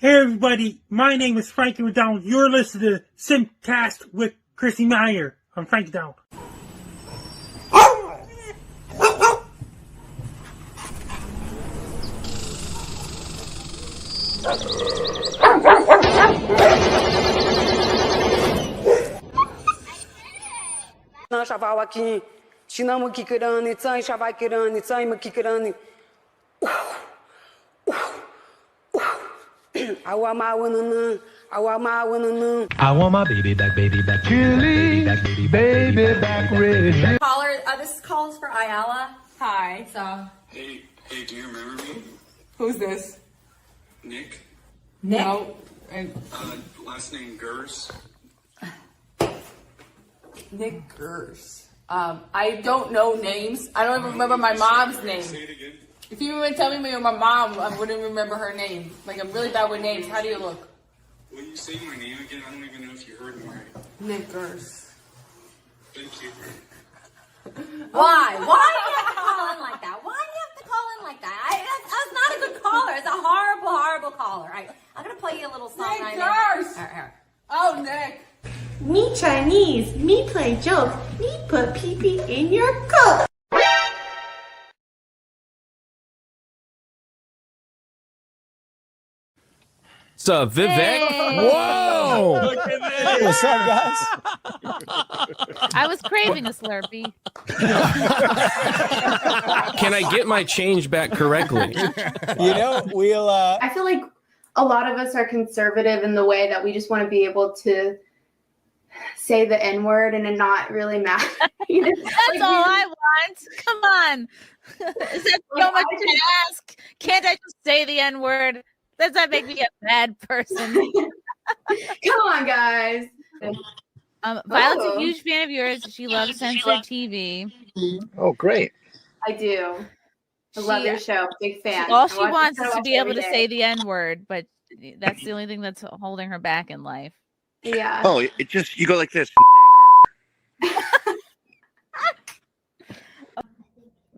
Hey everybody, my name is Frankie McDonald. You're listening to SimpCast with Chrissie Mayr. I'm Frankie McDonald. Shavaaki, Shinamuki Kurani, Tsai Shavakirani, Tsai Makikirani. I want my winner. I want my winner. I want my baby back, baby back, baby back, baby back, red. Caller, this call is for Ayala. Hi. So. Hey, do you remember me? Who's this? Nick? No. Last name Gers. Nick Gers. I don't know names. I don't even remember my mom's name. Say it again. If you even tell me my mom, I wouldn't remember her name. Like, I'm really bad with names. How do you look? Will you say my name again? I don't even know if you heard me right. Nick Gers. Thank you. Why? Why do you have to call in like that? Why do you have to call in like that? That's not a good caller. It's a horrible, horrible caller. All right, I'm going to play you a little song. Nick Gers! Here. Oh, Nick. Me Chinese, me play jokes, me put pee-pee in your coat. So Vivek, Hey. whoa! Look at this. What's up, guys? I was craving a Slurpee. Can I get my change back correctly? You know, we'll. I feel like a lot of us are conservative in the way that we just want to be able to say the N-word and it not really matter. That's all I want. Come on. Is that so much to ask? Can't I just say the N-word? Does that make me a bad person? Come on, guys. Violet's a huge fan of yours. She loves censored TV. Oh, great. I do. I love your show. Big fan. All she wants is to be able to say the N-word, but that's the only thing that's holding her back in life. Yeah. Oh, it just, you go like this.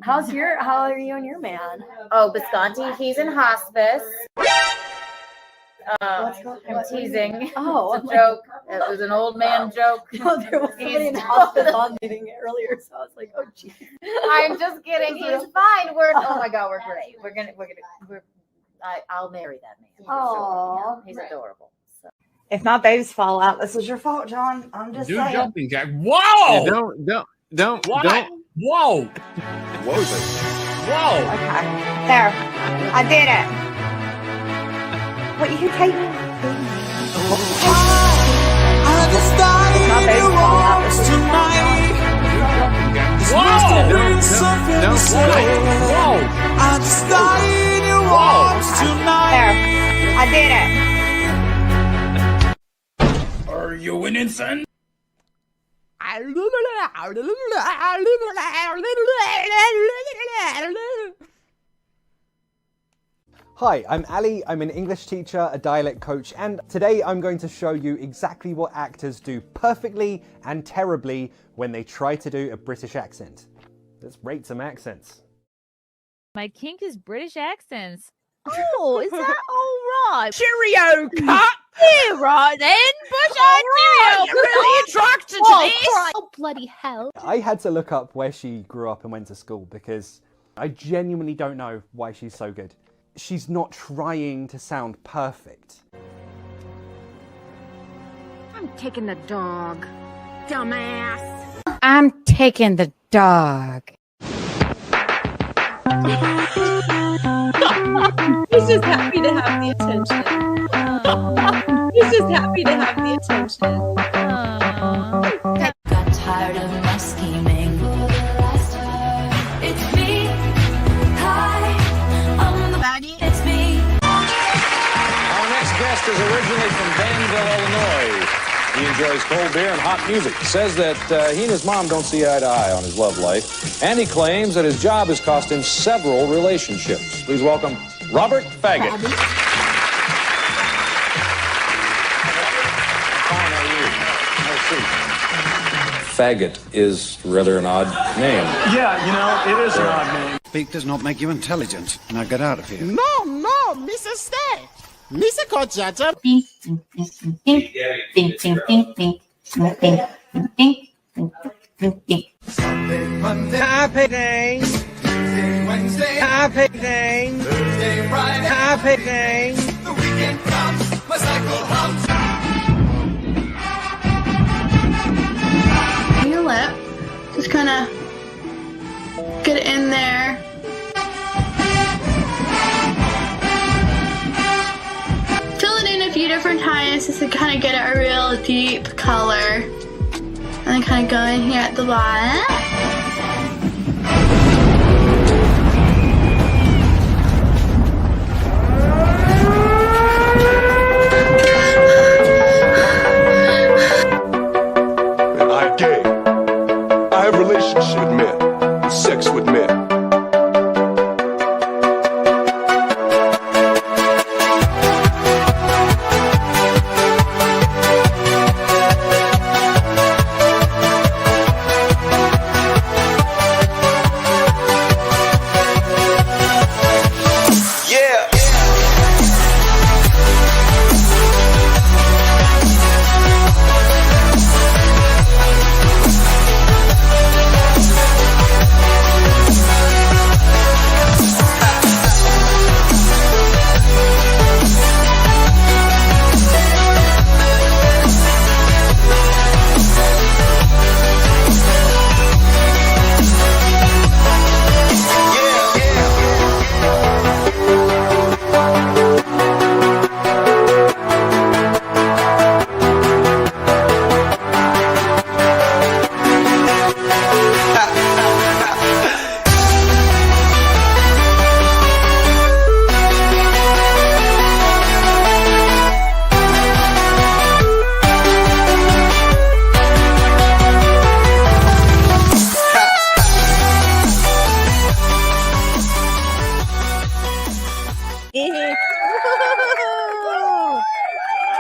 How are you and your man? Oh, Bisconti, he's in hospice. I'm teasing. Oh, it's a joke. It was an old man joke. No, there was somebody in the hospice on meeting earlier, so I was like, oh, geez. I'm just kidding. He's fine. Oh my God, we're great. I'll marry that man. Aw. He's adorable. So. If my babies fall out, this is your fault, John. I'm just Do saying. jumping jack. Whoa! Yeah, don't. Whoa! What was it? Whoa! Okay. There. I did it. What, you can take me? My babies fall out. This is your Whoa! There. I did it. Are you winning, son? Hi, I'm Ali. I'm an English teacher, a dialect coach, and today I'm going to show you exactly what actors do perfectly and terribly when they try to do a British accent. Let's rate some accents. My kink is British accents. Oh, is that all right? Cheerio, cut! Yeah, right then. Bush cheerio. You're really attracted to this. Oh, bloody hell. I had to look up where she grew up and went to school because I genuinely don't know why she's so good. She's not trying to sound perfect. I'm taking the dog, dumbass. I'm taking the dog. He's just happy to have the attention. He's just happy to have the attention. Got tired of my scheming. It's me. Hi, I'm the baddie. It's me. Our next guest is originally from Danville, Illinois. He enjoys cold beer and hot music. Says that he and his mom don't see eye to eye on his love life. And he claims that his job has cost him several relationships. Please welcome Robert Faggot. Fine, how are you? Have a seat. Faggot is rather an odd name. Yeah, you know, it is an odd name. Speak does not make you intelligent. Now get out of here. No, Mrs. Stay. Misa ko Jaja. Sunday, Monday, happy day. Tuesday, Wednesday, happy day. Thursday, Friday, happy day. The weekend comes, my cycle hums. Your lip, just kind of get it in there. Fill it in a few different times just to kind of get a real deep color. And then kind of go in here at the bottom. I'm gay. I have relationships with men, sex with men.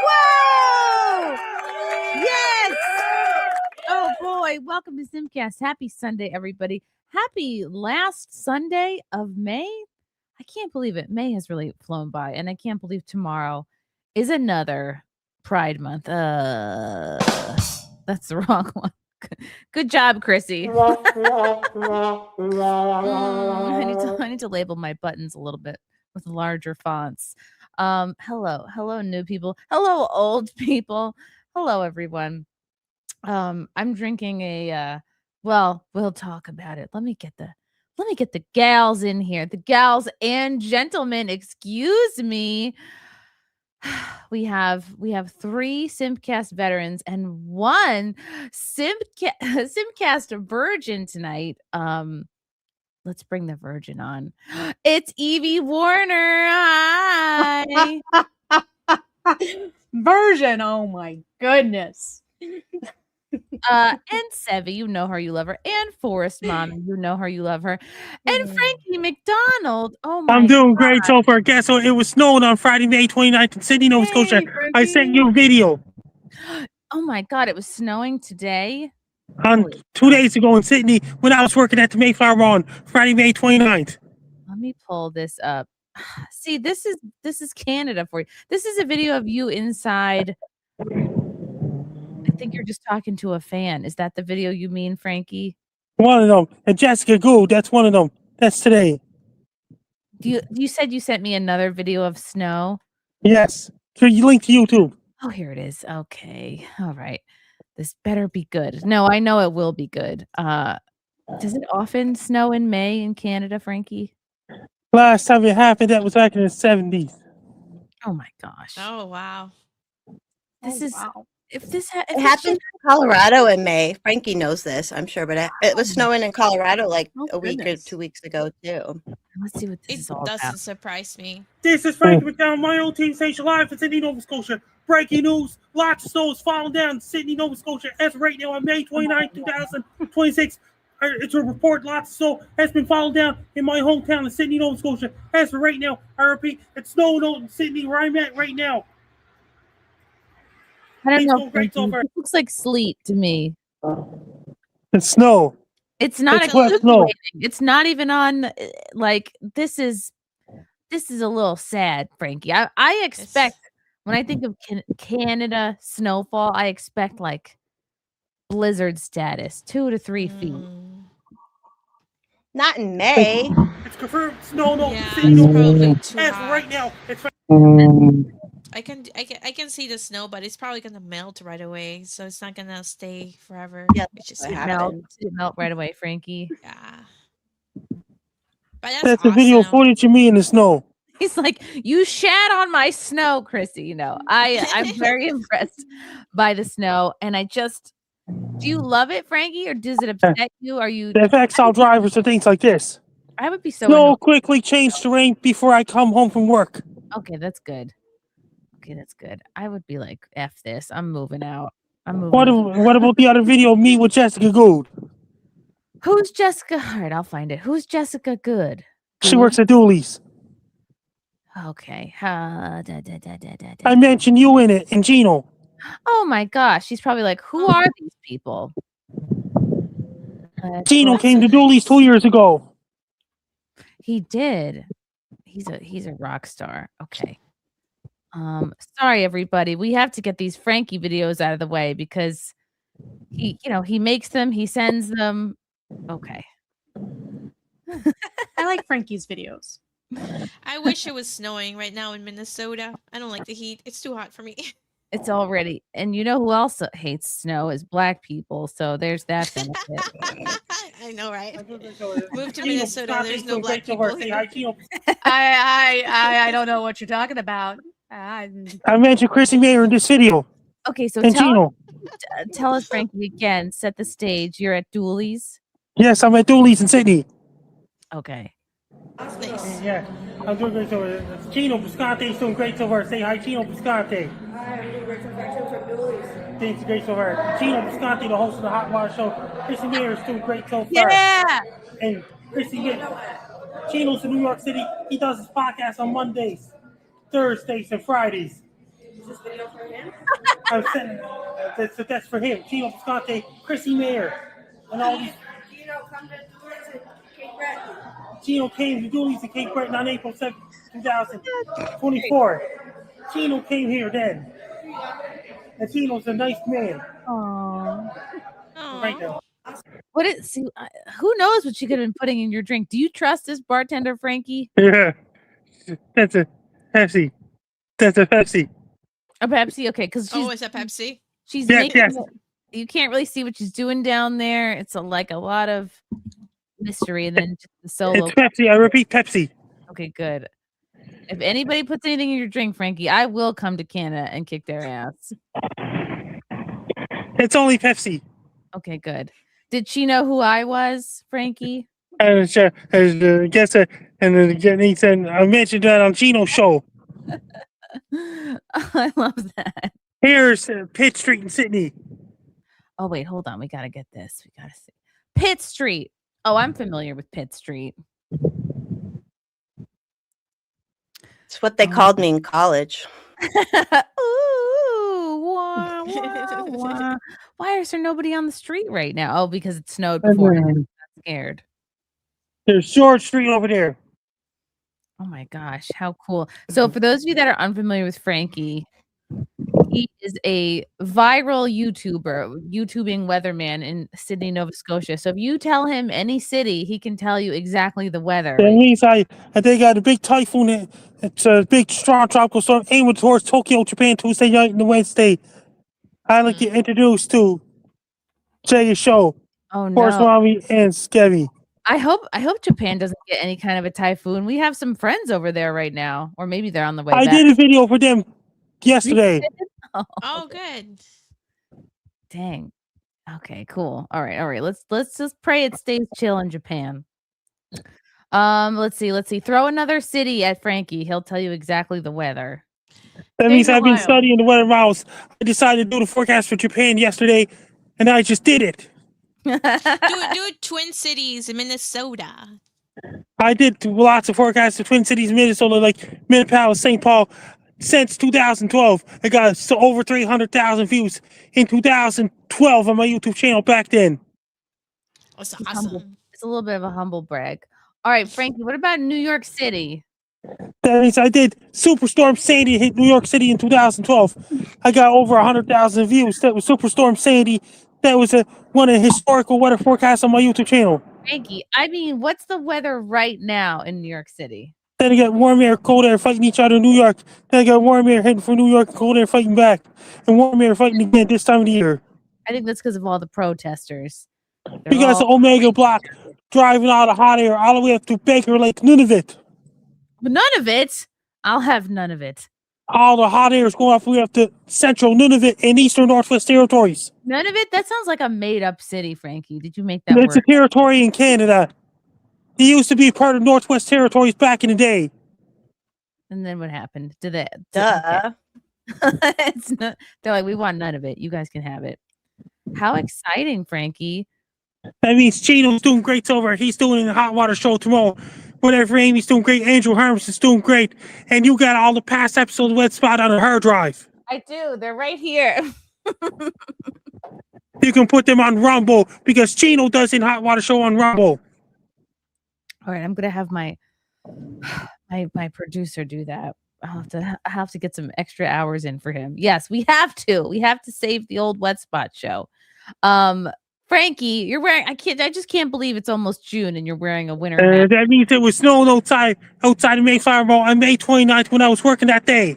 Whoa! Yes! Oh boy, welcome to SimpCast. Happy Sunday, everybody. Happy last Sunday of May. I can't believe it. May has really flown by, and I can't believe tomorrow is another Pride Month. That's the wrong one. Good job, Chrissy. I need to label my buttons a little bit with larger fonts. Hello, new people. Hello, old people. Hello, everyone. I'm drinking a well, we'll talk about it. Let me get the gals in here. The gals and gentlemen, excuse me. We have 3 SimpCast veterans and 1 SimpCast virgin tonight. Let's bring the virgin on. It's Evie Warner. Hi. Virgin. Oh my goodness. And Sevvy, you know her, you love her. And Forest Mom, you know her, you love her. And Frankie McDonald. Oh my I'm doing God. great so far. Guess what? It was snowing on Friday, May 29th in Sydney, Nova Scotia. I sent you a video. Oh my God, it was snowing today. 2 days ago in Sydney when I was working at the Mayflower on Friday, May 29th. Let me pull this up. See, this is Canada for you. This is a video of you inside. I think you're just talking to a fan. Is that the video you mean, Frankie? One of them. And Jessica Gould, that's one of them. That's today. You said you sent me another video of snow? Yes. So you link to YouTube. Oh, here it is. Okay. All right. This better be good. No, I know it will be good. Does it often snow in May in Canada, Frankie? Last time it happened, that was back in the 70s. Oh my gosh. Oh wow. This is if this it happened in Colorado in May. Frankie knows this, I'm sure, but it was snowing in Colorado like a week or 2 weeks ago too. Let's see what this is all about. It doesn't surprise me. This is Frankie McDonald, my old team station live in Sydney, Nova Scotia. Breaking news, lots of snow is falling down in Sydney, Nova Scotia. As of right now on May 29, 2026, it's a report lots of snow has been falling down in my hometown of Sydney, Nova Scotia. As of right now, I repeat, it's snowing out in Sydney where I'm at right now. I don't know. It looks like sleet to me. It's snow. It's not It's wet snow. It's not even on. Like this is this is a little sad, Frankie. I expect when I think of Canada snowfall, I expect like blizzard status, 2 to 3 feet. Not in May. It's confirmed snow. No, Yeah, city it's Nova probably Scotia. too As hot. right now, it's I can see the snow, but it's probably gonna melt right away, so it's not gonna stay forever. Yeah, It's just what melt right away, Frankie. Yeah. But that's the video footage of me in the snow. He's like, you shat on my snow, Chrissy. You know, I'm very impressed by the snow, and I just. Do you love it, Frankie, or does it upset you? Are you? The affects all drivers and things like this. I would be so. Snow quickly change terrain before I come home from work. Okay, that's good. Okay, that's good. I would be like, F this. I'm moving out. I'm moving. What about the other video of me with Jessica Good? Who's Jessica? All right, I'll find it. Who's Jessica Good? She works at Dooley's. Okay. I mentioned you in it, and Gino. Oh my gosh, she's probably like, who are these people? Gino came to Dooley's 2 years ago. He did. He's a rock star. Okay. Sorry everybody. We have to get these Frankie videos out of the way because he makes them, he sends them. Okay. I like Frankie's videos. I wish it was snowing right now in Minnesota. I don't like the heat. It's too hot for me. It's already, and you know who else hates snow is black people. So there's that benefit. I know, right? Move to Minnesota. There's no black people here. I don't know what you're talking about. I mentioned Chrissie Mayr in this video. Okay, so and Gino. Tell us, Frankie, again. Set the stage. You're at Dooley's. Yes, I'm at Dooley's in Sydney. Okay. Nice. Yeah, I'm doing great so Gino Bisconte's doing great so far. Say hi, Gino Bisconte. Hi, I'm doing great so far. Dooley's. Thanks, great so far. Gino Bisconte, the host of the Hot Water Show. Chrissie Mayr is doing great so far. Yeah. And Chrissie Mayr. Gino's in New York City. He does his podcast on Mondays, Thursdays, and Fridays. Is this video for him? I'm saying that's for him. Gino Bisconte, Chrissie Mayr, and all these. Gino, come to Dooley's and Cape Breton. Gino came to Dooley's in Cape Breton on April 7th, 2024. Gino came here then. And Gino's a nice man. Aww. Right now. Who knows what she could have been putting in your drink? Do you trust this bartender, Frankie? Yeah. That's a Pepsi. That's a Pepsi. A Pepsi? Okay, because she's... Oh, it's a Pepsi? She's yes, making yes. You can't really see what she's doing down there. It's like a lot of mystery, and then just the solo. It's Pepsi. I repeat, Pepsi. Okay, good. If anybody puts anything in your drink, Frankie, I will come to Canada and kick their ass. It's only Pepsi. Okay, good. Did she know who I was, Frankie? And and then he said, I mentioned that on Gino's show. I love that. Here's Pitt Street in Sydney. Oh, wait, hold on. We got to get this. We got to see. Pitt Street. Oh, I'm familiar with Pitt Street. It's what they called me in college. Ooh, wah, wah, wah. Why is there nobody on the street right now? Oh, because it snowed before. I'm scared. There's George Street over there. Oh my gosh, how cool. So for those of you that are unfamiliar with Frankie, he is a viral YouTubing weatherman in Sydney, Nova Scotia. So if you tell him any city, he can tell you exactly the weather. That means they got a big typhoon. It's a big strong tropical storm aiming towards Tokyo, Japan, Tuesday night and Wednesday. I'd like to introduce to Jay's show. Oh no. Force Mommy and Skevvy. I hope Japan doesn't get any kind of a typhoon. We have some friends over there right now, or maybe they're on the way I back. did a video for them yesterday. Oh, good. Dang. Okay, cool. All right. Let's just pray it stays chill in Japan. Let's see. Throw another city at Frankie. He'll tell you exactly the weather. That means I've been studying the weather models. I decided to do the forecast for Japan yesterday, and I just did it. do Twin Cities in Minnesota. I did lots of forecasts for Twin Cities, Minnesota, like Minneapolis, St. Paul. Since 2012, I got over 300,000 views in 2012 on my YouTube channel back then. That's awesome. It's a little bit of a humble brag. All right, Frankie, what about New York City? That means I did Superstorm Sandy hit New York City in 2012. I got over 100,000 views. That was Superstorm Sandy. That was one of the historical weather forecasts on my YouTube channel. Frankie, I mean, what's the weather right now in New York City? Then I got warm air, cold air fighting each other in New York. Then I got warm air heading for New York, and cold air fighting back, and warm air fighting again this time of the year. I think that's because of all the protesters. Because the Omega Block driving all the hot air all the way up to Baker Lake, none of it. But none of it. I'll have none of it. All the hot air is going off way up to Central, none of it, and Eastern Northwest Territories. None of it? That sounds like a made-up city, Frankie. Did you make that It's word? a territory in Canada. It used to be part of Northwest Territories back in the day. And then what happened? Did they? Duh. It's not, they're like, we want none of it. You guys can have it. How exciting, Frankie. That means Chino's doing great so far. He's doing the Hot Water Show tomorrow. Whatever, Amy's doing great. Andrew Harms is doing great. And you got all the past episodes of Wet Spot on a hard drive. I do. They're right here. You can put them on Rumble because Chino does in Hot Water Show on Rumble. All right, I'm gonna have my producer do that. I have to get some extra hours in for him. Yes, we have to. We have to save the old Wet Spot show. Frankie, you're wearing. I just can't believe it's almost June and you're wearing a winter hat. That means it was snowing outside the Mayflower Mall on May 29th when I was working that day.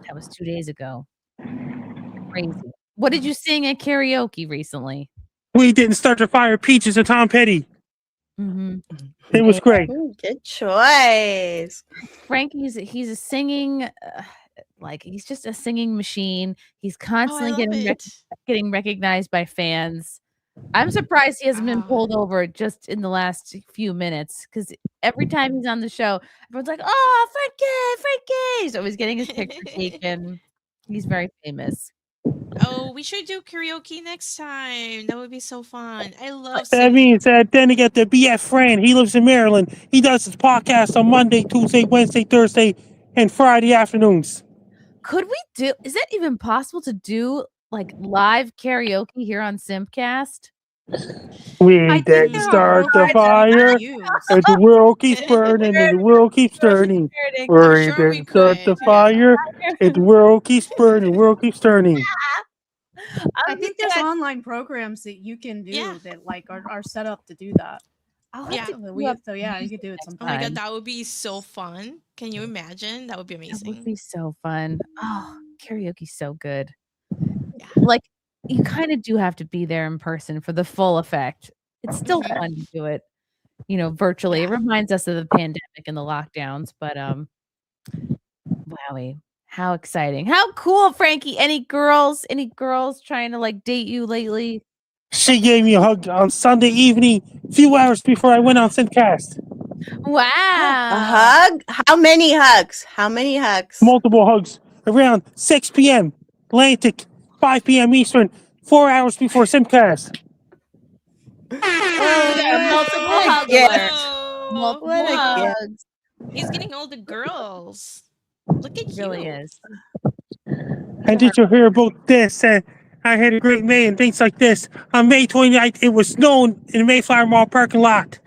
That was 2 days ago. Crazy. What did you sing at karaoke recently? We didn't start the fire. Peaches and Tom Petty. Mm-hmm. It was great. Good choice. Frankie's he's a singing like he's just a singing machine. He's constantly getting recognized by fans. I'm surprised he hasn't been pulled over just in the last few minutes because every time he's on the show, everyone's like, "Oh, Frankie!" He's always getting his picture taken. He's very famous. Oh, we should do karaoke next time. That would be so fun. I love That means that then you get the BF Fran. He lives in Maryland. He does his podcast on Monday, Tuesday, Wednesday, Thursday, and Friday afternoons. Could we do? Is that even possible to do like live karaoke here on SimpCast? We didn't start the fire, and the world keeps burning, and the world keeps turning. We didn't start the fire, and the world keeps burning, the world keeps turning. I think there's online programs that you can do that like are set up to do that. Yeah. So yeah, you could do it Oh sometime. my god, that would be so fun. Can you imagine? That would be amazing. That would be so fun. Oh, karaoke's so good. Like you kind of do have to be there in person for the full effect. It's still fun to do it, virtually. It reminds us of the pandemic and the lockdowns, but wowie. How exciting. How cool, Frankie. Any girls trying to like date you lately? She gave me a hug on Sunday evening, a few hours before I went on SimpCast. Wow. A hug? How many hugs? How many hugs? Multiple hugs. Around 6 p.m. Atlantic, 5 p.m. Eastern, 4 hours before SimpCast. Multiple hugs. Multiple What a hugs. He's getting all the girls. Look at you. Really is. And did you hear about this? I had a great May and things like this. On May 29th, it was snowing in the Mayflower Mall parking lot.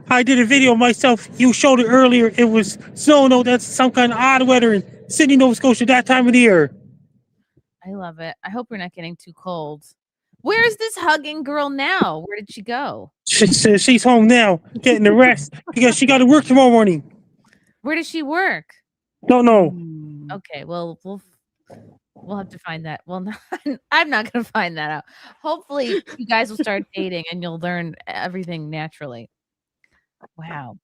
I did a video myself. You showed it earlier. It was snowing. Oh, that's some kind of odd weather in Sydney, Nova Scotia that time of the year. I love it. I hope we're not getting too cold. Where's this hugging girl now? Where did she go? She's home now, getting the rest because she got to work tomorrow morning. Where does she work? Don't know. Okay, well, we'll have to find that. Well, I'm not going to find that out. Hopefully, you guys will start dating and you'll learn everything naturally. Wow.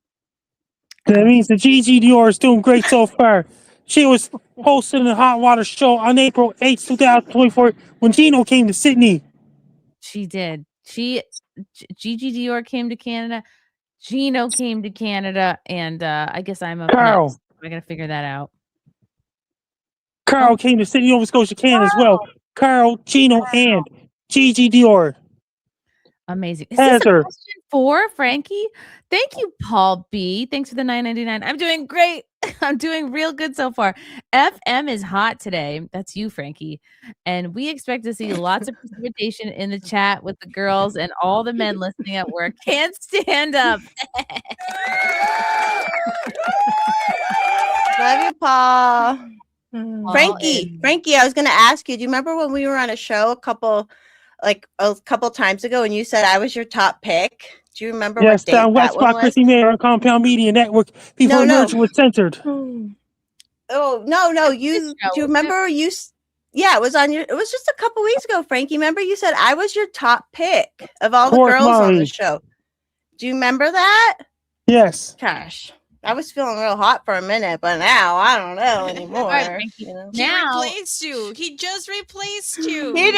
That means the Gigi Dior is doing great so far. She was hosting the Hot Water Show on April 8th, 2024 when Gino came to Sydney. She did. Gigi Dior came to Canada. Gino came to Canada. And I guess I'm up Carl. next. I got to figure that out. Carl came to Sydney, Nova Scotia, Canada as well. Carl, Gino, and Gigi Dior. Amazing. Is this a question for Frankie? Thank you, Paul B. Thanks for the $9.99. I'm doing great. I'm doing real good so far. FM is hot today. That's you, Frankie. And we expect to see lots of precipitation in the chat with the girls and all the men listening at work. Can't stand up. Love you, Paul. Paul Frankie, I was gonna ask you, do you remember when we were on a show a couple times ago and you said I was your top pick? Do you remember Yes, what date down that West one by was? Chrissie Mayr on Compound Media Network before No. merger was censored. Oh no, you do you remember yeah, it was just a couple weeks ago, Frankie. Remember you said I was your top pick of all the Course, girls on the Molly. show. Do you remember that? Yes. Gosh, I was feeling real hot for a minute, but now I don't know anymore. He Now replaced you. He just replaced you. He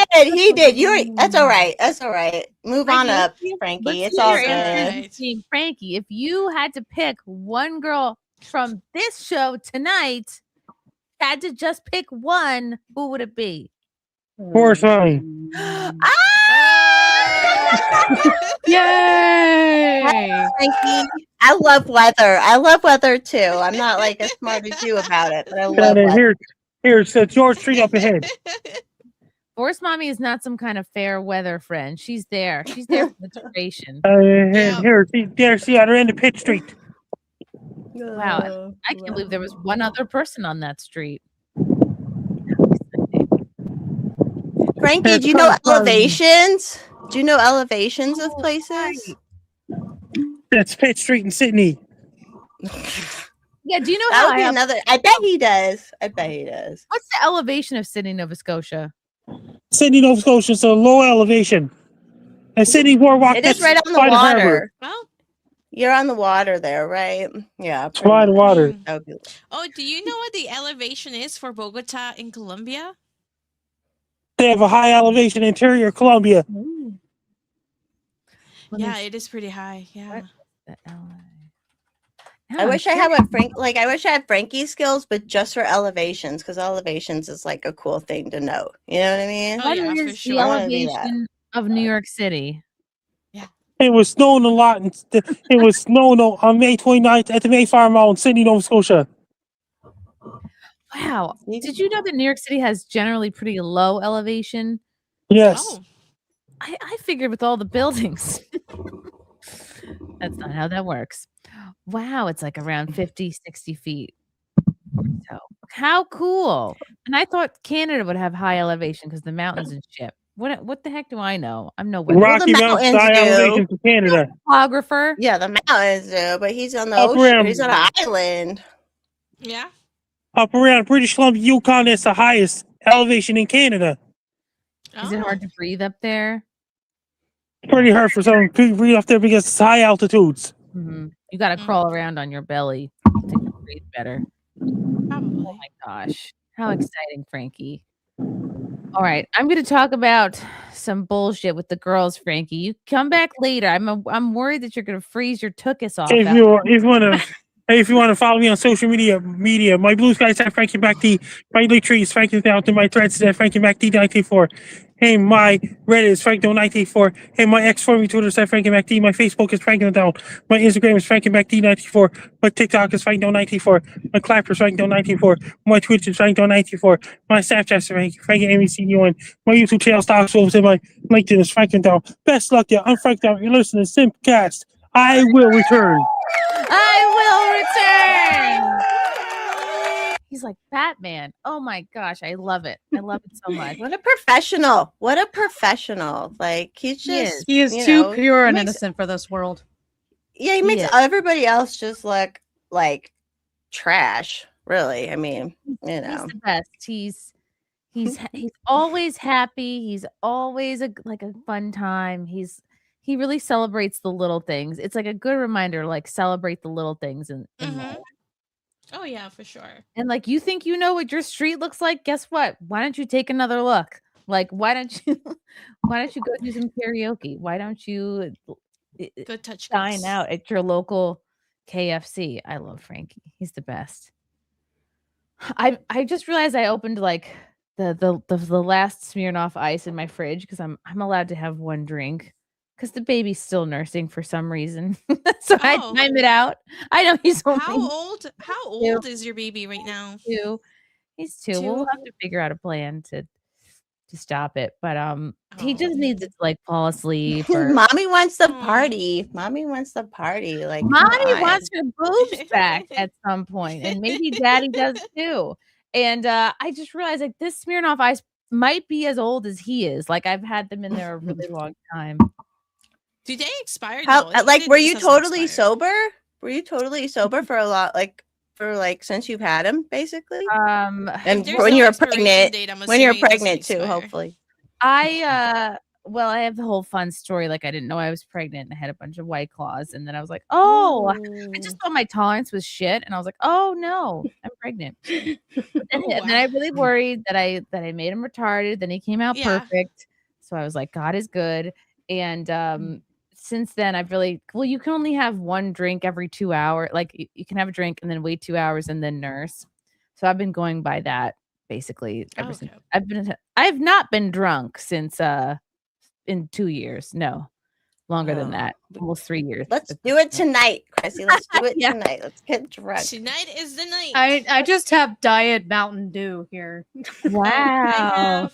did. That's all right. That's all right. Move on up, Frankie. Let's It's see all your good. answers, team. Frankie, if you had to pick one girl from this show tonight, had to just pick one, who would it be? Course, Molly. Yay! Frankie, I love weather. I love weather too. I'm not like as smart as you about it, but I love weather. Here's George Street up ahead. Force Mommy is not some kind of fair weather friend. She's there. She's there for the duration. There, see, other end of Pitt Street. Wow, I can't believe there was one other person on that street. Frankie, do you know elevations? Do you know elevations of places? That's Pitt Street in Sydney. Yeah, do you know That how would be I another? I bet he does. I bet he does. What's the elevation of Sydney, Nova Scotia? Sydney, Nova Scotia is a low elevation. And Sydney Boardwalk. It is right on the by water. harbor. Well, you're on the water there, right? Yeah. It's by the water. Oh, do you know what the elevation is for Bogota in Colombia? They have a high elevation interior Colombia. Yeah, it is pretty high. Yeah. I wish I had I wish I had Frankie's skills, but just for elevations, because elevations is like a cool thing to know. You know what I mean? What is the elevation of New York City? It was snowing a lot. It was snowing on May 29th at the Mayflower Mall in Sydney, Nova Scotia. Wow. Did you know that New York City has generally pretty low elevation? Yes. I figured with all the buildings. That's not how that works. Wow, it's like around 50, 60 feet or so. How cool. And I thought Canada would have high elevation because the mountains and shit. What the heck do I know? I'm no weather. Rocky Mountains high elevation to Canada. Photographer. Yeah, the mountains do, but he's on the Up ocean. around- He's on an island. Yeah. Up around British Columbia, Yukon, that's the highest elevation in Canada. Is it hard to breathe up there? Pretty hard for some people to breathe up there because it's high altitudes. Mm-hmm. You got to crawl around on your belly to breathe better. Probably. Oh my gosh. How exciting, Frankie. All right. I'm going to talk about some bullshit with the girls, Frankie. You come back later. I'm worried that you're going to freeze your tuchus off. If you want to follow me on social media, my blue sky is at Frankie MacD. My blue tree is Frankie Down. My threads is at Frankie MacD 94. Hey, my Reddit is Frankie 94. Hey, my X for me Twitter is at Frankie MacD. My Facebook is Frankie Down. My Instagram is Frankie MacD 94. My TikTok is Frankie 94. My Clapper is Frankie 94. My Twitch is Frankie 94. My Snapchat is Frankie MECUN. My YouTube channel stocks over and my LinkedIn is Frankie Down. Best luck, yeah. I'm Frank Down. You're listening to SimpCast. I will return. He's like Batman. Oh my gosh, I love it. I love it so much. What a professional. What a professional. Like he's just He is too pure and innocent for this world. Yeah, he makes everybody else just look like trash, really. I mean, you know. He's the best. He's always happy. He's always like a fun time. He really celebrates the little things. It's like a good reminder, like celebrate the little things in life. Oh yeah, for sure. And like you think you know what your street looks like? Guess what? Why don't you take another look? Like why don't you go do some karaoke? Why don't you go touch dine out at your local KFC? I love Frankie. He's the best. I just realized I opened like the last Smirnoff Ice in my fridge because I'm allowed to have one drink. Because the baby's still nursing for some reason. So I time it out. I know he's only How old is your baby right now? 2. He's 2. We'll have to figure out a plan to to stop it. But he just needs to like fall asleep. Or Mommy wants the party. Mommy wants the party. Like, come Mommy on. wants her boobs back at some point, and maybe Daddy does too. And I just realized like this Smirnoff Ice might be as old as he is. Like I've had them in there a really long time. Do they expire? How, No, like, were you this doesn't totally expire. sober? Were you totally sober for a lot, like, since you've had him, basically? And there's when no you were expiration pregnant, date, I'm when you're assuming it doesn't pregnant too, expire. hopefully. Well, I have the whole fun story. Like I didn't know I was pregnant and I had a bunch of White Claws, and then I was like, oh, I just thought my tolerance was shit, and I was like, oh no, I'm pregnant. And then I really worried that I made him retarded. Then he came out perfect, so I was like, God is good. And since then, I've really you can only have one drink every 2 hours. Like you can have a drink and then wait 2 hours and then nurse. So I've been going by that basically ever since. I've not been drunk since in 2 years. No, longer than that, almost 3 years. Let's do it tonight, Chrissy. Let's do it tonight. Let's get drunk. Tonight is the night. I just have Diet Mountain Dew here. Wow.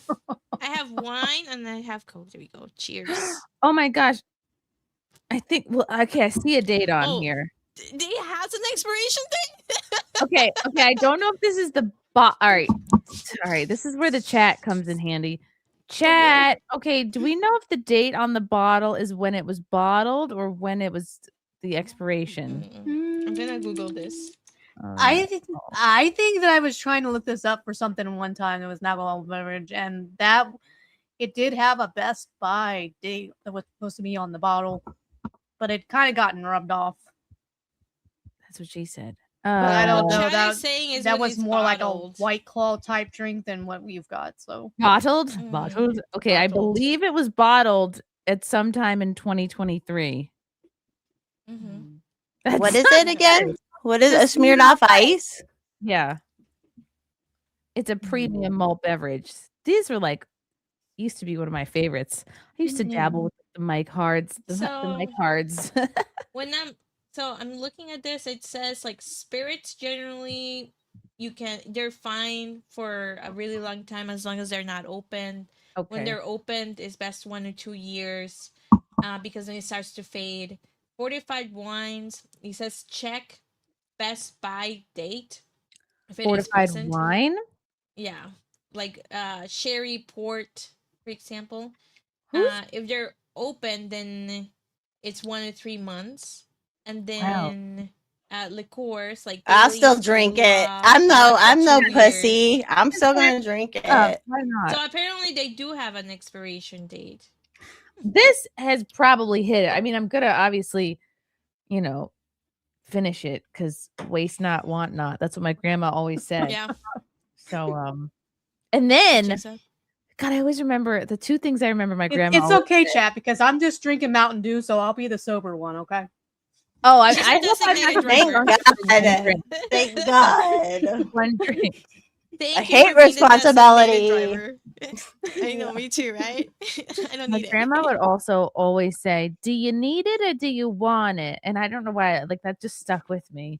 I have wine and I have Coke. There we go. Cheers. Oh my gosh. I think okay, I see a date on here. It has an expiration date? Okay, I don't know if this is the all right. Sorry, this is where the chat comes in handy. Chat. Okay, do we know if the date on the bottle is when it was bottled or when it was the expiration? I'm gonna Google this. I think that I was trying to look this up for something one time that was not alcohol beverage, and that it did have a Best Buy date that was supposed to be on the bottle, but it kind of gotten rubbed off. That's what she said. But I don't know. Chat That is saying is that when was it's more like a bottled. White Claw type drink than what we've got. So Bottled? Bottled. Okay, I believe it was bottled at some time in 2023. What is it again? What is a Smirnoff Ice? Yeah. It's a premium malt beverage. These were like used to be one of my favorites. I used to dabble with the mic hards. The mic hards. I'm looking at this, it says like spirits generally they're fine for a really long time as long as they're not open. When Okay. they're opened, it's best 1 or 2 years because then it starts to fade. Fortified wines, it says check Best Buy date. If it is Fortified present. wine? Yeah. Like sherry port, for example. Who's- If they're open, then it's 1 or 3 months. And Wow. then liqueurs like I'll still Bailey's, drink it. Kahlua, I'm no 2 years. pussy. I'm still gonna drink it. Why not? So apparently they do have an expiration date. This has probably hit it. I mean, I'm gonna obviously, finish it because waste not, want not. That's what my grandma always said. Yeah. So and then God, I always remember the two things I remember my grandma. it's always okay, said. chat, because I'm just drinking Mountain Dew, so I'll be the sober one. Okay. Oh, I She's hope I'm designated not driver. drunk. One drink. Thank God. One drink. Thank I you hate for being the responsibility. designated driver. I know, me too, right? I don't My need grandma would also always say, "Do you need it or do you want it?" And I don't know why, like that just stuck with me.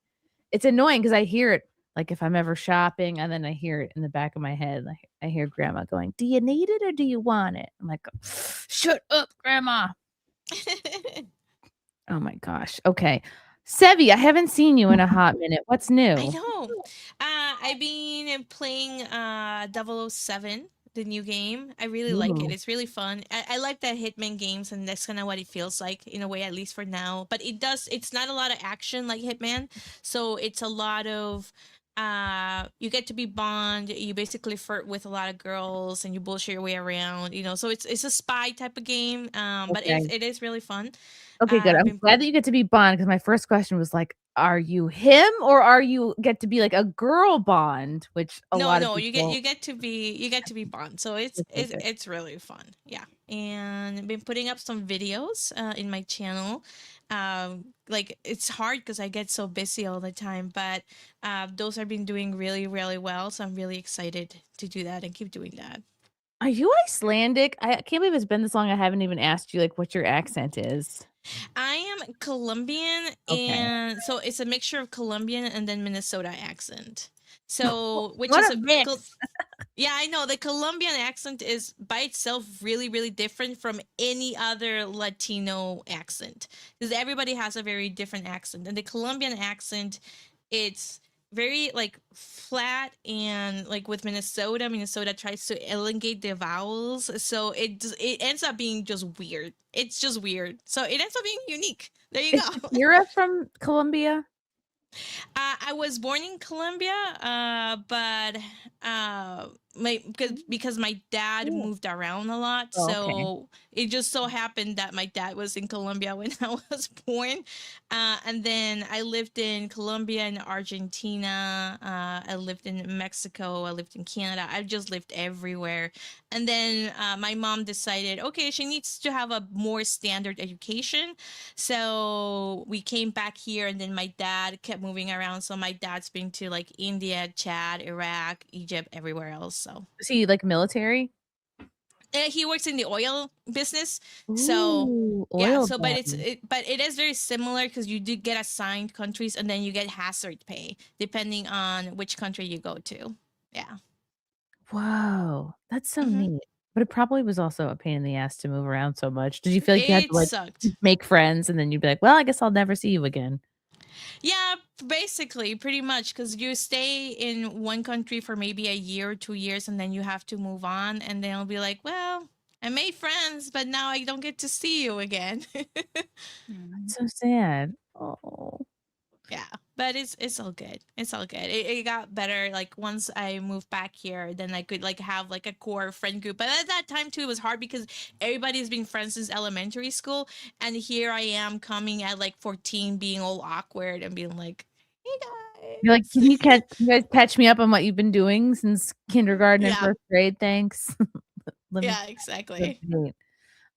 It's annoying because I hear it like if I'm ever shopping, and then I hear it in the back of my head. Like I hear Grandma going, "Do you need it or do you want it?" I'm like, "Shut up, Grandma." Oh my gosh. Okay, Sevvy, I haven't seen you in a hot minute. What's new? I know. I've been playing 007, the new game. I really like it. Ooh. It's really fun. I like the Hitman games, and that's kind of what it feels like in a way, at least for now. But it's not a lot of action like Hitman. So it's a lot of you get to be Bond. You basically flirt with a lot of girls, and you bullshit your way around. So it's a spy type of game. But Okay. it is really fun. Okay, good. I've I'm been glad that you get to be Bond because my first question was like, are you him or are you get to be like a girl Bond? Which a lot of people... you get to be Bond. So it's really fun. Yeah. And I've been putting up some videos in my channel. Like it's hard because I get so busy all the time, but those have been doing really, really well. So I'm really excited to do that and keep doing that. Are you Icelandic? I can't believe it's been this long. I haven't even asked you like what your accent is. I am Colombian, Okay. and so it's a mixture of Colombian and then Minnesota accent. So, which What is a mix. yeah, I know the Colombian accent is by itself really, really different from any other Latino accent because everybody has a very different accent, and the Colombian accent, it's very like flat and like with Minnesota tries to elongate the vowels, so it ends up being just weird. It's just weird, so it ends up being unique. There you Is go. Shakira from Colombia? I was born in Colombia, but because my dad moved around a lot, Oh, so okay. it just so happened that my dad was in Colombia when I was born, and then I lived in Colombia and Argentina. I lived in Mexico. I lived in Canada. I've just lived everywhere, and then my mom decided, okay, she needs to have a more standard education, so we came back here, and then my dad kept moving around. So my dad's been to like India, Chad, Iraq, Egypt, everywhere else. So Is he like military? he works in the oil business. So Ooh, yeah, oil so but daddy. but it is very similar because you do get assigned countries, and then you get hazard pay depending on which country you go to. Yeah. Whoa, that's so Mhm. neat. But it probably was also a pain in the ass to move around so much. Did you feel like you had to It like sucked. make friends and then you'd be like, well, I guess I'll never see you again? Yeah, basically, pretty much, because you stay in one country for maybe a year or 2 years, and then you have to move on, and then it'll be like, well, I made friends, but now I don't get to see you again. That's so sad. Oh. Yeah, but it's all good. It's all good. It got better. Like once I moved back here, then I could like have like a core friend group. But at that time too, it was hard because everybody's been friends since elementary school, and here I am coming at like 14, being all awkward and being like, You're like, can you guys catch me up on what you've been doing since kindergarten and yeah, first grade? Thanks. Let me yeah, exactly.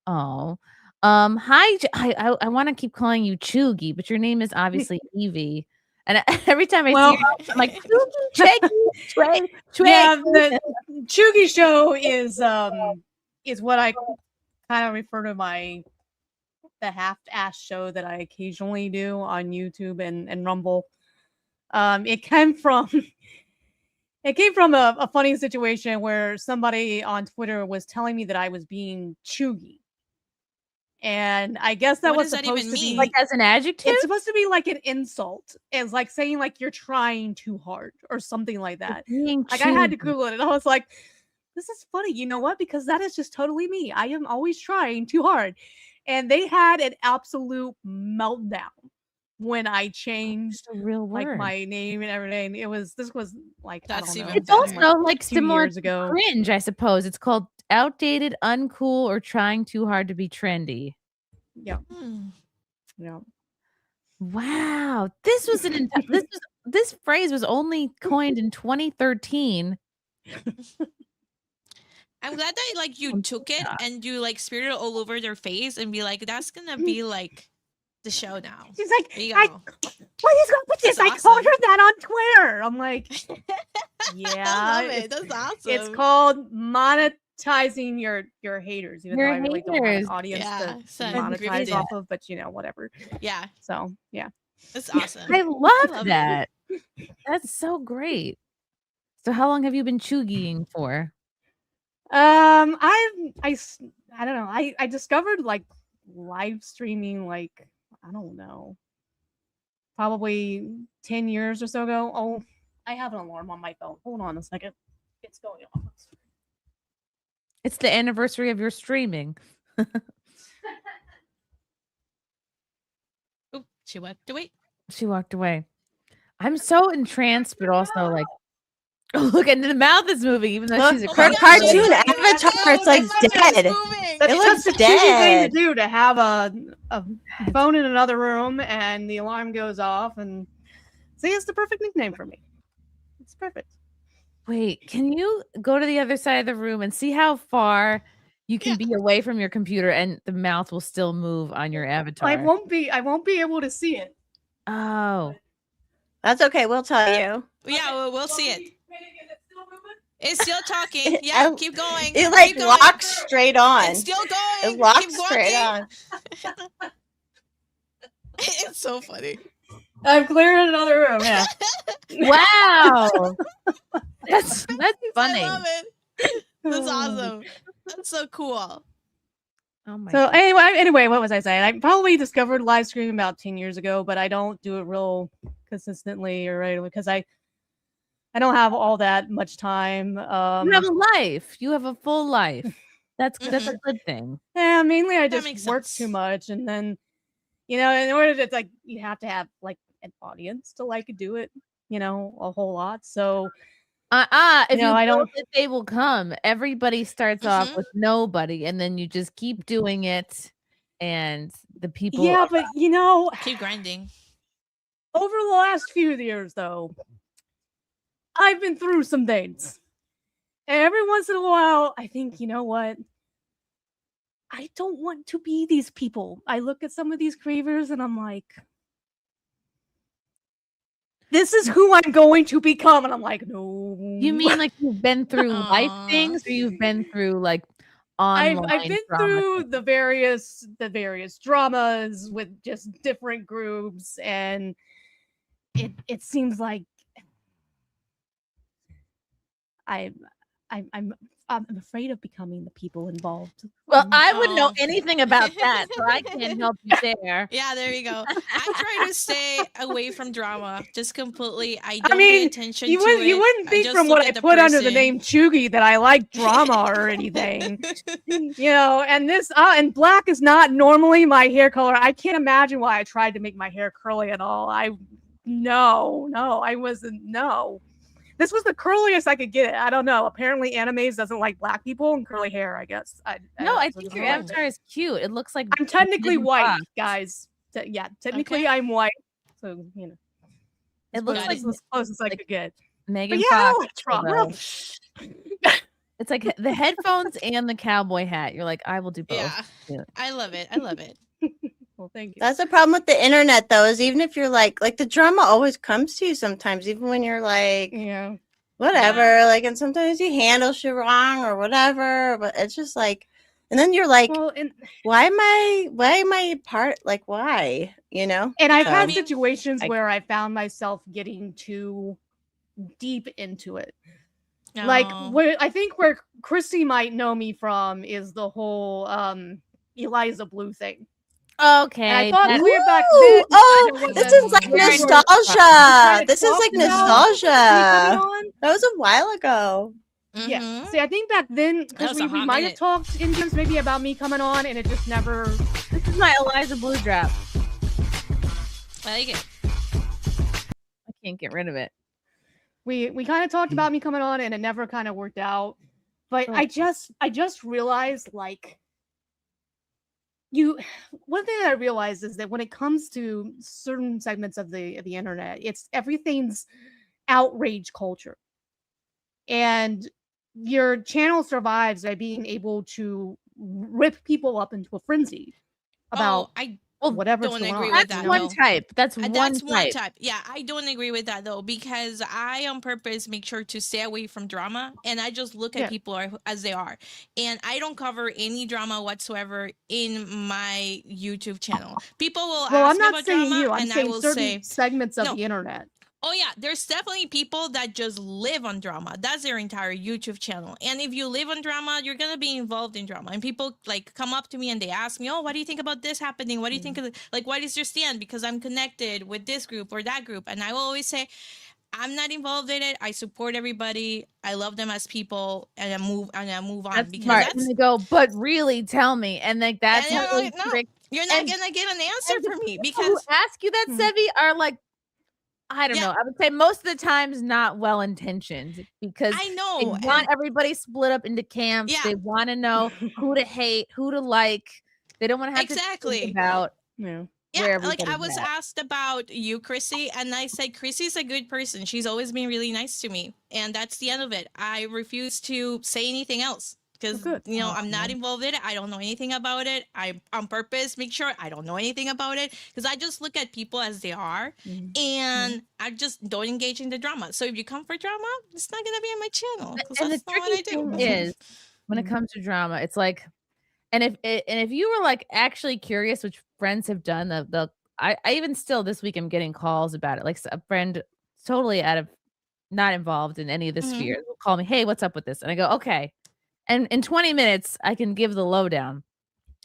Oh. Hi, I want to keep calling you Chugi, but your name is obviously Evie. And every time I see Well, you, I'm like, Chugi, Chugi, yeah, the Chugi show is what I kind of refer to the half-ass show that I occasionally do on YouTube and Rumble. It came from a funny situation where somebody on Twitter was telling me that I was being chuggy. And I guess that What was does that supposed even to mean? be like as an adjective? It's supposed to be like an insult. It's like saying like you're trying too hard or something like that. Being Like I had to chuggy. Google it and I was like, this is funny. You know what? Because that is just totally me. I am always trying too hard. And they had an absolute meltdown when I changed a real like word. my name and everything. This was like That's I don't know. even It's better. also like 2 similar years to ago. cringe, I suppose. It's called outdated, uncool, or trying too hard to be trendy. Yeah. Hmm. Yeah. Wow. This phrase was only coined in 2013. I'm glad that like you took it and you like smeared it all over their face and be like, that's gonna be like the show now. She's like, There you I go. what is going with this? That's I called awesome. her that on Twitter. I'm like, yeah, I love it. That's awesome. it's called monetizing your haters, even Your though I really don't have haters. an audience Yeah, to son, monetize grifted. off of, but you know, whatever. Yeah, So yeah. that's awesome. I love Love it. that. That's so great. So how long have you been chuggying for? I don't know. I discovered like live streaming like I don't know, probably 10 years or so ago. Oh, I have an alarm on my phone. Hold on a second. It's going off. It's the anniversary of your streaming. Oop, she walked away. She walked away. I'm so entranced, but also like, look into the mouth is moving, even though Look, she's a her cartoon. cartoon avatar, it's like dead. That's It looks just a cheesy thing to dead. do, to have a phone in another room and the alarm goes off, and see, it's the perfect nickname for me. It's perfect. Wait, can you go to the other side of the room and see how far you can be away from your computer and the mouth will still move on your avatar? I won't be able to see it. Oh. That's okay. We'll tell you. Yeah, we'll see it. It's still talking. Yeah, keep going. It like keep going. locks straight on. It's still going. It locks Keep straight walking. on. It's so funny. I'm clearing another room. Yeah. Wow. That's funny. I love it. That's awesome. That's so cool. Oh my So God. anyway, what was I saying? I probably discovered live streaming about 10 years ago, but I don't do it real consistently or regularly because I don't have all that much time. You have a life. You have a full life. That's a good thing. Yeah, mainly I That just makes work sense. too much, and then in order to like, you have to have like an audience to like do it, a whole lot. So If you I build don't. it, they will come. Everybody starts off with nobody, and then you just keep doing it, and the people. Yeah, but keep grinding. Over the last few years, though, I've been through some things, and every once in a while, I think, you know what? I don't want to be these people. I look at some of these cravers, and I'm like, this is who I'm going to become. And I'm like, no. You mean like you've been through life things, or you've been through like online I've been drama through things? the various dramas with just different groups, and it seems like I'm afraid of becoming the people involved. Well, I wouldn't know anything about that, so I can't help you there. Yeah, there you go. I try to stay away from drama, just completely. I don't pay attention to it. You wouldn't think just from look what I at the put under the person. name Chugi that I like drama or anything. And this and black is not normally my hair color. I can't imagine why I tried to make my hair curly at all. I wasn't. This was the curliest I could get. I don't know. Apparently, animes doesn't like black people and curly hair. I guess. I think your avatar is cute. It looks like I'm technically Megan white, Fox. guys. Technically I'm white. So It looks like as close as I could get. Megan But yeah, I Fox. like drama. It's like the headphones and the cowboy hat. You're like, I will do both. Yeah, I love it. I love it. Well, thank you. That's the problem with the internet, though, is even if you're like the drama always comes to you sometimes, even when you're like, whatever, like, and sometimes you handle shit wrong or whatever, but it's just like, and then you're like, why am I part, like, why, And I've had situations where I found myself getting too deep into it. Like, I think where Chrissy might know me from is the whole Eliza Blue thing. Okay. And I thought clear back Ooh, then. this is like nostalgia. This is like nostalgia. That was a while ago. Yeah. See, I think back then, because we might have talked in terms maybe about me coming on, and it just never. This is my Eliza Blue drop. I like it. I can't get rid of it. We kind of talked about me coming on, and it never kind of worked out. But I just realized, like, one thing that I realized is that when it comes to certain segments of the internet, everything's outrage culture, and your channel survives by being able to rip people up into a frenzy about whatever's don't going agree on. with that. One type. That's That's one one type. type. Yeah, I don't agree with that though, because I on purpose make sure to stay away from drama, and I just look at people as they are, and I don't cover any drama whatsoever in my YouTube channel. People will Well, ask I'm me not about saying drama, you. I'm and I saying will certain say segments of No. the internet. Oh yeah, there's definitely people that just live on drama. That's their entire YouTube channel. And if you live on drama, you're gonna be involved in drama. And people like come up to me and they ask me, "Oh, what do you think about this happening? What do you think of like what is your stand? Because I'm connected with this group or that group." And I will always say, I'm not involved in it. I support everybody. I love them as people, and I move on. That's because smart. that's And they go, but really tell me. And like that's and how they trick. you're not gonna get an answer and the from me people who because ask you that, Sevvy, are like, I don't know. I would say most of the times not well intentioned, because I know they want everybody split up into camps. They want to know who to hate, who to like. They don't want to have to think about where like I everybody's was at. asked about you, Chrissy, and I said Chrissy's a good person. She's always been really nice to me, and that's the end of it. I refuse to say anything else because I'm not involved in it. I don't know anything about it. I on purpose make sure I don't know anything about it because I just look at people as they are, and I just don't engage in the drama. So if you come for drama, it's not gonna be on my channel. And the tricky thing is, when it comes to drama, it's like, and if you were like actually curious, which friends have done, they'll I even still this week I'm getting calls about it. Like a friend totally out of not involved in any of the Mhm. spheres will call me, "Hey, what's up with this?" And I go, "Okay." And in 20 minutes, I can give the lowdown,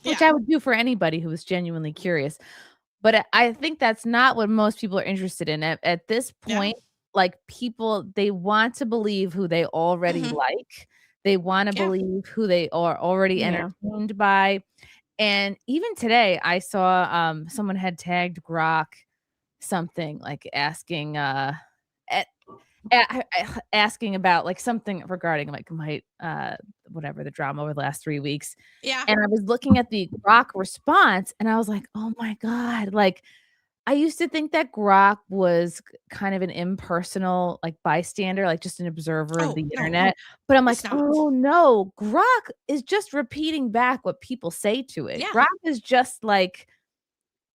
which Yeah. I would do for anybody who was genuinely curious. But I think that's not what most people are interested in. At this Yeah. point, like, people, they want to believe who they already Mhm. like. They wanna Yeah. believe who they are already Yeah. entertained by. And even today, I saw, someone had tagged Grok something, like, asking, a asking about, like, something regarding, like, my, whatever, the drama over the last 3 weeks. Yeah. And I was looking at the Grok response, and I was like, "Oh my god." Like, I used to think that Grok was kind of an impersonal, like, bystander, like, just an observer of Oh, the no. internet, but I'm like, It's not. "Oh, no. Grok is just repeating back what people say to it." Yeah. Grok is just like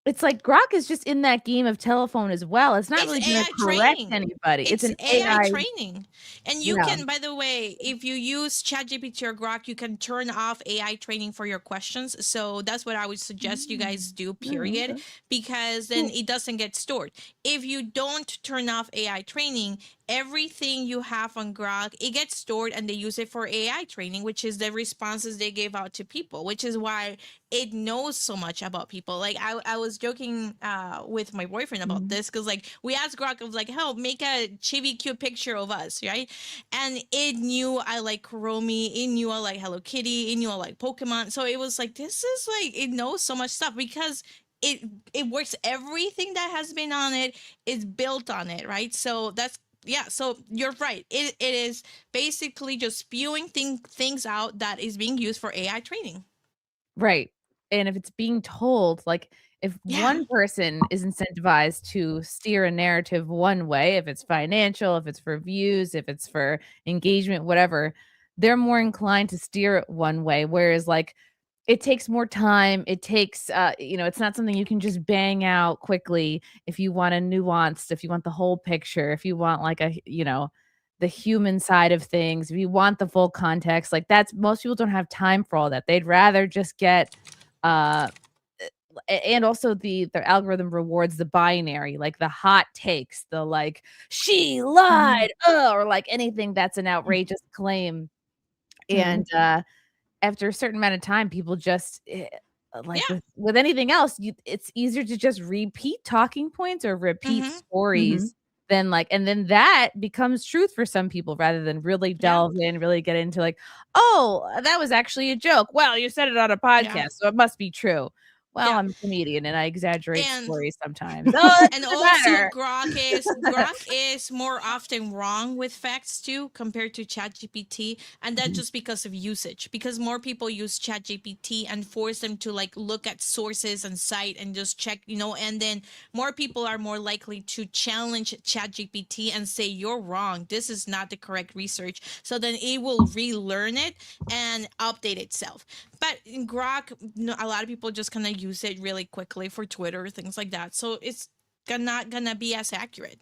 it's like Grok is just in that game of telephone as well. It's not It's really gonna AI correct training. anybody. It's It's an AI AI. training. And you Yeah. can, by the way, if you use ChatGPT or Grok, you can turn off AI training for your questions. So that's what I would suggest you guys do, period, because then it doesn't get stored. If you don't turn off AI training, everything you have on Grok, it gets stored and they use it for AI training, which is the responses they gave out to people, which is why it knows so much about people. Like I was joking with my boyfriend about this because like we asked Grok, I was like, "Help, make a chibi cute picture of us," right? And it knew I like Kuromi, it knew I like Hello Kitty, it knew I like Pokemon. So it was like this is like it knows so much stuff because it works. Everything that has been on it is built on it, right? So that's yeah, so you're right. It is basically just spewing things out that is being used for AI training. Right. And if it's being told, like, if Yeah. one person is incentivized to steer a narrative one way, if it's financial, if it's for views, if it's for engagement, whatever, they're more inclined to steer it one way. Whereas, like, it takes more time. It takes, it's not something you can just bang out quickly if you want a nuanced, if you want the whole picture, if you want, like, the human side of things, if you want the full context, like that's most people don't have time for all that. They'd rather just get uh and also the algorithm rewards the binary, like the hot takes, the like she lied, or like anything that's an outrageous claim. And after a certain amount of time, people just like Yeah. with anything else, it's easier to just repeat talking points or repeat stories than like, and then that becomes truth for some people rather than really delve in, really get into like, oh, that was actually a joke. Well, you said it on a Yeah. podcast, so it must be true. Well, Yeah. I'm a comedian and I exaggerate And stories sometimes. Oh, it and doesn't also matter. Grok is more often wrong with facts too compared to ChatGPT, and that's just because of usage. Because more people use ChatGPT and force them to like look at sources and cite and just check, and then more people are more likely to challenge ChatGPT and say you're wrong. This is not the correct research. So then it will relearn it and update itself. But in Grok, a lot of people just kind of use it really quickly for Twitter, things like that. So it's not gonna be as accurate.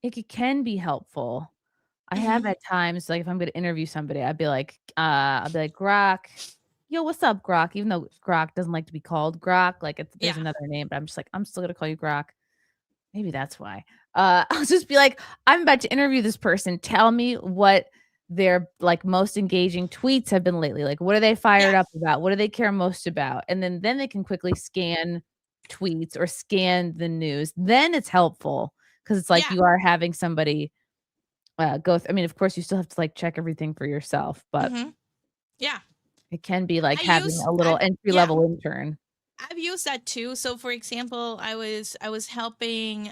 It can be helpful. I have at times, like if I'm gonna interview somebody, I'll be like, Grok, yo, what's up, Grok? Even though Grok doesn't like to be called Grok, like there's Yeah. another name, but I'm just like, I'm still gonna call you Grok. Maybe that's why. I'll just be like, I'm about to interview this person. Tell me what their like most engaging tweets have been lately. Like, what are they fired up about? What do they care most about? And then they can quickly scan tweets or scan the news. Then it's helpful because it's like you are having somebody I mean, of course, you still have to like check everything for yourself, but Yeah. it can be like I having use a little I entry yeah. level intern. I've used that too. So for example, I was helping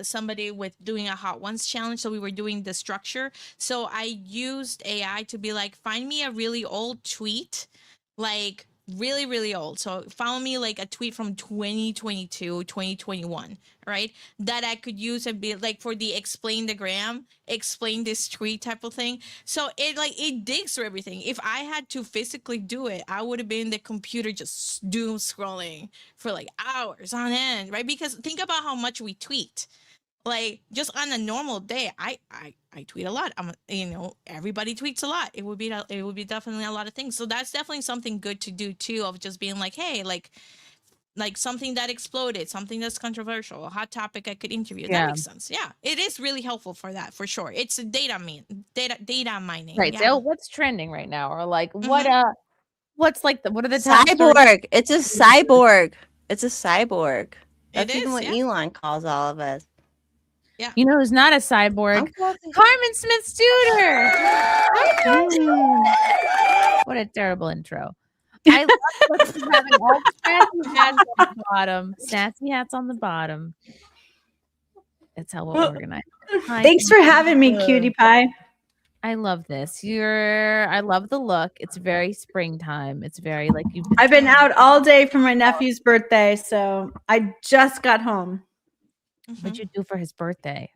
somebody with doing a Hot Ones challenge. So we were doing the structure. So I used AI to be like, find me a really old tweet, like really, really old. So found me like a tweet from 2022, 2021, right? That I could use and be like for the explain this tweet type of thing. So it digs through everything. If I had to physically do it, I would have been in the computer just doom scrolling for like hours on end, right? Because think about how much we tweet. Like just on a normal day, I tweet a lot. Everybody tweets a lot. It would be definitely a lot of things. So that's definitely something good to do too, of just being like, hey, like like something that exploded, something that's controversial, a hot topic I could interview. Yeah. That makes sense. Yeah, it is really helpful for that, for sure. It's a data mining. Right. Yeah. So what's trending right now, or like what's like what are the top Cyborg. It's a cyborg. It's a cyborg. That's It even is, what yeah. Elon calls all of us. Yeah. You know who's not a cyborg? Carmen Smith-Studer. What a terrible intro. I love having all sassy hats on the bottom. Sassy hats on the bottom. That's how we'll organize. Hi, Thanks for having me, cutie pie. I love this. I love the look. It's very springtime. It's very like you've I've been out all day for my nephew's birthday, so I just got home. What'd you do for his birthday?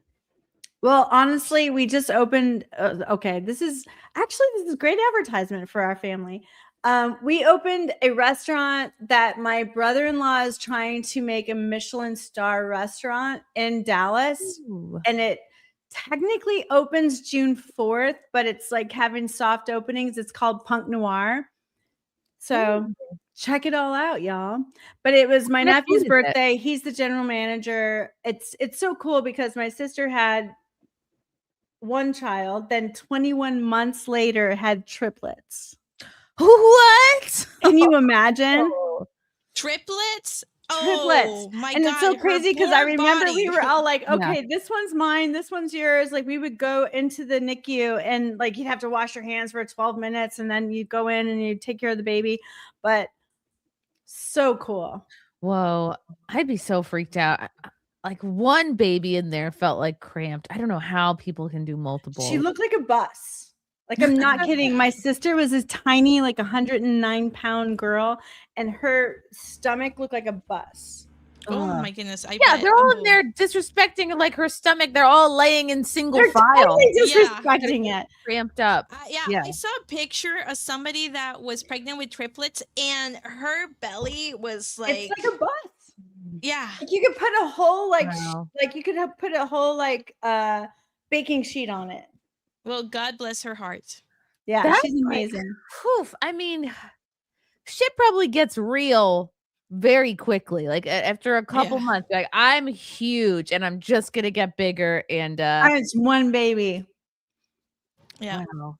Well, honestly, we just opened. Okay, this is great advertisement for our family. We opened a restaurant that my brother-in-law is trying to make a Michelin star restaurant in Dallas. Ooh. And it technically opens June 4th, but it's like having soft openings. It's called Punk Noir. So check it all out, y'all. But it was my nephew's birthday. He's the general manager. It's so cool because my sister had one child, then 21 months later had triplets. What? Can you imagine? Triplets? Triplets. Oh my And God. it's so crazy because I remember we were all like, Yeah. okay, this one's mine, this one's yours. Like we would go into the NICU and like you'd have to wash your hands for 12 minutes and then you'd go in and you'd take care of the baby. But so cool. Whoa, I'd be so freaked out. Like one baby in there felt like cramped. I don't know how people can do multiple. She looked like a bus. Like I'm not kidding. My sister was this tiny, like 109-pound girl, and her stomach looked like a bus. Oh my goodness. Yeah, they're all in there disrespecting like her stomach. They're all laying in single They're file. totally disrespecting it. Cramped up. Yeah, I saw a picture of somebody that was pregnant with triplets, and her belly was like It's like a bus. Yeah. Like you could put a whole Wow. like you could have put a whole baking sheet on it. Well, God bless her heart. Yeah, That's she's amazing. Like, poof. I mean, shit probably gets real very quickly. Like after a couple months, like I'm huge and I'm just gonna get bigger. And It's one baby. Yeah. Wow.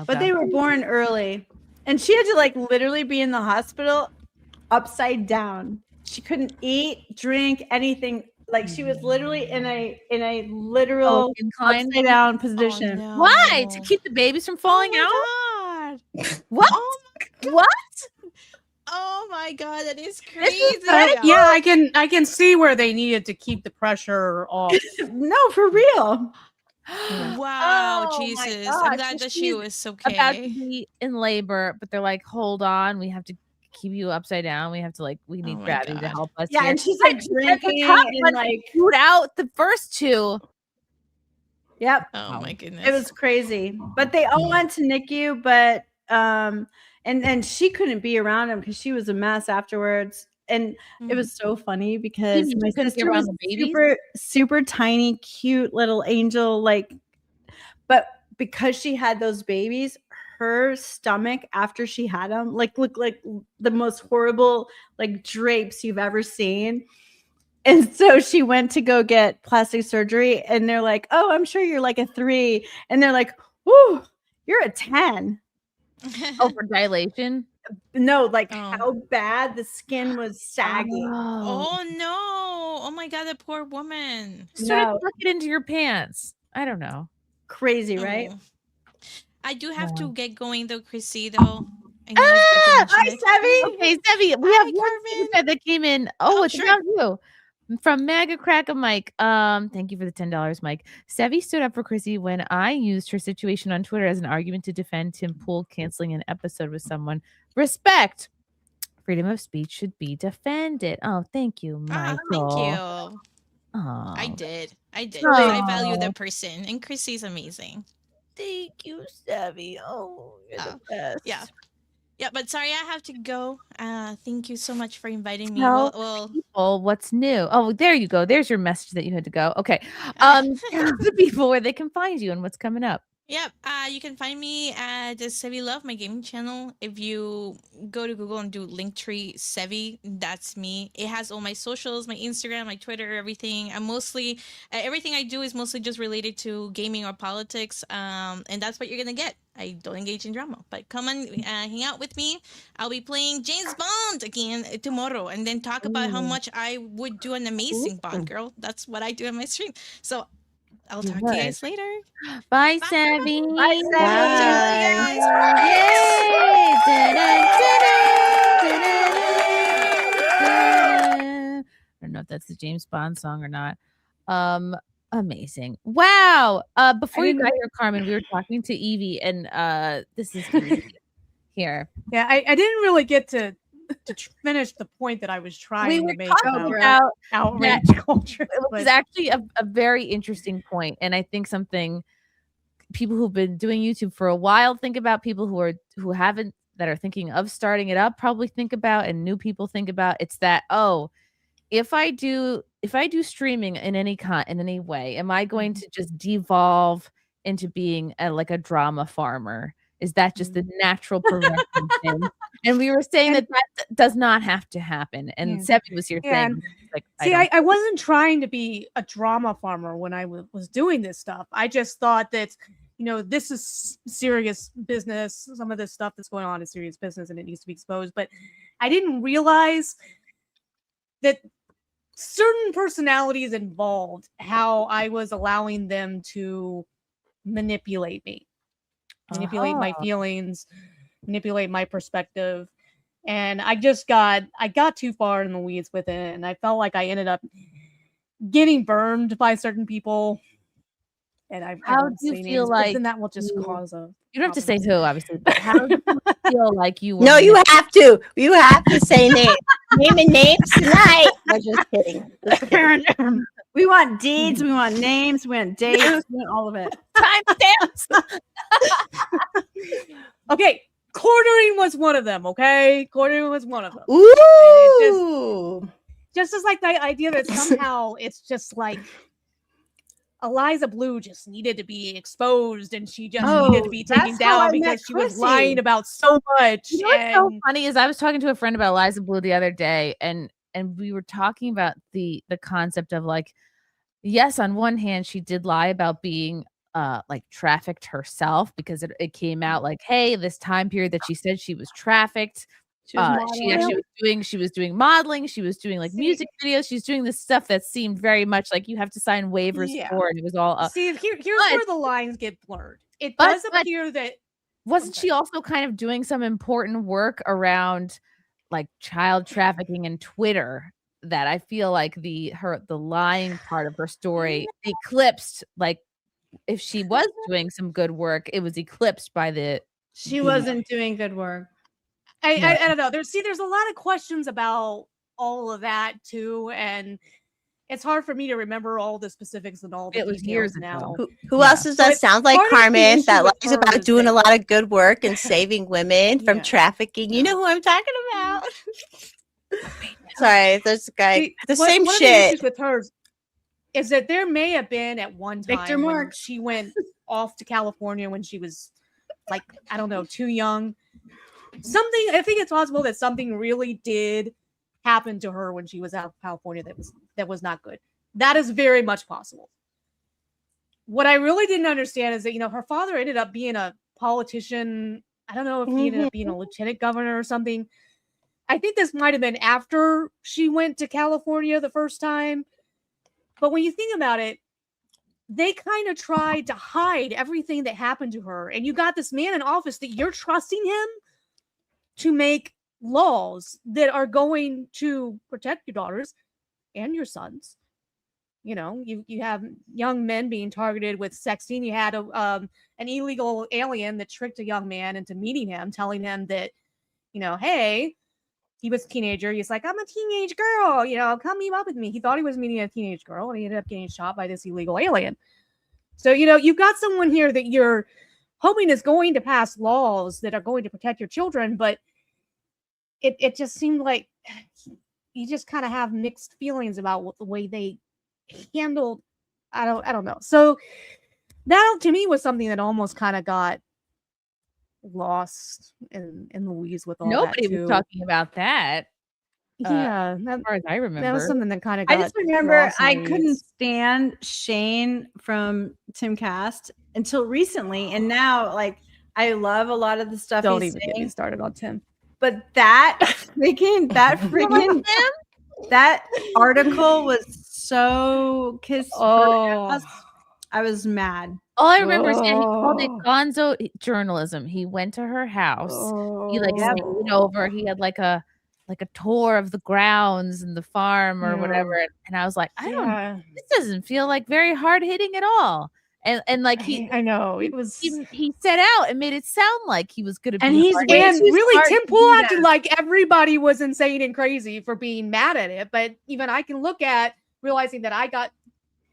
But they were born early. And she had to like literally be in the hospital upside down. She couldn't eat, drink, anything. Like she was literally in a literal inclined upside down position. Why? To keep the babies from falling out? What? What? Oh my God, that is crazy. Yeah, I can see where they needed to keep the pressure off. No, for real. Wow, Oh my Jesus. gosh, I'm glad so that she she's was about to okay. be in labor, but they're like, hold on, we have to keep you upside down. We have to we need my gravity to God. help us. Yeah, here. and she's like drinking and like shoot out the first two. Yep. Oh my goodness. It was crazy. But they all went to NICU, but and she couldn't be around him because she was a mess afterwards. And it was so funny because You my couldn't be sister around was the babies? super tiny, cute little angel, but because she had those babies, her stomach after she had them looked like the most horrible drapes you've ever seen. And so she went to go get plastic surgery and they're like, oh, I'm sure you're like a 3. And they're like, whoo, you're a 10. Oh, for dilation? No, how bad the skin was sagging. Oh no. Oh my God, that poor woman. Started tuck it into your pants. I don't know. Crazy, right? Oh. I do have to get going though, Chrissy, though. Hi, Sevvy. Okay, Sevvy, we have one super chat that came in. Oh, it's about you. From Maga Cracker Mike. Thank you for the $10, Mike. Sevvy stood up for Chrissy when I used her situation on Twitter as an argument to defend Tim Pool canceling an episode with someone. Respect. Freedom of speech should be defended. Oh, thank you, Michael. Thank you. Oh, I did. I Oh. value the person, and Chrissy's amazing. Thank you, Sevvy. Oh, you're the best. Yeah. Yeah, but sorry, I have to go. Thank you so much for inviting me. Tell Well, people what's new. Oh, there you go. There's your message that you had to go. Okay. Tell the people where they can find you and what's coming up. Yep. You can find me at the Sevvy Love, my gaming channel. If you go to Google and do Linktree Sevvy, that's me. It has all my socials, my Instagram, my Twitter, everything. I'm mostly everything I do is mostly just related to gaming or politics. And that's what you're gonna get. I don't engage in drama, but come and hang out with me. I'll be playing James Bond again tomorrow, and then talk about how much I would do an amazing Bond girl. That's what I do on my stream. So I'll talk to you guys later. Bye, Sevvy. Bye, Sevvy. Bye. Yay! I don't know if that's the James Bond song or not. Amazing. Wow. Before you got here, Carmen, we were talking to Evie, and this is Evie here. Yeah, I didn't really get to finish the point that I was trying to make talking about outrage culture. It was actually a very interesting point, and I think something people who've been doing YouTube for a while think about, people who haven't, that are thinking of starting it up, probably think about, and new people think about. It's that, oh, if I do streaming in any way, am I going to just devolve into being like a drama farmer? Is that just the natural progression thing? And we were saying that does not have to happen. And Sevvy was here saying, like, see, I wasn't trying to be a drama farmer when I was doing this stuff. I just thought that, this is serious business. Some of this stuff that's going on is serious business and it needs to be exposed. But I didn't realize that certain personalities involved, how I was allowing them to manipulate me. Manipulate my feelings, manipulate my perspective. And I got too far in the weeds with it. And I felt like I ended up getting burned by certain people. And how do you feel like then that will just cause a... You don't have to say who, obviously, but how do you feel like you were... No, you have to. You have to say names. Naming names tonight. I'm just kidding. We want deeds, we want names, we want dates, we want all of it. Timestamps. Okay, quartering was one of them. Okay, quartering was one of them. Ooh, just as like the idea that somehow it's just like Eliza Blue just needed to be exposed, and she just needed to be taken down because she was lying about so much. You know what's so funny is I was talking to a friend about Eliza Blue the other day, and we were talking about the concept of, like, yes, on one hand, she did lie about being like trafficked herself, because it came out like, hey, this time period that she said she was trafficked. She was doing modeling, she was doing like music videos, she's doing this stuff that seemed very much like you have to sign waivers for, and it was all here's where the lines get blurred. It does appear that wasn't she also kind of doing some important work around like child trafficking and Twitter, that I feel like the lying part of her story eclipsed, like, if she was doing some good work, it was eclipsed by she wasn't doing good work. I don't know. There's a lot of questions about all of that too, and it's hard for me to remember all the specifics and all the details years now. Who else does that sound like Carmen? That lies about doing a lot of good work and saving women from trafficking. You know who I'm talking about? Sorry, there's a guy. Same one shit. Of the issues with hers is that there may have been at one time Victor when Mark. she went off to California when she was like, I don't know, too young. I think it's possible that something really did happen to her when she was out of California that was not good. That is very much possible. What I really didn't understand is that, her father ended up being a politician. I don't know if he ended up being a lieutenant governor or something. I think this might have been after she went to California the first time. But when you think about it, they kind of tried to hide everything that happened to her. And you got this man in office that you're trusting him to make laws that are going to protect your daughters and your sons. You have young men being targeted with sexting. You had an illegal alien that tricked a young man into meeting him, telling him that, hey, he was a teenager. He's like, I'm a teenage girl, come meet up with me. He thought he was meeting a teenage girl, and he ended up getting shot by this illegal alien. So, you've got someone here that you're hoping is going to pass laws that are going to protect your children, but it just seemed like you just kind of have mixed feelings about the way they handled. I don't know. So that to me was something that almost kind of got lost in the weeds with all Nobody that was too. talking about that. Yeah, as far as I remember. that was something that kind of I got just remember lost in I the couldn't weeds. stand Shane from SimpCast until recently, and now like I love a lot of the stuff Don't he's even get me saying. started on Tim. But that that article was so kiss her ass. I was mad. All I remember is that he called it gonzo journalism. He went to her house. He like stayed over. He had like a tour of the grounds and the farm or whatever. And I was like, this doesn't feel like very hard hitting at all. And like I know it was. He set out and made it sound like he was going to be. And he's hard and hitting. really Tim Pool acted like everybody was insane and crazy for being mad at it. But even I can look at realizing that I got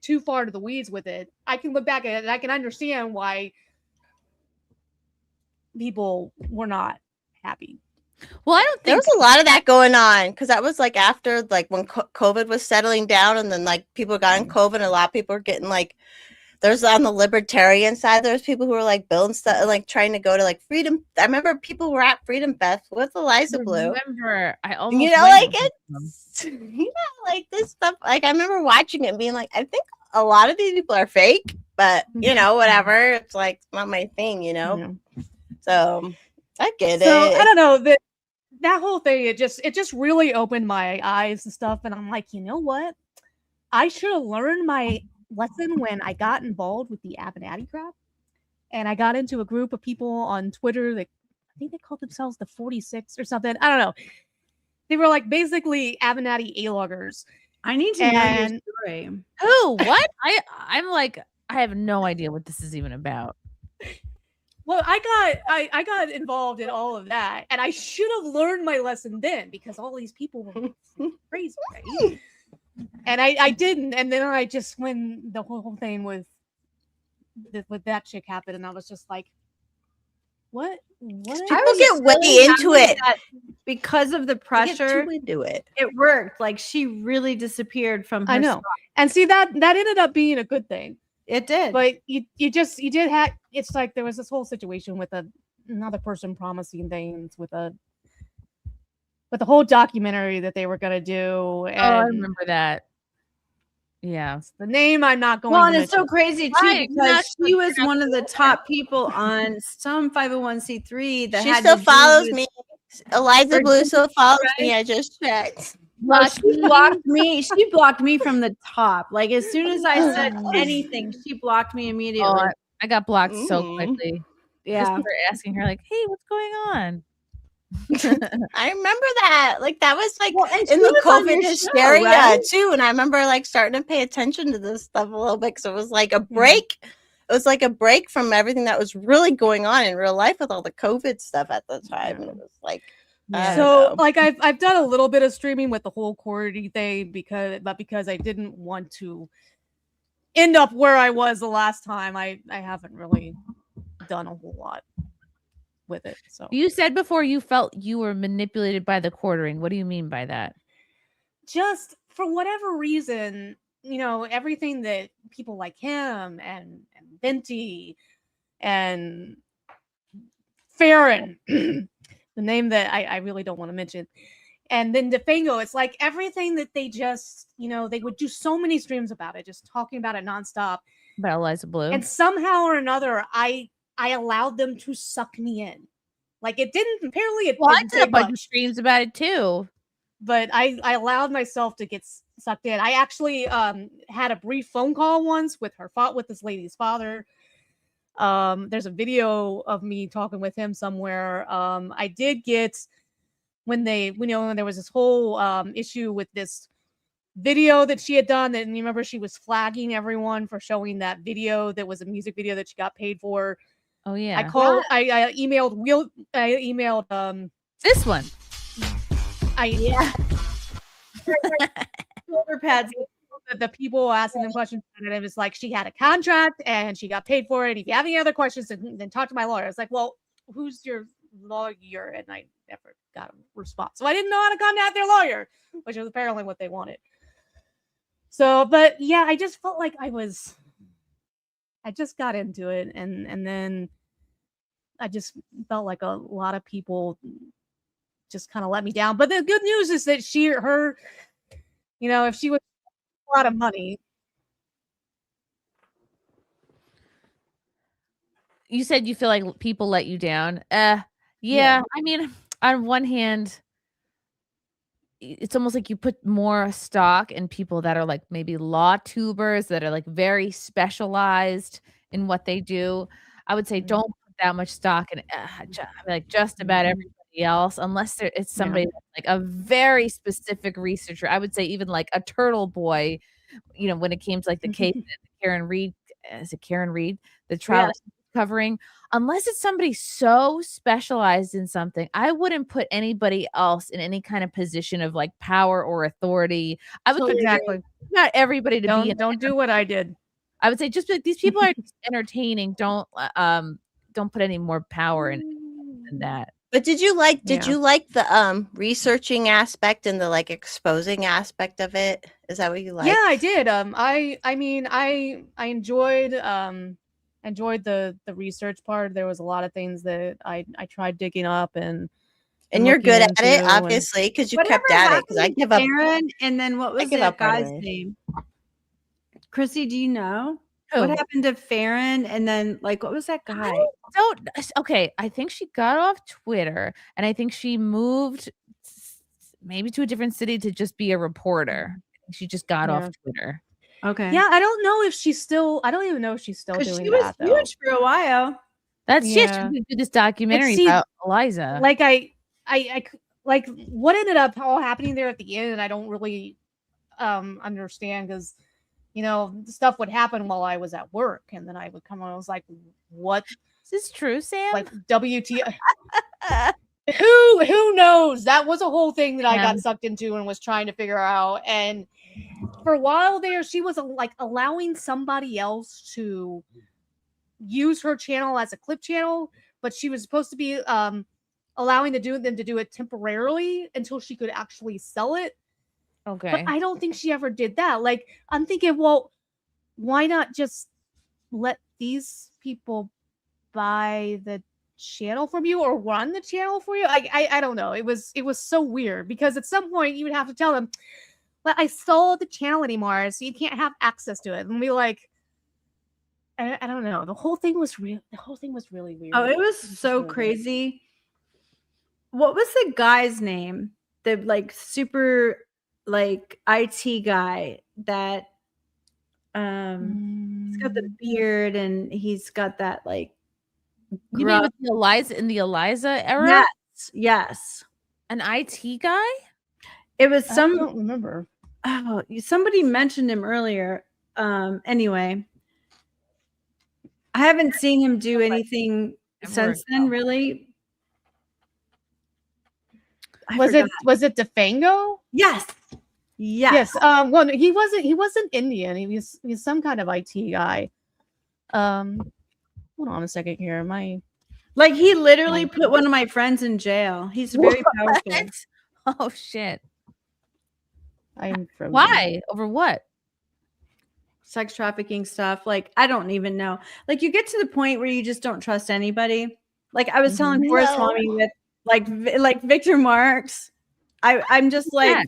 too far to the weeds with it. I can look back at it and I can understand why people were not happy. Well, I don't think there was a lot of that going on because that was like after like when COVID was settling down, and then like people got in COVID, and a lot of people were getting like. There's on the libertarian side, there's people who were like building stuff, like trying to go to like Freedom. I remember people were at Freedom Fest with Eliza Blue. I almost like it's like this stuff. Like I remember watching it and being like, I think a lot of these people are fake, but whatever. It's like not my thing, So I get it. So I don't know that whole thing. It just really opened my eyes and stuff, and I'm like, you know what? I should have learned my lesson when I got involved with the Avenatti crowd, and I got into a group of people on Twitter that I think they called themselves the 46 or something. I don't know. They were like basically Avenatti A-loggers. I need to know your story. Who? What? I'm like, I have no idea what this is even about. Well, I got involved in all of that, and I should have learned my lesson then because all these people were crazy, right? And I didn't, and then I just when the whole thing with that chick happened, and I was just like, "What? What?" People get way into it because of the pressure. Too into it. It worked. Like she really disappeared from her. I know, and see that ended up being a good thing. It did, but you did have. It's like there was this whole situation with another person promising things with the whole documentary that they were going to do. And I remember that. Yeah. The name I'm not going to mention. It's so crazy, too, because she was one of the top people on some 501c3 that she still follows me. Eliza Blue still follows me. I just checked. Well, she blocked me. She blocked me from the top. Like, as soon as I said anything, she blocked me immediately. Oh, I got blocked so quickly. Yeah. Just for asking her, like, hey, what's going on? I remember that. Like that was like in the COVID hysteria right? too. And I remember like starting to pay attention to this stuff a little bit because it was like a break. It was like a break from everything that was really going on in real life with all the COVID stuff at the time. And it was like so like I've done a little bit of streaming with the whole quarantine thing because I didn't want to end up where I was the last time. I haven't really done a whole lot with it. So you said before you felt you were manipulated by the quartering. What do you mean by that? Just for whatever reason, everything that people like him and Venti and Farron, the name that I really don't want to mention, and then DeFango, it's like everything that they just, they would do so many streams about it, just talking about it nonstop. About Eliza Blue. And somehow or another, I allowed them to suck me in. Like it didn't apparently. I did a bunch of streams about it too, but I allowed myself to get sucked in. I actually had a brief phone call once with this lady's father. There's a video of me talking with him somewhere. I did get when there was this whole issue with this video that she had done, and you remember she was flagging everyone for showing that video that was a music video that she got paid for. Oh yeah. I emailed this one. Shoulder pads. The people asking them questions, and it was like she had a contract and she got paid for it. If you have any other questions, then talk to my lawyer. It's like, well, who's your lawyer? And I never got a response, so I didn't know how to contact their lawyer, which was apparently what they wanted. So, but yeah, I just felt like I was I just got into it, and then I just felt like a lot of people just kind of let me down. But the good news is that her, if she was a lot of money. You said you feel like people let you down. Yeah. I mean, on one hand, it's almost like you put more stock in people that are like maybe law tubers that are like very specialized in what they do. I would say don't put that much stock in like just about everybody else, unless it's somebody that's like a very specific researcher. I would say even like a Turtle Boy, when it came to like the case that Karen Reed, is it Karen Reed, the trial that she's covering, unless it's somebody so specialized in something, I wouldn't put anybody else in any kind of position of like power or authority. I would Exactly. not everybody to be. Don't do what I did. I would say just like these people are just entertaining. Don't put any more power in than that. But did you like the researching aspect and the like exposing aspect of it? Is that what you liked? Yeah, I did. I mean, I enjoyed the research part. There was a lot of things that I tried digging up and you're good at it, obviously, because you kept at it. Because I give up. Aaron, and then what was that guy's name? Chrissy, do you know what happened to Farron? And then like, what was that guy? Okay, I think she got off Twitter, and I think she moved maybe to a different city to just be a reporter. She just got off Twitter. Okay. Yeah, I don't know if she's still. I don't even know if she's still doing she was that. Huge for a while. That's she did this documentary about Eliza. Like I like what ended up all happening there at the end, and I don't really understand because stuff would happen while I was at work, and then I would come on. I was like, "What? Is this true, Sam? Like WTF?" Who knows? That was a whole thing that I got sucked into and was trying to figure out. And for a while there, she was like allowing somebody else to use her channel as a clip channel, but she was supposed to be allowing them to do it temporarily until she could actually sell it. Okay. But I don't think she ever did that. Like, I'm thinking, well, why not just let these people buy the channel from you or run the channel for you? I don't know. It was so weird because at some point you would have to tell them, but I sold the channel anymore, so you can't have access to it. And be like, I don't know. The whole thing was really weird. Oh, it was so crazy. What was the guy's name? The like super like IT guy that he's got the beard and he's got that like you mean with the Eliza in the Eliza era? Yes. An IT guy? It was I don't remember. Oh, somebody mentioned him earlier. Anyway, I haven't seen him do anything since then, really. Was it Defango? Yes. Yes. Well, he wasn't Indian. He was some kind of IT guy. Hold on a second here. Like he literally put one of my friends in jail. He's very powerful. Oh shit. I'm frozen. Why? Over what? Sex trafficking stuff. Like I don't even know. Like you get to the point where you just don't trust anybody. Like I was telling Forrest Mommy with like Victor Marx. I'm just like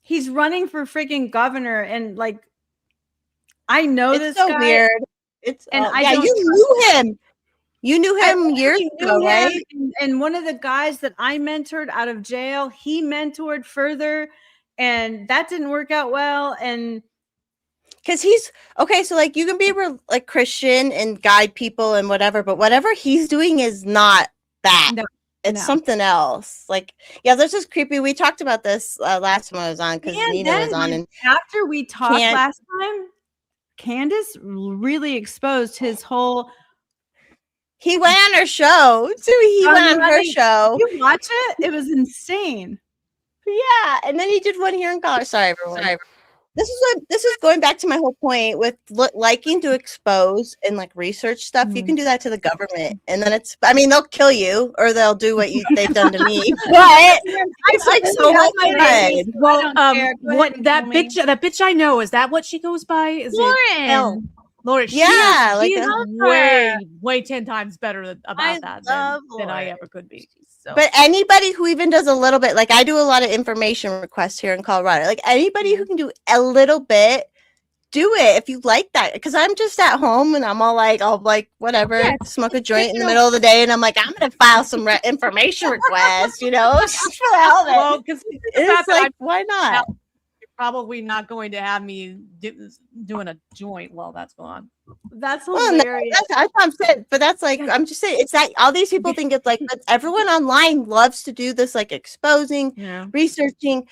he's running for freaking governor and like I know this so guy. Weird. You knew him. You knew him years ago, right? And one of the guys that I mentored out of jail, he mentored further, and that didn't work out well. And because he's okay, so like you can be like Christian and guide people and whatever, but whatever he's doing is not that. No, it's something else. Like, yeah, this is creepy. We talked about this last time I was on because Nina was on, and after we talked last time, Candace really exposed his whole. He went on her show too. He went on her show. You watch it? It was insane. Yeah, and then he did one here in college. Sorry, everyone. Sorry. This is going back to my whole point with liking to expose and like research stuff. You can do that to the government, and then they'll kill you or they'll do what they've done to me. But it's like so much fun. Well, what that bitch I know, is that what she goes by? Is Lauren. Lord, she Yeah, is, like she is a- way 10 times better about that than I ever could be. But anybody who even does a little bit, like I do a lot of information requests here in Colorado. Like anybody who can do a little bit, do it if you like that. Because I'm just at home and I'm all like, I'll like whatever, smoke a joint in the middle of the day, and I'm like, I'm gonna file some information requests, you know, just for the hell of it. Well, because it's like, why not? You're probably not going to have me doing a joint while that's going on. That's Well, no, that's what I'm saying, but that's like I'm just saying it's that all these people think it's like, but everyone online loves to do this, like exposing, researching,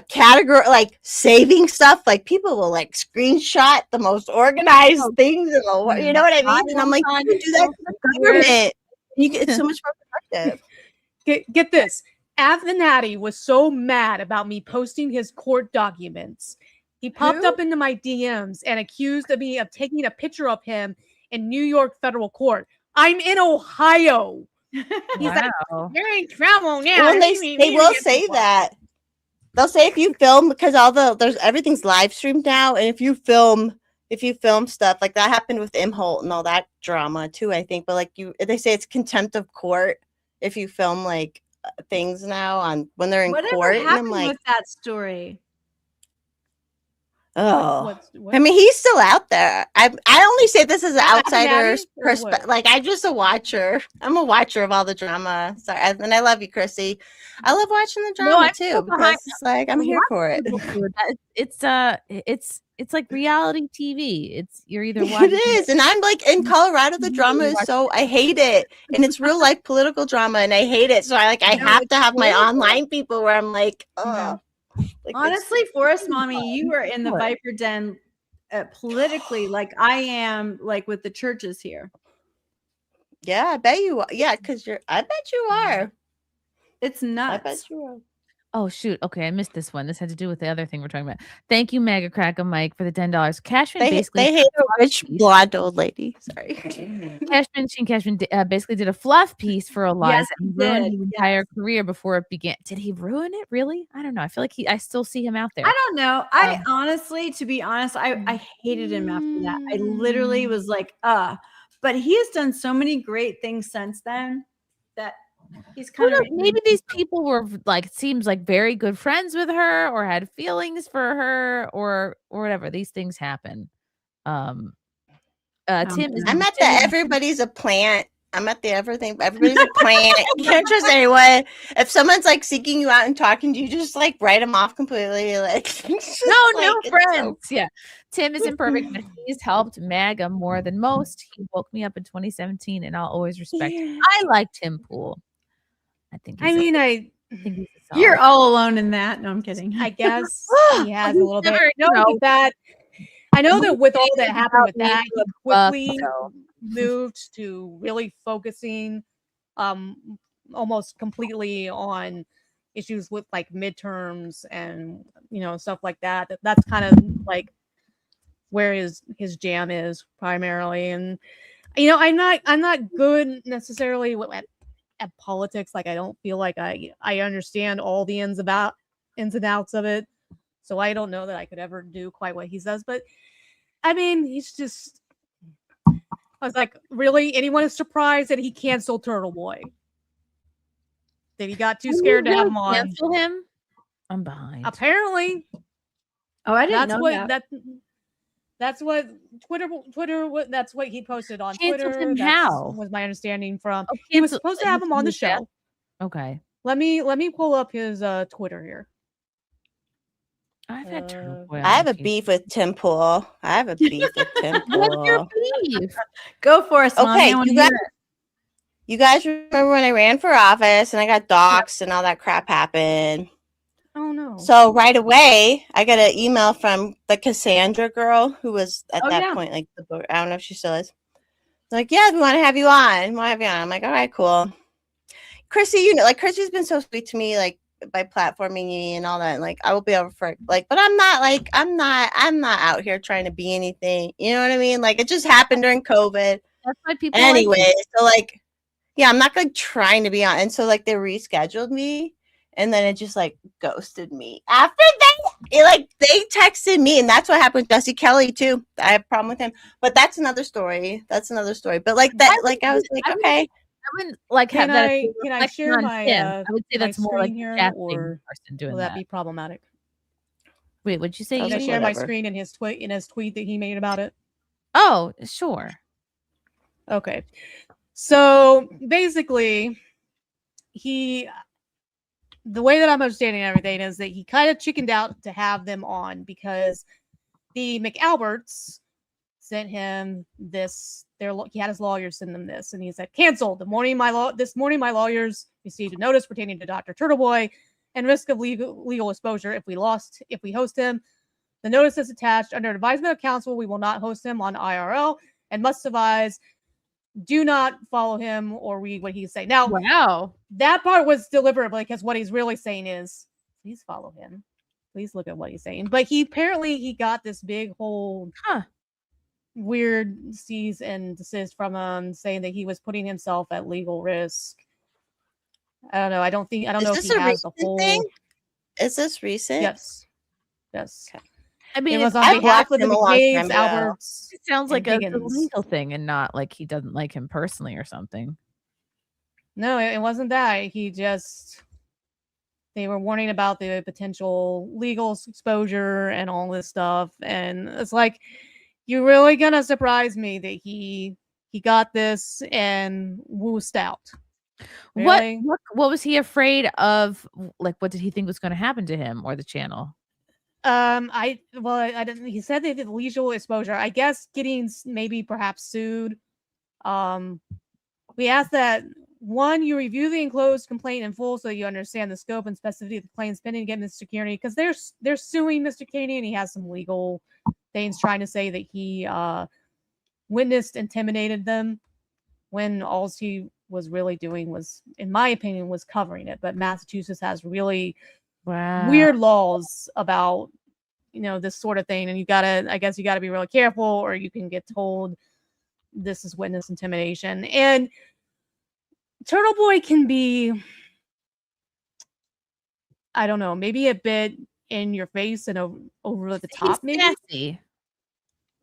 category, like saving stuff. Like people will like screenshot the most organized things in the world. You know what I mean? And I'm like, you can do that to the government. You get it's so much more productive. Get this. Avenatti was so mad about me posting his court documents. He popped up into my DMs and accused me of taking a picture of him in New York federal court. I'm in Ohio. He's like, you're in trouble now. Well, they will say that. They'll say if you film, because everything's live streamed now, and if you film stuff like that happened with Imholt and all that drama too, I think. But like they say it's contempt of court if you film like things now on when they're in Whatever court. And I'm happened like, with that story? oh, I mean, he's still out there. I only say this as an outsider's perspective. Like, I'm just a watcher. I'm a watcher of all the drama. Sorry, and I love you, Chrissy. I love watching the drama too because it's like I'm here for it. It's like reality TV. You're either watching. It is, and I'm like in Colorado. The drama is so I hate it, and it's real life political drama, and I hate it. So I have to have my online people where I'm like, oh. Like honestly, Forest Mommy, you are in the Viper Den politically, like I am, like with the churches here. Yeah, I bet you are. Yeah, because I bet you are. It's nuts. I bet you are. Oh shoot! Okay, I missed this one. This had to do with the other thing we're talking about. Thank you, Mega Crack and Mike, for the $10. Cashman basically they hate a rich blonde old lady. Sorry, Cashman basically did a fluff piece for Eliza and ruined did. his entire career before it began. Did he ruin it? Really? I don't know. I feel like I still see him out there. I don't know. I honestly, to be honest, I hated him after that. I literally was like, but he has done so many great things since then that he's kind of maybe these people were like seems like very good friends with her or had feelings for her or whatever. These things happen. Tim is I'm at the everybody's a plant. I'm at the everybody's a plant. You can't trust anyone. If someone's like seeking you out and talking to you, just like write them off completely. Like no friends. Yeah. Tim is imperfect, but he's helped MAGA more than most. He woke me up in 2017 and I'll always respect him. I like Tim Pool. I think you're all alone in that. No, I'm kidding. I guess he has a little bit. I know that with all that happened with that, he quickly moved to really focusing almost completely on issues with like midterms and stuff like that. That's kind of like where his jam is primarily. And I'm not good necessarily at politics. Like I don't feel like I understand all the ins and outs of it. So I don't know that I could ever do quite what he says. But I mean, he's just I was like, really? Anyone is surprised that he canceled Turtle Boy? That he got too scared to have him on. Cancel him? I'm behind. Apparently. Oh, I didn't know that. That's what Twitter. That's what he posted on Canceled Twitter. Him how? Was my understanding from he was supposed to have him on the show. Okay. Let me pull up his Twitter here. I've had Turtle Boy. I have a beef with Tim Pool. What's your beef? Go for us, Mom. Okay, you guys remember when I ran for office and I got doxxed and all that crap happened? Oh no. So right away, I got an email from the Cassandra girl who was at that point, like I don't know if she still is. Like, yeah, we want to have you on. I'm like, all right, cool. Chrissy, Chrissy's been so sweet to me, like by platforming me and all that. And, like, I will be over for but I'm not out here trying to be anything. You know what I mean? Like, it just happened during COVID. That's why people anyway. So like, yeah, I'm not like trying to be on. And so like they rescheduled me. and then it just like ghosted me. After they texted me, and that's what happened with Jesse Kelly too. I have a problem with him, but that's another story. But like that, like I was like, okay. I wouldn't like have Can that. I share my I would say my that's more like screen here, casting or person doing will that be problematic? Wait, what'd you say? Can I Edie? share my screen in his tweet that he made about it? Oh, sure. Okay. So basically, the way that I'm understanding everything is that he kind of chickened out to have them on because the McAlberts sent him this. He had his lawyers send them this, and he said, "Canceled. This morning, my lawyers received a notice pertaining to Dr. Turtleboy and risk of legal exposure if we host him. The notice is attached under advisement of counsel. We will not host him on IRL and must advise." Do not follow him or read what he's saying. Now, wow, that part was deliberate because what he's really saying is, please follow him. Please look at what he's saying. But he got this big whole weird cease and desist from him, saying that he was putting himself at legal risk. I don't know. I don't know if he has the whole thing. Is this recent? Yes. Okay. I mean, it was on behalf of the McCabe's, ago. Alberts. It sounds like and a Higgins. legal thing and not like he doesn't like him personally or something. No, it wasn't that. They were warning about the potential legal exposure and all this stuff. And it's like, you're really gonna surprise me that he got this and woosed out. Really? What was he afraid of? Like, what did he think was going to happen to him or the channel? I didn't. He said they did legal exposure. I guess getting perhaps sued. We asked that one, you review the enclosed complaint in full so you understand the scope and specificity of the claims pending against Mr. Kearney, because they're suing Mr. Kearney and he has some legal things trying to say that he witnessed, intimidated them, when all he was really doing was, in my opinion, was covering it. But Massachusetts has really weird laws about this sort of thing, and I guess you gotta be really careful, or you can get told this is witness intimidation. And Turtle Boy can be, I don't know, maybe a bit in your face and over the top, maybe. Sassy.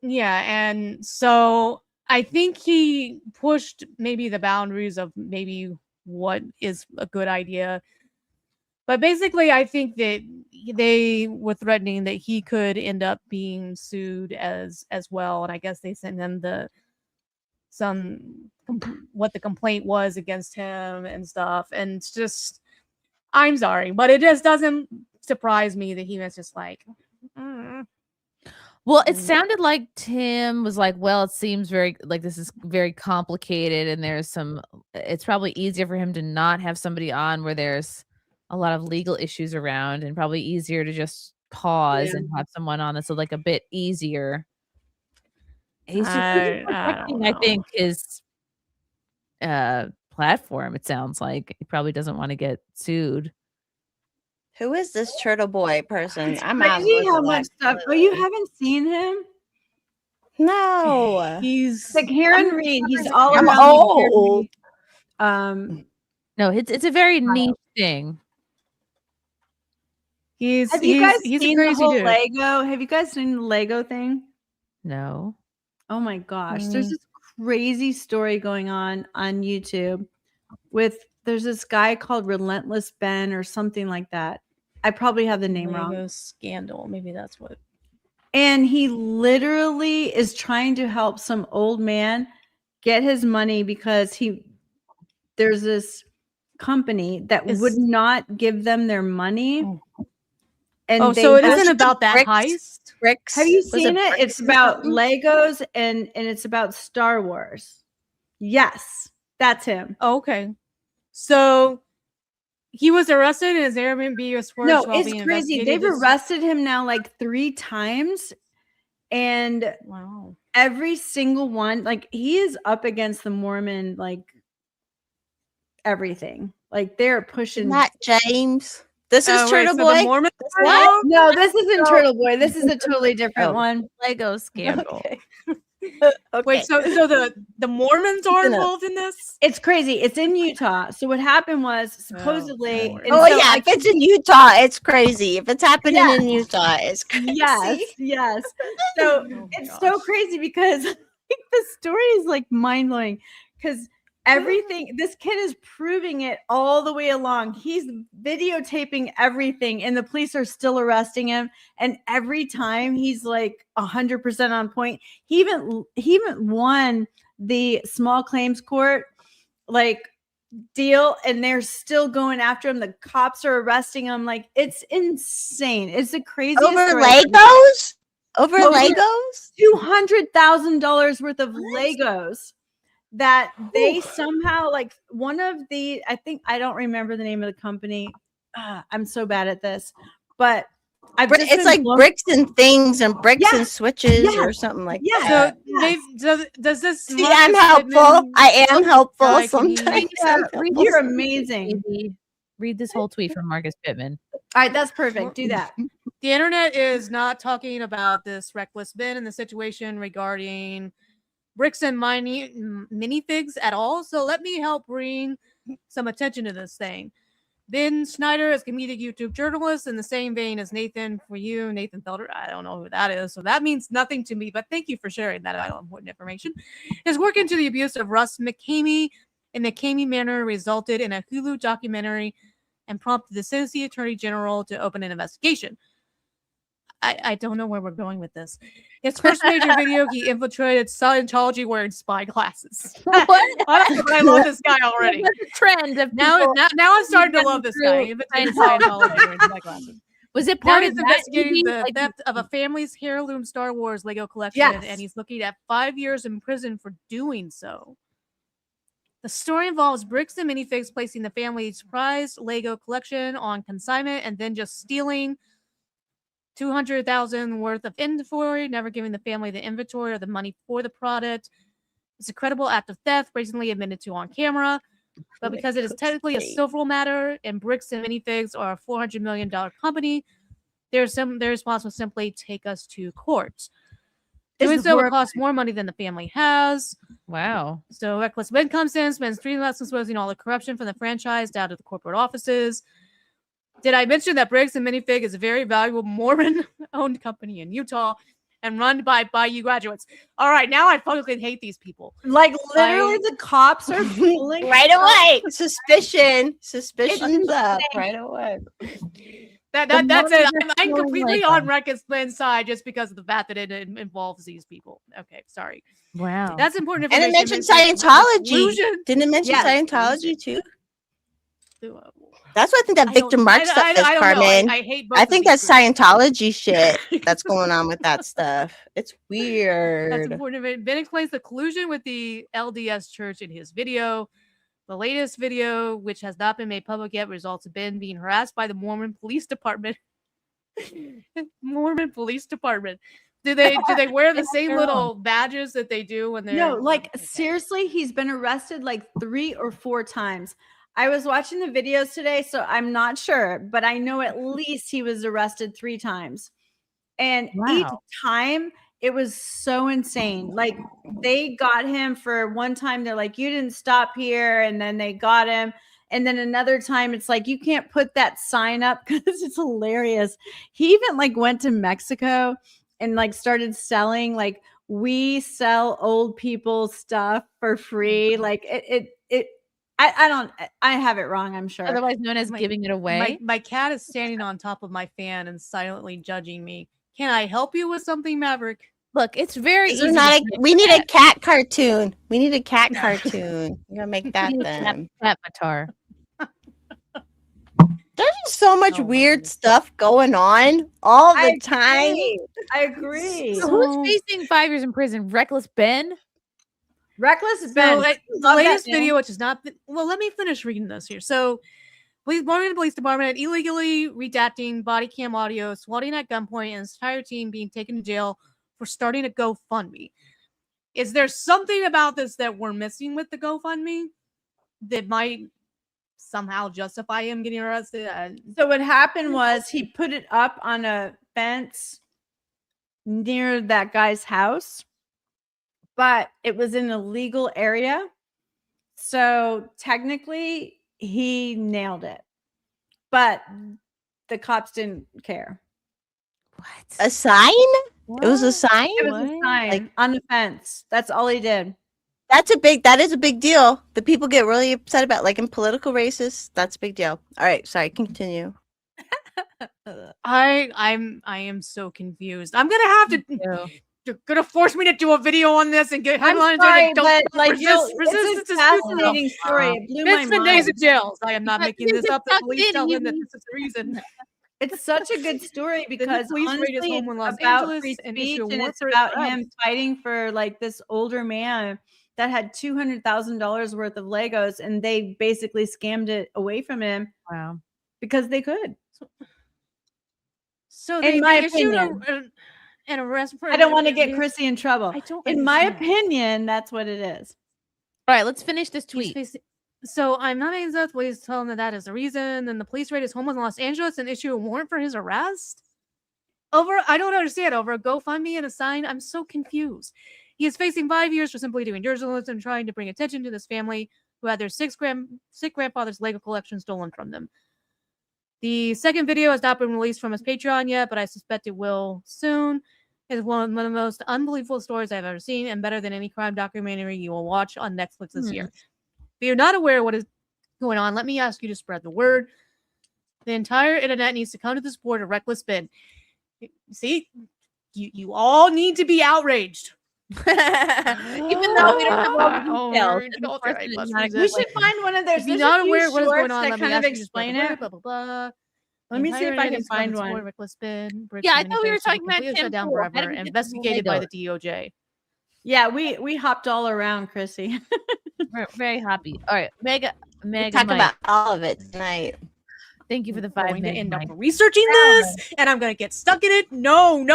Yeah, and so I think he pushed maybe the boundaries of maybe what is a good idea. But basically, I think that they were threatening that he could end up being sued as well. And I guess they sent him what the complaint was against him and stuff. And it's just, I'm sorry, but it just doesn't surprise me that he was just like, Well, it sounded like Tim was like, well, it seems very like this is very complicated, and it's probably easier for him to not have somebody on where there's a lot of legal issues around, and probably easier to just pause and have someone on that's like a bit easier. He's just protecting, I think, his platform. It sounds like he probably doesn't want to get sued. Who is this Turtle Boy person? It's crazy how much stuff. Oh, you haven't seen him? No. He's like Heron Reed. He's all I'm around. old. No, it's a very niche thing. Have you guys he's seen a the crazy whole dude. Lego? Have you guys seen the Lego thing? No. Oh my gosh. There's this crazy story going on YouTube there's this guy called Relentless Ben or something like that. I probably have the name Lego wrong. Scandal. Maybe that's what. And he literally is trying to help some old man get his money because there's this company that would not give them their money. And so it isn't about that heist? Bricks. Have you seen it? Bricks It's about Legos and it's about Star Wars. Yes, that's him. Oh, okay. So he was arrested and his Airbnb was forged. No, while it's being crazy. investigated. They've arrested him now like 3 times. And wow, every single one, like he is up against the Mormon, like everything. Like they're pushing. Not James. This is wait, Turtle so the Boy. Mormon- What? No, this isn't Turtle Boy. This is a totally different one. Lego Scandal. Okay. Wait, so the Mormons are involved in this? It's crazy. It's in Utah. So what happened was supposedly. and Oh so yeah, I if it's in Utah, it's crazy. If it's happening in Utah, it's crazy. Yes. So it's so crazy because like, the story is like mind blowing because everything this kid is proving it all the way along. He's videotaping everything, and the police are still arresting him. And every time he's like 100% on point. He even won the small claims court like deal, and they're still going after him. The cops are arresting him. Like it's insane. It's the craziest Over story. Legos? Over Legos? $200,000 worth of Legos that they somehow like one of the I don't remember the name of the company. I'm so bad at this, but It's like bricks and things and bricks and switches or something like that. So does this? See, I'm helpful. I am helpful sometimes. You're amazing. Read this whole tweet from Marcus Pittman. All right, that's perfect. Do that. The internet is not talking about this reckless bin and the situation regarding bricks and minifigs at all. So let me help bring some attention to this thing. Ben Schneider is a comedic YouTube journalist in the same vein as Nathan Felder. I don't know who that is, so that means nothing to me, but thank you for sharing that important information. His work into the abuse of Russ McCamey in the McCamey manner resulted in a Hulu documentary and prompted the Tennessee Attorney General to open an investigation. I don't know where we're going with this. His first major video, he infiltrated Scientology wearing spy glasses. I love this guy already. Trend of now I'm starting to love this guy. He infiltrated Scientology wearing spy glasses. Was it part now of he's investigating the theft of a family's heirloom Star Wars Lego collection, and he's looking at 5 years in prison for doing so. The story involves bricks and minifigs placing the family's prized Lego collection on consignment and then just stealing $200,000 worth of inventory, never giving the family the inventory or the money for the product. It's a credible act of theft, brazenly admitted to on camera. But because it is technically a civil matter and bricks and minifigs are a $400 million company, their response was simply take us to court. Doing so would cost more money than the family has. Wow. So Reckless Ben comes in, spends 3 months exposing all the corruption from the franchise down to the corporate offices. Did I mention that Briggs and Minifig is a very valuable Mormon-owned company in Utah and run by Bayou graduates? All right, now I fucking hate these people. Like literally, the cops are pulling right away. Suspicions up right away. That's it. I'm completely on Reckless Ben's side just because of the fact that it involves these people. Okay, sorry. Wow, that's important. And it mentioned Scientology. Didn't it mention Scientology too? That's why I think that Victor Mark stuff is, Carmen. I think that's Scientology shit that's going on with that stuff. It's weird. That's important. Ben explains the collusion with the LDS Church in his video. The latest video, which has not been made public yet, results in Ben being harassed by the Mormon Police Department. Mormon Police Department. Do they wear the same little badges that they do when they're seriously, he's been arrested like 3 or 4 times. I was watching the videos today, so I'm not sure, but I know at least he was arrested 3 times. And each time it was so insane. Like they got him for one time. They're like, you didn't stop here. And then they got him. And then another time it's like, you can't put that sign up because it's hilarious. He even like went to Mexico and like started selling, like we sell old people stuff for free. Like I have it wrong, I'm sure. Otherwise known as giving it away. My cat is standing on top of my fan and silently judging me. Can I help you with something, Maverick? Look, it's very easy. We need a cat cartoon. We need a cat cartoon. You gotta make that then. Cat Matar. There's just so much weird stuff going on all the time. I agree. So who's facing 5 years in prison? Reckless Ben? Reckless Ben. So, the latest video, which is not... Well, let me finish reading this here. So, Mormon Police Department illegally redacting body cam audio, swatting at gunpoint, and his entire team being taken to jail for starting a GoFundMe. Is there something about this that we're missing with the GoFundMe that might somehow justify him getting arrested? So what happened was he put it up on a fence near that guy's house. but it was in a legal area. So technically, he nailed it. But the cops didn't care. A sign? It was a sign? It was a sign Like, on the fence. That's all he did. that is a big deal. The people get really upset about, like in political races. That's a big deal. All right, sorry, continue. I am so confused. I'm gonna have to. You're gonna force me to do a video on this and get headlines. sorry, Don't but, like, resist. it's a fascinating story. It blew my It's been days mind. in jails. I am not making this up. The Tucked police in, tell he him that this is the reason. It's such a good story because police raid his honestly, home in Los it's about Angeles free and speech issue a and warrant it's for his about arrest. him fighting for like this older man that had $200,000 worth of Legos, and they basically scammed it away from him. Wow, because they could. So in my issued opinion, an arrest for. I don't want to get Chrissy in trouble. I don't. In my understand. opinion, that's what it is. All right, let's finish this tweet. So I'm not making sense. Please tell him that is the reason. Then the police raid his home in Los Angeles and issue a warrant for his arrest. I don't understand. Over a GoFundMe and a sign. I'm so confused. He is facing 5 years for simply doing journalism and trying to bring attention to this family who had their sick grandfather's Lego collection stolen from them. The second video has not been released from his Patreon yet, but I suspect it will soon. It's one of the most unbelievable stories I've ever seen, and better than any crime documentary you will watch on Netflix this year. If you're not aware of what is going on, let me ask you to spread the word. The entire internet needs to come to the support of Reckless Ben. See, you all need to be outraged. Even though we don't have all the details. We should find one of those. If you're not aware of what is going on, that let me kind of ask you to spread explain the word, it. blah, blah, blah. Let me see if I can find one. Reckless Ben. Yeah, I thought we were talking about shut down Tim Pool. How forever. did we get to Investigated by Legos? the DOJ. Yeah, we hopped all around, Chrissy. We're very happy. All right, Mega Talk Mike. about all of it tonight. Thank you for the I'm 5 going to minutes. end up Mike. researching this, and I'm going to get stuck in it. No.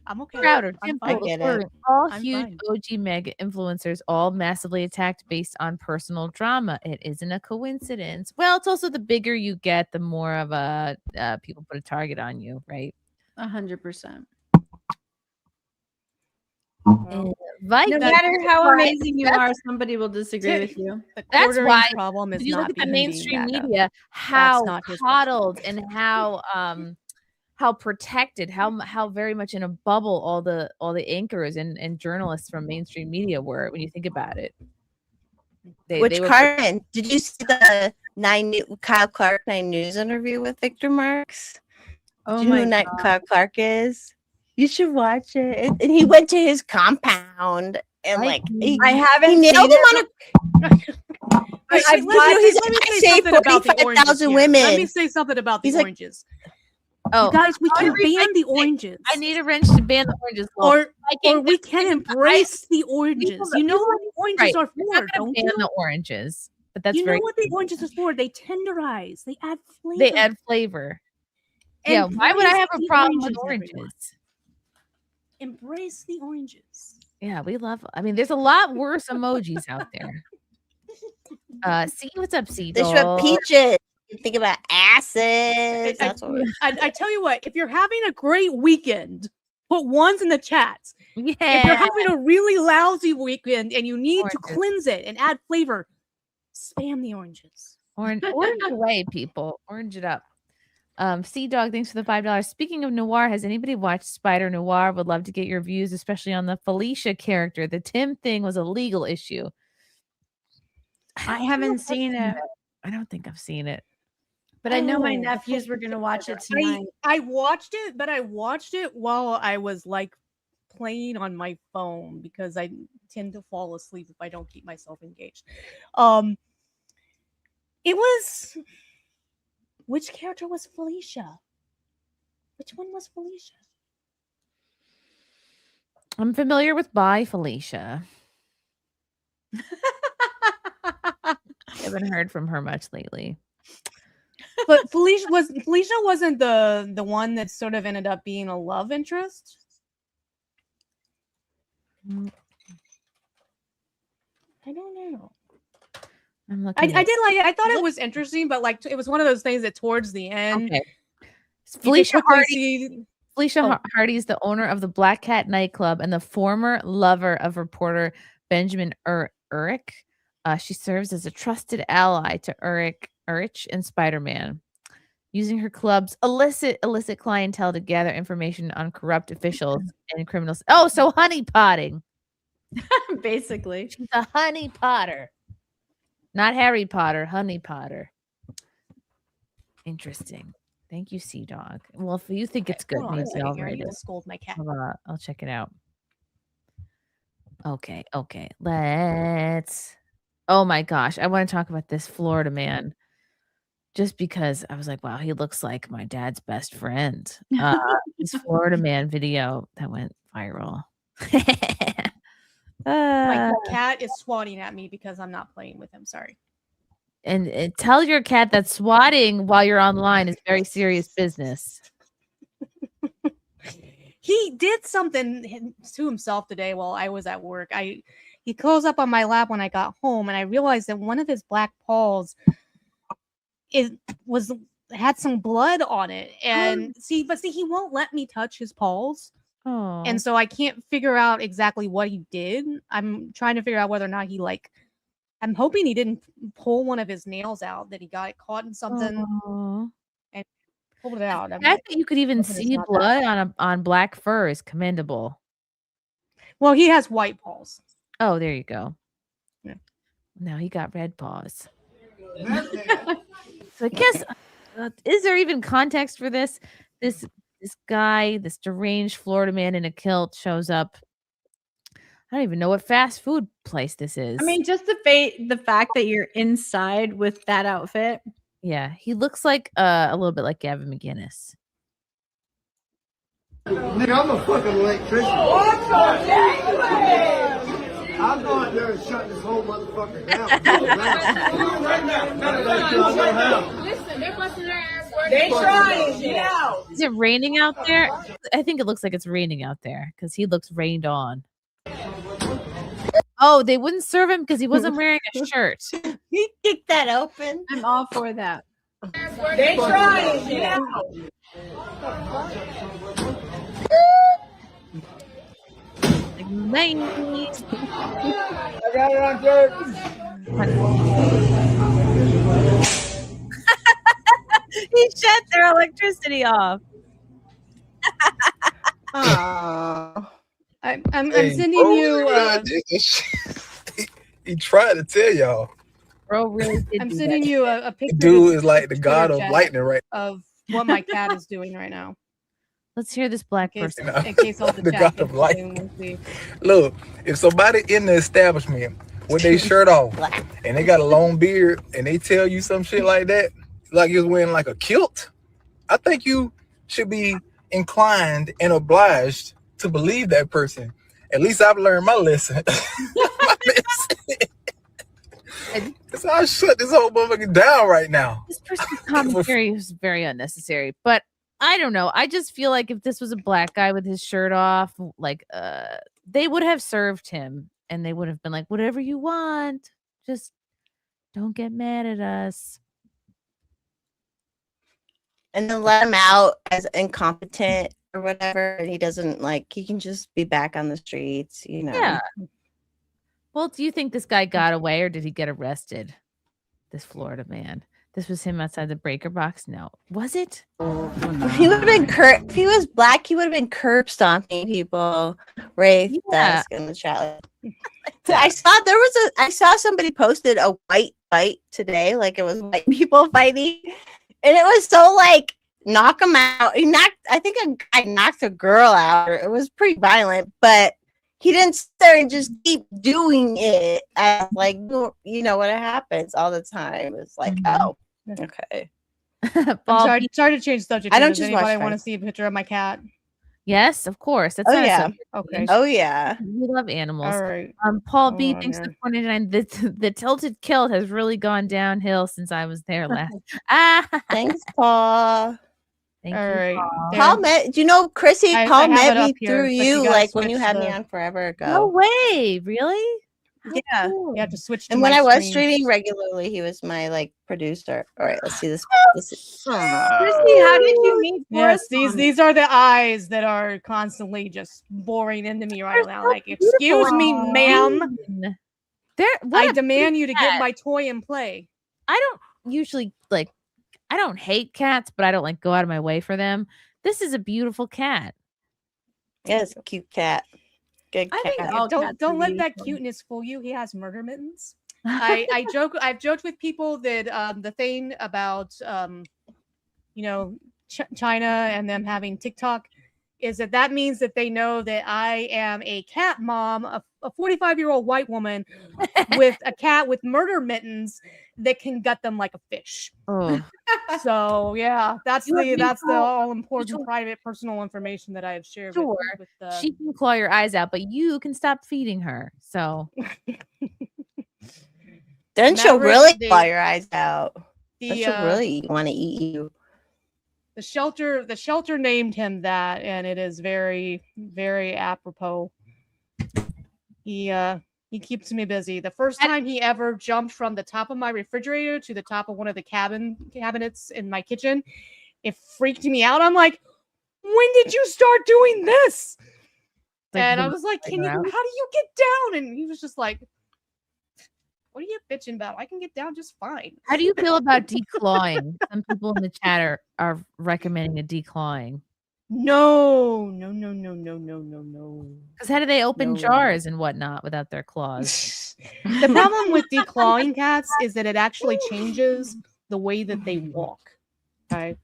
I'm okay. Crowder, I'm Tim fine. Pool, get Swerve, it. all I'm huge fine. OG mega influencers, all massively attacked based on personal drama. It isn't a coincidence. Well, it's also the bigger you get, the more of a people put a target on you, right? 100%. And No matter how amazing you are, somebody will disagree with you. That's Quartering why problem is when you not look at the being mainstream MAGA. media, how not his coddled and how protected, how very much in a bubble all the anchors and journalists from mainstream media were when you think about it. Which they were Carmen? Did you see the Kyle Clark 9 News interview with Victor Marx? Oh Do you know my who Kyle Clark is? You should watch it. And he went to his compound and I he haven't nailed seen him on a. Let me say something about the oranges here. women. Let me say something about the He's like- oranges. Oh, You guys, we I can wanna read ban the oranges. I need a wrench to ban the oranges. Well, Or Viking, we can embrace the oranges. people- You know people- what the oranges right, are we're for, not gonna don't ban you? the oranges, but that's You very know what the oranges are for? They tenderize. They add flavor. they add flavor. Yeah, why would I have a Embrace the problem with oranges, oranges? everyone. Embrace the oranges. Yeah, we love. I mean, there's a lot worse emojis out there. See what's up, C. They should have peaches. You think about acids. That's what I tell you what, if you're having a great weekend, put ones in the chat. Yeah. If you're having a really lousy weekend and you need to Oranges. cleanse it and add flavor, spam the oranges. Orange away, people. Orange it up. Sea Dog, thanks for the $5. Speaking of noir, has anybody watched Spider Noir? Would love to get your views, especially on the Felicia character. The Tim thing was a legal issue. I haven't seen it, I don't think I've seen it. but I know my Oh, nephews were going to watch it tonight. I watched it, but I watched it while I was like playing on my phone because I tend to fall asleep if I don't keep myself engaged. It was which character was Felicia? Which one was Felicia? I'm familiar with Bye Felicia. I haven't heard from her much lately. But Felicia wasn't the one that sort of ended up being a love interest. I don't know. I'm I looking. did like it. I thought it was interesting, but like it was one of those things that towards the end, Okay. you could Felicia quickly Hardy. see Felicia Hardy is the owner of the Black Cat nightclub and the former lover of reporter Benjamin Urich. She serves as a trusted ally to Urich and Spider-Man, using her club's illicit clientele to gather information on corrupt officials and criminals. Oh, so honeypotting. Basically. She's a honey potter. Not Harry Potter, honey potter. Interesting. Thank you, Sea Dog. Well, if you think it's good, Hold on a maybe second I'll here. I read need it. to scold my cat. I'll check it out. Okay. Let's. Oh my gosh, I want to talk about this Florida man. Just because I was like, wow, he looks like my dad's best friend. This Florida man video that went viral. My cat is swatting at me because I'm not playing with him. Sorry. And tell your cat that swatting while you're online is very serious business. He did something to himself today while I was at work. He closed up on my lap when I got home, and I realized that one of his black paws had some blood on it. And see, he won't let me touch his paws. Oh. And so I can't figure out exactly what he did. I'm trying to figure out whether or not I'm hoping he didn't pull one of his nails out, that he got it caught in something and pulled it out. The fact that you could even see blood on black fur is commendable. Well, he has white paws. Oh, there you go. Yeah. Now he got red paws. So I guess, is there even context for this? This guy, this deranged Florida man in a kilt shows up. I don't even know what fast food place this is. I mean, just the fact that you're inside with that outfit. Yeah, he looks like a little bit like Gavin McGinnis. Nigga, I'm a fucking electrician. I'll go out there and shut this whole motherfucker down. Listen, they're busting their ass. They trying, get out. Is it raining out there? I think it looks like it's raining out there because he looks rained on. Oh, they wouldn't serve him because he wasn't wearing a shirt. He kicked that open. I'm all for that. They trying, get out. Nice. I got it on dirt. He shut their electricity off. I'm sending you. He tried to tell y'all. Bro, really did. I'm sending you a picture. Dude is like the god of lightning right of what my cat is doing right now. Let's hear this black person. In case all the god of lightning. Look, if somebody in the establishment with their shirt off and they got a long beard and they tell you some shit like that, like you're wearing like a kilt, I think you should be inclined and obliged to believe that person. At least I've learned my lesson. So I shut this whole motherfucker down right now. This person's commentary is very unnecessary, but I don't know. I just feel like if this was a black guy with his shirt off, like they would have served him and they would have been like, whatever you want, just don't get mad at us. And then let him out as incompetent or whatever, and he doesn't he can just be back on the streets, you know. Yeah. Well, do you think this guy got away or did he get arrested? This Florida man. This was him outside the breaker box? No. Was it? If he would have been if he was black, he would have been curb stomping people. Wraith, that's in the chat. I saw somebody posted a white fight today, like it was white people fighting. And it was so knock him out. I think a guy knocked a girl out. It was pretty violent, but he didn't sit there and just keep doing it. You know what happens all the time. It's oh, okay. I'm sorry to change the subject. I don't Does just anybody watch want to Friends. see a picture of my cat? Yes, of course. That's Oh yeah. Okay. Oh yeah. We love animals. All right. Paul B, thanks for 49. The tilted kilt has really gone downhill since I was there last. Thanks, Paul. Thank All you, right. Paul. Paul met. Do you know Chrissy? I Paul have met it me up here, through but you, you gotta when you switch had me the- on forever ago. No way, really? Yeah. You have to switch to And when my I was screen. streaming regularly, he was my like producer. All right, let's see this. Chrissy, how did you meet Yes, Boris? these are the eyes that are constantly just boring into me right now. Like, beautiful excuse me, and ma'am. green. I a demand you to get cat. my toy and play. I don't usually like. I don't hate cats, but I don't like go out of my way for them. This is a beautiful cat. Yes, cute cat. Good I cat. think all cats Don't are let that beautiful. cuteness fool you. He has murder mittens. I've joked with people that the thing about China and them having TikTok is that means that they know that I am a cat mom, a 45-year-old white woman with a cat with murder mittens that can gut them like a fish. Oh. So yeah, that's You have the mutual- all important private personal information that I have shared Sure, with she can claw your eyes out, but you can stop feeding her. So Then she'll Maverick, really the- claw your eyes out. the, Then she'll uh, really want to eat you. the shelter named him that, and it is very, very apropos. He keeps me busy. The first time he ever jumped from the top of my refrigerator to the top of one of the cabinets in my kitchen, it freaked me out. I'm like, when did you start doing this? Like, And I really was like, figuring how do out. you get down? And he was just like, what are you bitching about? I can get down just fine. how do you feel about declawing? Some people in the chat are recommending a declawing. No. Because how do they open No. jars and whatnot without their claws? The problem with declawing cats is that it actually changes the way that they walk. Okay.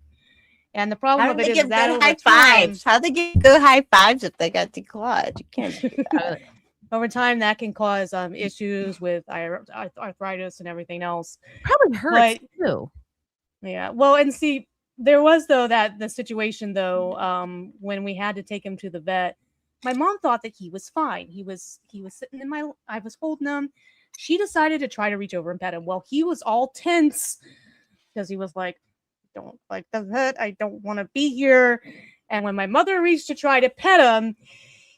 And the problem How with do it they is give that good over high time, fives? How do they get good high fives if they got declawed? You can't do that. over time, that can cause issues with arthritis and everything else. Probably hurts too. Yeah. Well, and see, there was the situation when we had to take him to the vet. My mom thought that he was fine. He was sitting in I was holding him. She decided to try to reach over and pet him. Well, he was all tense because he was like, don't like the vet. I don't want to be here. And when my mother reached to try to pet him,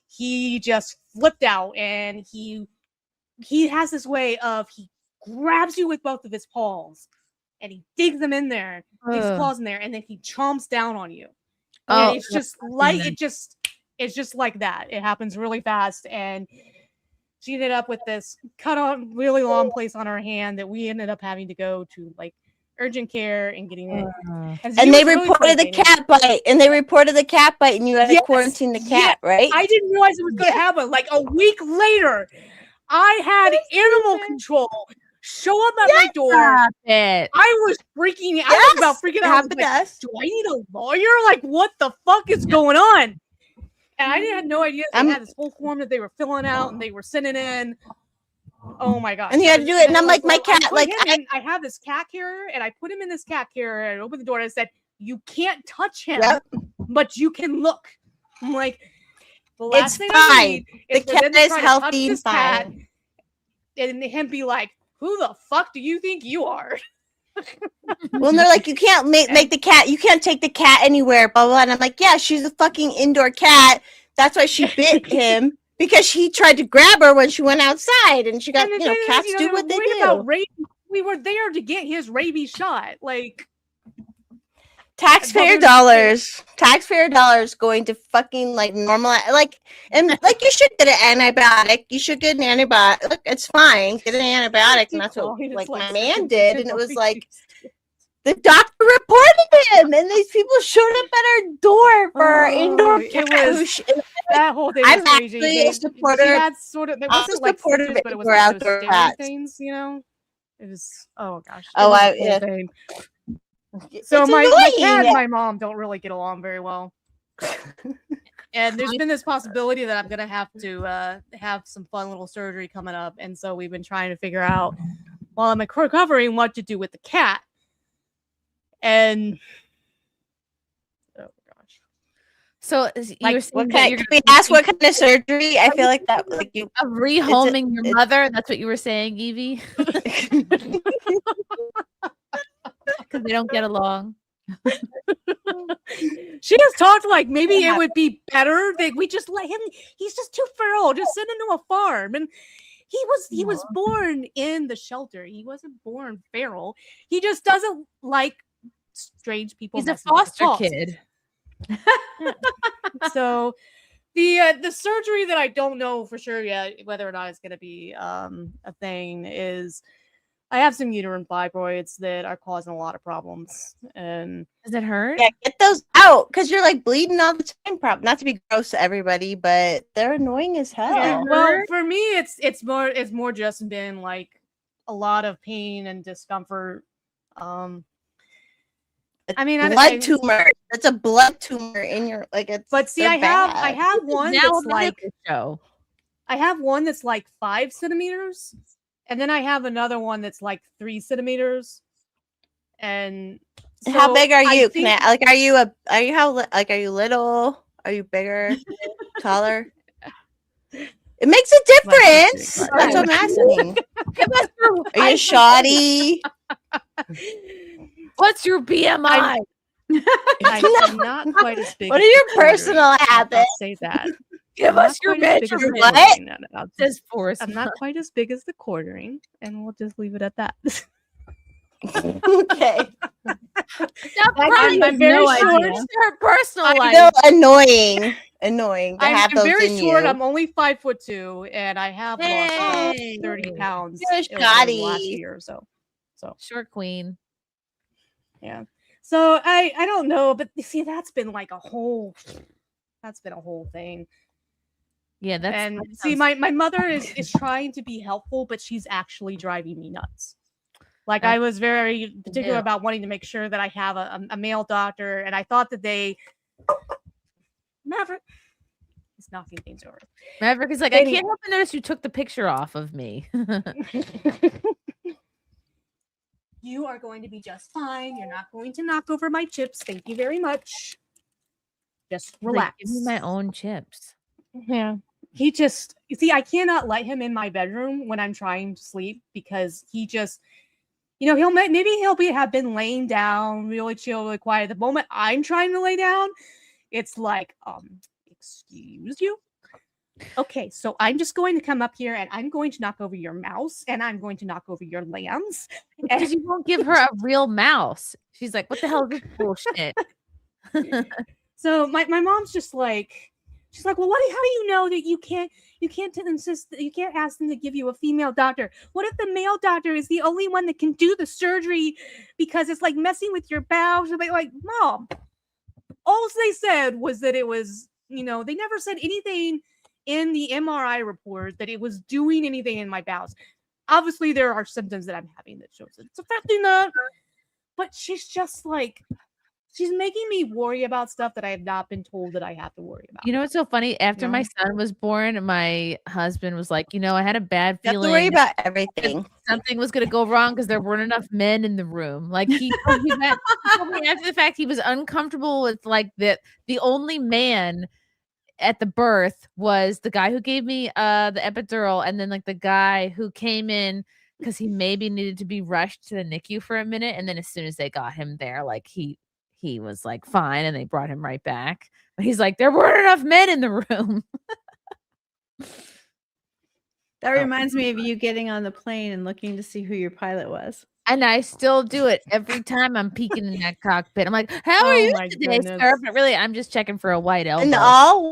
he just flipped out, and he has this way of he grabs you with both of his paws and he digs them in there, digs his claws in there, and then he chomps down on you. And it's just like it's just like that. It happens really fast, and she ended up with this cut on really long place on her hand that we ended up having to go to like urgent care and getting it. And they reported the cat bite. And they reported the cat bite, and you had to quarantine the cat, right? I didn't realize it was going to happen. Like a week later, I had animal control show up at my door. I was freaking out. I was about freaking out. I was like, do I need a lawyer? Like, what the fuck is going on? And I had no idea they had this whole form that they were filling out and they were sending in. Oh my gosh. And you had to do it. And I'm like, my cat, I have this cat carrier, and I put him in this cat carrier, and I opened the door and I said, you can't touch him, but you can look. I'm like, the last thing I need is the for cat them to is try to healthy touch and this cat, fine. and him be like, who the fuck do you think you are? Well, they're like, you can't make the cat, you can't take the cat anywhere, blah, blah. And I'm like, yeah, she's a fucking indoor cat. That's why she bit him, because he tried to grab her when she went outside, and she got, cats do what they do. We were there to get his rabies shot. Like, taxpayer dollars going to fucking like normal, and you should get an antibiotic. You should get an antibiotic. Look, it's fine. Get an antibiotic, and that's what like my man did. And it was like the doctor reported him, and these people showed up at our door for our indoor cat. That whole thing I'm was crazy. actually a supporter. She had sort of, there wasn't like stitches, but it was for like outdoor those cats. things, you know. It was oh gosh. Oh, it was a whole thing. So It's my cat annoying. and my mom don't really get along very well. And there's been this possibility that I'm gonna have to have some fun little surgery coming up, and so we've been trying to figure out while I'm recovering what to do with the cat. And oh gosh. So you're saying What that kind? you're Can we ask what kind of surgery? I feel like that, like you of rehoming your mother. That's what you were saying, Evie. Because they don't get along. She has talked like maybe it would be better that we just let him. He's just too feral. Just send him to a farm. And He was born in the shelter. He wasn't born feral. He just doesn't like strange people. He's a messing with his foster paws. kid. So the surgery that I don't know for sure yet whether or not it's going to be a thing is I have some uterine fibroids that are causing a lot of problems. And does it hurt? Yeah, get those out because you're like bleeding all the time. Not to be gross to everybody, but they're annoying as hell. Yeah, well, for me, it's more just been like a lot of pain and discomfort. I mean, blood tumor. That's a blood tumor in your like. It's but see, I have one now that's a like medical show. I have one that's like 5 centimeters, and then I have another one that's like 3 centimeters. And so how big are you? think, Are you little? Are you bigger? Taller? It makes a difference. That's what I'm asking. Are you shoddy? What's your BMI? I'm not quite as big. What as are your the personal quartering. I'll habits? say that. Give I'm us not your quite as big as the measurement. quartering. No, Says Forrest. I'm not quite as big as the quartering, and we'll just leave it at that. Okay. I'm very short. It's her personal I life. know, annoying to have I'm those very in short. you. I'm only 5'2", and I have lost about Hey. 30 pounds You're over the last shoddy. year or so. Short queen. Yeah. So I don't know, but you see, that's been a whole thing. Yeah, And see, my mother is trying to be helpful, but she's actually driving me nuts. Like, I was very particular about wanting to make sure that I have a male doctor, and I thought that Maverick is knocking things over. Maverick is like, I can't help but notice you took the picture off of me. You are going to be just fine. You're not going to knock over my chips. Thank you very much. Just relax. Give me my own chips. Yeah. He just, you see, I cannot let him in my bedroom when I'm trying to sleep because he just, he'll have been laying down really chill, really quiet. The moment I'm trying to lay down, it's like, excuse you? Okay, so I'm just going to come up here and I'm going to knock over your mouse and I'm going to knock over your lambs. Because you won't give her a real mouse. She's like, what the hell is this bullshit? So my mom's just like, she's like, well, how do you know that you can't insist that you can't ask them to give you a female doctor? What if the male doctor is the only one that can do the surgery because it's like messing with your bowels? Like, Mom, all they said was that it was, they never said anything in the MRI report that it was doing anything in my bowels. Obviously, there are symptoms that I'm having that shows that it's affecting that. But she's just like, she's making me worry about stuff that I have not been told that I have to worry about. You know what's so funny? After my son was born, my husband was like, I had a bad You have feeling. to worry about everything. Something was going to go wrong because there weren't enough men in the room. Like he told me after the fact, he was uncomfortable with like that. The only man at the birth was the guy who gave me the epidural, and then like the guy who came in because he maybe needed to be rushed to the NICU for a minute, and then as soon as they got him there, like he was like fine, and they brought him right back. But he's like, there weren't enough men in the room. That reminds me of you getting on the plane and looking to see who your pilot was. And I still do it every time I'm peeking in that cockpit. I'm like, how are you today, sir? But really, I'm just checking for a white elbow. And all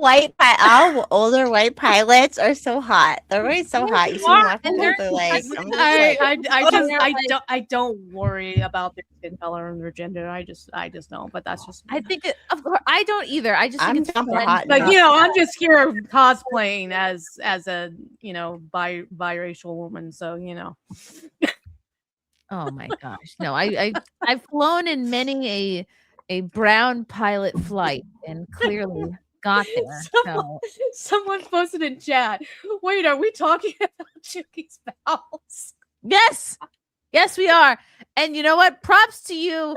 older white pilots are so hot. They're always so hot. You see them walking with their legs. I don't worry about their skin color and their gender. I just don't. But that's just. I think of course I don't either. I just think it's hot. Like I'm just here cosplaying as a biracial woman. So Oh my gosh. No, I've flown in many a brown pilot flight and clearly got there. Someone posted in chat. Wait, are we talking about Chucky's bowels? Yes. Yes, we are. And you know what? Props to you,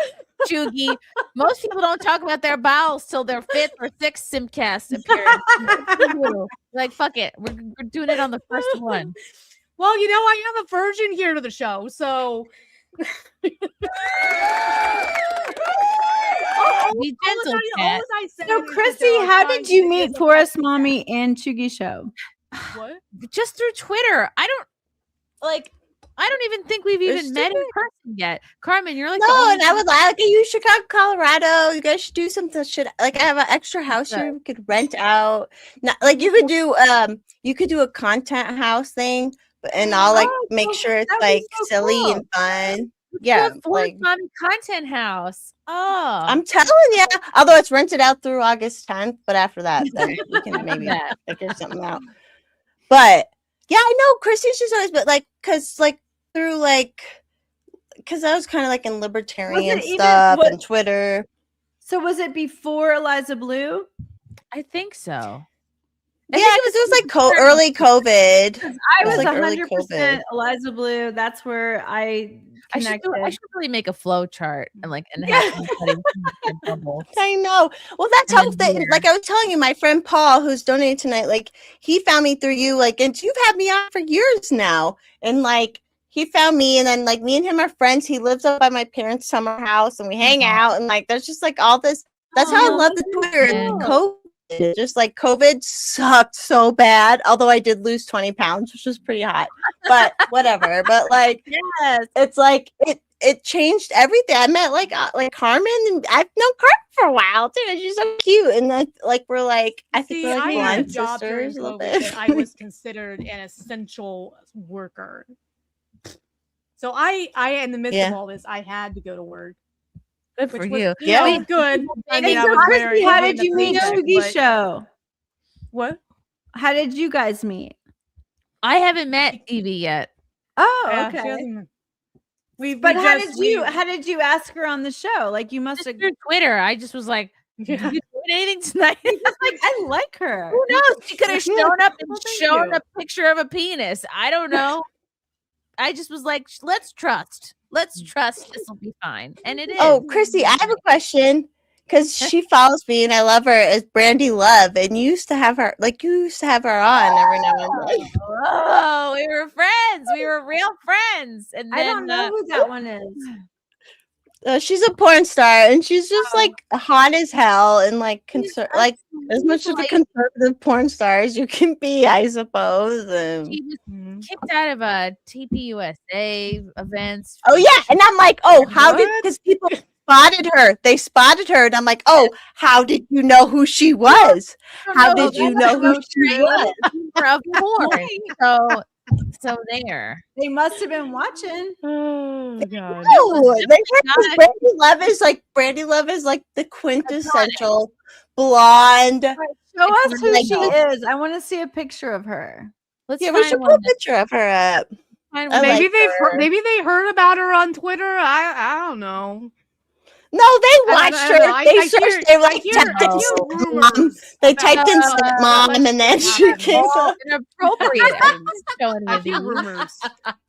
Chugi. Most people don't talk about their bowels till their 5th or 6th SimpCast appearance. Like, fuck it. We're doing it on the first one. Well, I have a virgin here to the show, so be gentle, Kat. So, Chrissy, how did you meet Forest Mommy and Chugi Show? What? Just through Twitter. like, I don't even think we've even met in person yet. Carmen, you're like, No, and I was like, okay, you should come to Colorado. You guys should do something. Like, I have an extra house here we could rent out. Not like you could do a content house thing, and I'll like make sure it's like silly and fun. Yeah, like content house. Oh, I'm telling you. Although it's rented out through August 10th, but after that, then we can maybe figure something out. But yeah, I know Chrissy's just always, but like, cause I was kind of like in libertarian stuff and Twitter. So was it before Eliza Blue? I think so. Yeah, because it was like early COVID. I was 100% Eliza Blue. That's where I connected. I should really make a flow chart and have everybody. I know. Well, that's how like I was telling you, my friend Paul, who's donating tonight, like he found me through you, like, and you've had me on for years now, and like he found me, and then like me and him are friends. He lives up by my parents' summer house, and we hang out, and like there's just like all this. That's how I love the Twitter and COVID. Just like COVID sucked so bad, although I did lose 20 pounds, which was pretty hot, but whatever. But like, yes, it's like it changed everything. I met like Carmen, and I've known Carmen for a while too, and she's so cute. And then like we're like, I think we're like I had a blind job during sisters a little COVID bit. that I was considered an essential worker. So I in the midst of all this, I had to go to work. Good for was, you. Yeah, it was good. I mean, I was very how did you meet Yogi Show? What? How did you guys meet? I haven't met Evie yet. Oh, Yeah, okay. But how did you ask her on the show? Like you must have through Twitter. I just was like, "You doing anything tonight?" Like I like her. Who knows? She could have shown up and shown a picture of a penis. I don't know. I just was like, let's trust. Let's trust this will be fine. And it is. Oh, Chrissy, I have a question because she follows me and I love her as Brandy Love. And you used to have her, on every now and then. Oh, we were friends. We were real friends. And then, I don't know who that one is. She's a porn star and she's just like hot as hell and like as much of a conservative porn star as you can be, I suppose. She was kicked out of TPUSA events. Oh yeah, and I'm like, because people spotted her. They spotted her, and I'm like, how did you know who she was? How did you know who she was? Of porn. So there. They must have been watching. Oh god. No, Brandy Love is like the quintessential blonde. Show us who she is. I want to see a picture of her. We should put a picture of her up. Maybe they heard about her on Twitter. I don't know. No, they watched her. They searched. They like typed in stepmom. They typed in stepmom, and then she came up. Inappropriate. I feel rumors.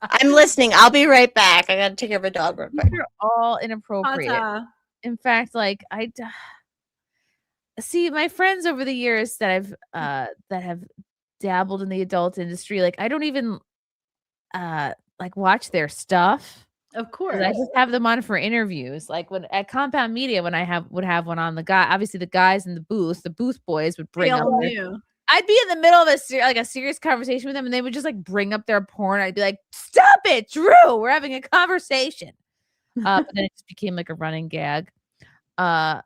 I'm listening. I'll be right back. I gotta take care of a dog real quick. You're all inappropriate. In fact, like I see my friends over the years that have dabbled in the adult industry. Like I don't even like watch their stuff. Of course. I just have them on for interviews. Like when at Compound Media, when I would have one on, obviously the guys in the booth boys would bring up. I'd be in the middle of a serious conversation with them, and they would just like bring up their porn. I'd be like, "Stop it, Drew! We're having a conversation." But then it just became like a running gag. How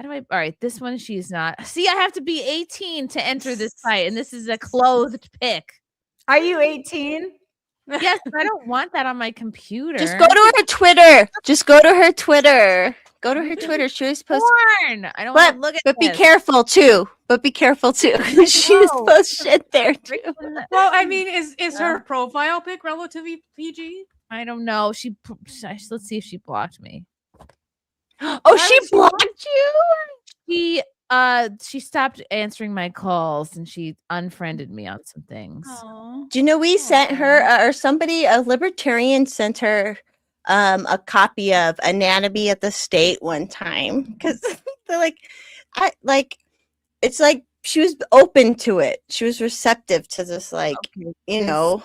do I? All right, this one she's not. See, I have to be 18 to enter this site, and this is a clothed pic. Are you 18? Yes, I don't want that on my computer. Just go to her Twitter. Go to her Twitter. She was supposed porn. I don't want to look at But be careful too. She was supposed shit there too. Well, I mean, is her profile pic relatively PG? I don't know. Let's see if she blocked me. Oh, she blocked you? She stopped answering my calls and she unfriended me on some things. Do you know we sent her a libertarian sent her a copy of Anatomy of the State one time because they're it's like she was open to it. She was receptive to this political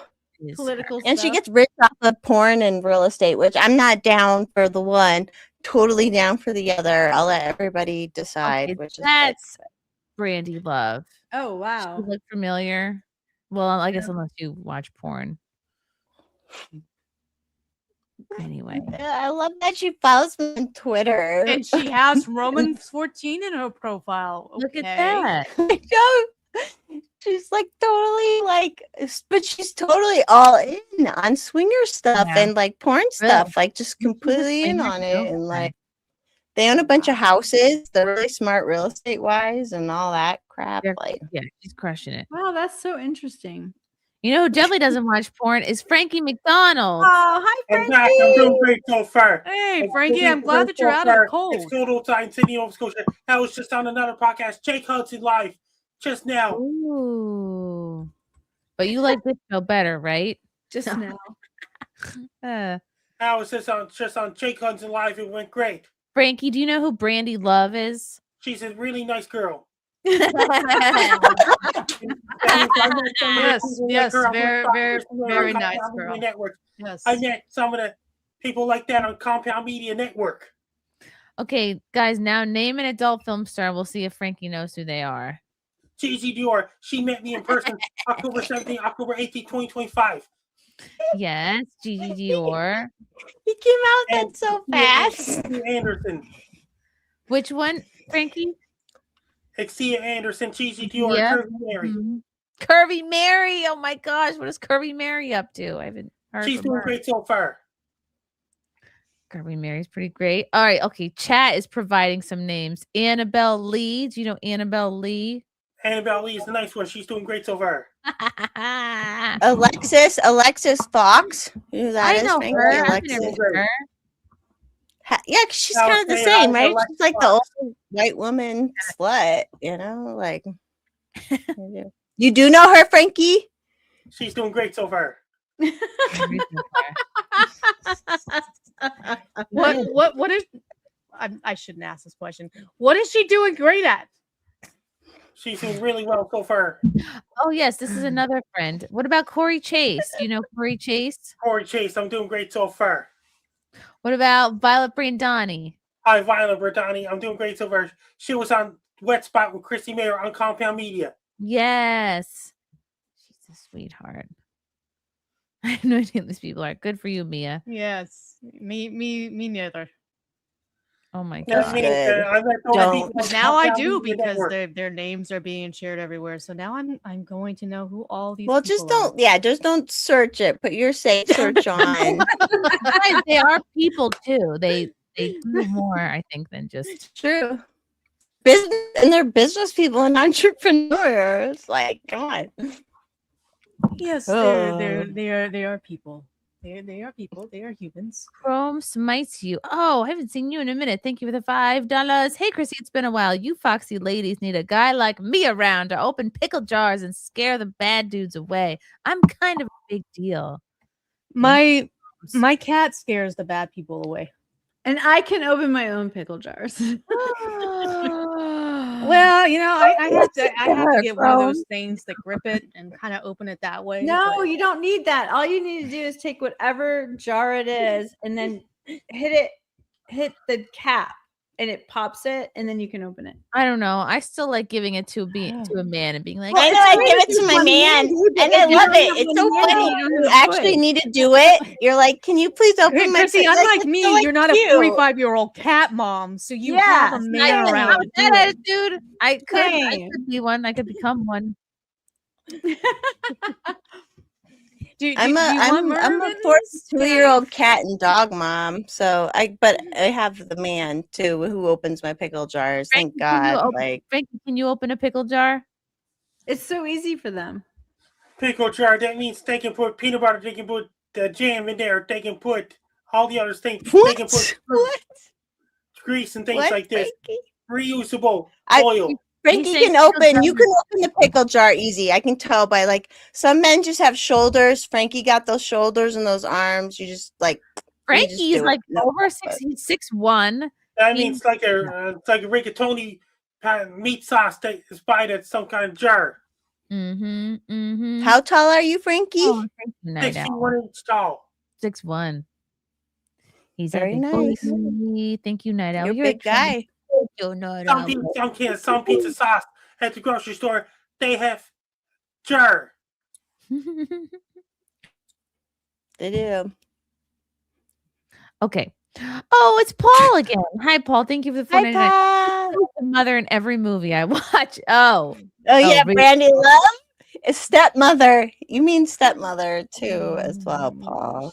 and stuff. she gets rich off of porn and real estate, which I'm not down for the one. Totally down for the other. I'll let everybody decide. That's Brandy Love. Oh wow, she look familiar. Well, I guess unless you watch porn. Anyway, I love that she follows me on Twitter. And she has Romans 14 in her profile. look at Okay. that. I know. She's like totally like, but she's totally all in on swinger stuff Yeah. and like porn Really? stuff, like just She's a completely in swinger on too? it. And like, they own a bunch of houses. They're really smart real estate wise and all that crap. Like, Yeah, she's crushing it. Wow, that's so interesting. You know who definitely doesn't watch porn is Frankie McDonald. Oh, hi, I'm back. I'm doing great so far. Hey, I'm Frankie, doing I'm glad great that you're so out of the far. cold. It's cold outside in Sydney, Nova Scotia. I was just on another podcast, Jake Hudson Live, just now. Ooh. But you like this show better, right? Just now. I was just on Jake Hudson Live. It went great. Frankie, do you know who Brandy Love is? She's a really nice girl. Yes, Yes, very nice girl. Network. Yes. I met some of the people like that on Compound Media Network. Okay, guys, now name an adult film star. We'll see if Frankie knows who they are. Gigi Dior. She met me in person October 17th, October 18th, 2025. Yes, Gigi Dior. he came out that so fast. Anderson. Which one, Frankie? Exia Anderson, Gigi Dior, Yeah. Curvy Mary. Curvy Mary. Oh my gosh, what is Curvy Mary up to? I haven't heard She's from doing her. great so far. Curvy Mary's pretty great. All right, okay. Chat is providing some names. Annabelle Lee. Do you know Annabelle Lee? Annabelle Lee is the nice one. She's doing great so far. Alexis Fox. Who that I is, know Frankie? her. I've Alexis. never met her. Yeah, 'cause she's I would kind of the say same, right? Alexis She's like the Fox. old white woman slut, you know? Like, you do know her, Frankie? She's doing great so far. What is I shouldn't ask this question. What is she doing great at? She's doing really well so far. Oh, yes, this is another friend. What about Corey Chase? Do you know Corey Chase? Corey Chase, I'm doing great so far. What about Violet Brandani? Hi, Violet Berdani. I'm doing great so far. She was on Wet Spot with Chrissie Mayr on Compound Media. Yes. She's a sweetheart. I have no idea who these people are. Good for you, Mia. Yes. Me neither. Oh my Yeah, god. I met those people But on now I Compound do Media because Network. their names are being shared everywhere. So now I'm going to know who all these Well, people just don't search it. Put your safe search on. Guys, they are people too. They do more, I think, than just True. Business, and they're business people and entrepreneurs. Like, come on. Yes, Oh. they are people. They are people. They are humans. Chrome smites you. Oh, I haven't seen you in a minute. Thank you for the $5. Hey, Chrissy, it's been a while. You foxy ladies need a guy like me around to open pickle jars and scare the bad dudes away. I'm kind of a big deal. My cat scares the bad people away. And I can open my own pickle jars. Well, you know, I have to get one of those things that grip it and kind of open it that way. No, but- you don't need that. All you need to do is take whatever jar it is and then hit the cap and it pops it and then you can open it. I don't know. I still like giving it to a man and being like, I know I give it to my man, and I love it. It's so funny. You actually need to do it. You're like, can you please open my? Chrissy, like, unlike it's me, so, like, you're not a cute. 45-year-old cat mom, so you have a man around. to do that it. attitude. I could be one. I could become one. I'm a 42-year-old cat and dog mom, so I have the man too who opens my pickle jars. Thank God. Frankie, can you open a pickle jar? It's so easy for them. Pickle jar, that means they can put peanut butter, they can put the jam in there, they can put all the other things. They can put grease and things like this. Reusable oil. Frankie can open. You can open the pickle jar easy. I can tell by like some men just have shoulders. Frankie got those shoulders and those arms. You just like Frankie's like over 6. He's 6'1". That means it's like a rigatoni meat sauce that is buying at some kind of jar. How tall are you, Frankie? Oh, 61 inch tall. 6'1". He's very a big nice. boy. Thank you, Night Owl. You're a big guy. Some pizza sauce at the grocery store, they have jar. They do. Okay. Oh, it's Paul again. Hi, Paul. Thank you for the Hi, $4.99. Paul. The mother in every movie I watch. Oh. Oh yeah, really? Brandy Love is stepmother. You mean stepmother too, as well, Paul.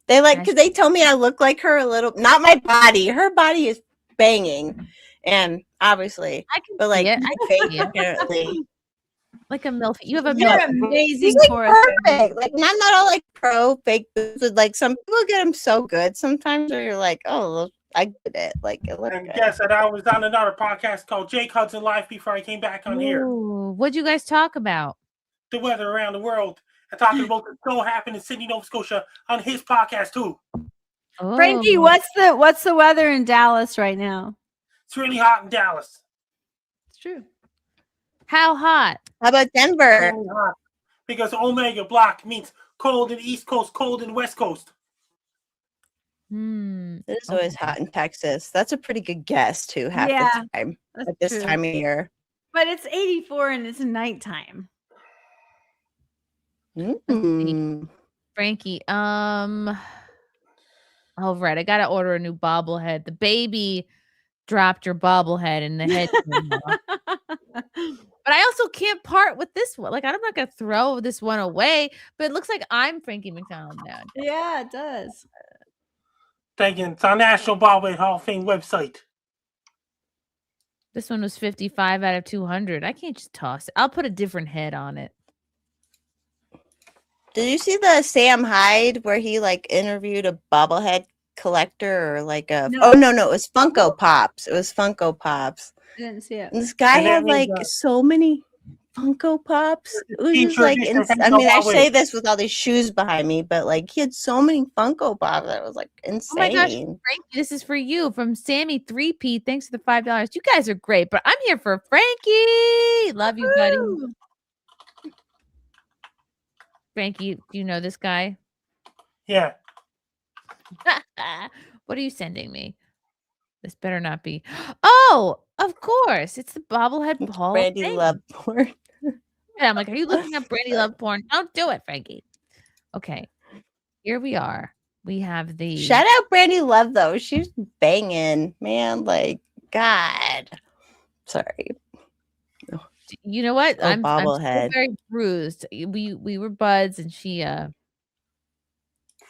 They like because they told me I look like her a little. Not my body. Her body is banging, and obviously, but like it. my I face can see it. apparently. Like a MILF. You have a You're MILF. amazing She's for like perfect. Like I'm not all like pro fake boobs. But, like some people get them so good sometimes, where you're like, oh, I get it. Like it looks And good. guess that I was on another podcast called Jake Hudson Live before I came back on here. Ooh, what'd you guys talk about? The weather around the world. And talking about the snow happened in Sydney, Nova Scotia on his podcast too. Frankie, Oh. what's the weather in Dallas right now? It's really hot in Dallas. It's true. How hot? How about Denver? Really hot. Because Omega Block means cold in the East Coast, cold in the West Coast. It is always hot in Texas. That's a pretty good guess too. Half the time that's at this true. time of year. But it's 84 and it's nighttime. Frankie, oh right, I gotta order a new bobblehead. The baby dropped your bobblehead and the head came off. But I also can't part with this one. Like, I'm not gonna throw this one away, but it looks like I'm Frankie McDonald now. Yeah, it does. Thank you. It's on National Bobblehead Hall of Fame website. This one was 55 out of 200. I can't just toss it. I'll put a different head on it. Did you see the Sam Hyde where he like interviewed a bobblehead collector or like a? No. Oh no, it was Funko Pops. It was Funko Pops. I didn't see it. And this guy And that had means, like so many Funko Pops. It was just like, T-shirt, I mean, I say this with all these shoes behind me, but like he had so many Funko Pops that was like insane. Oh my gosh, Frankie, this is for you from Sammy 3P. Thanks for the $5. You guys are great, but I'm here for Frankie. Love you, buddy. Frankie, do you know this guy? Yeah. What are you sending me? This better not be. Oh, of course. It's the bobblehead Paul. Brandy Love porn. Yeah, I'm like, are you looking up Brandy Love porn? Don't do it, Frankie. Okay. Here we are. We have the Shout out Brandy Love though. She's banging, man. Like, God. Sorry. You know what? Oh, I'm still bobblehead. very bruised. We were buds, and she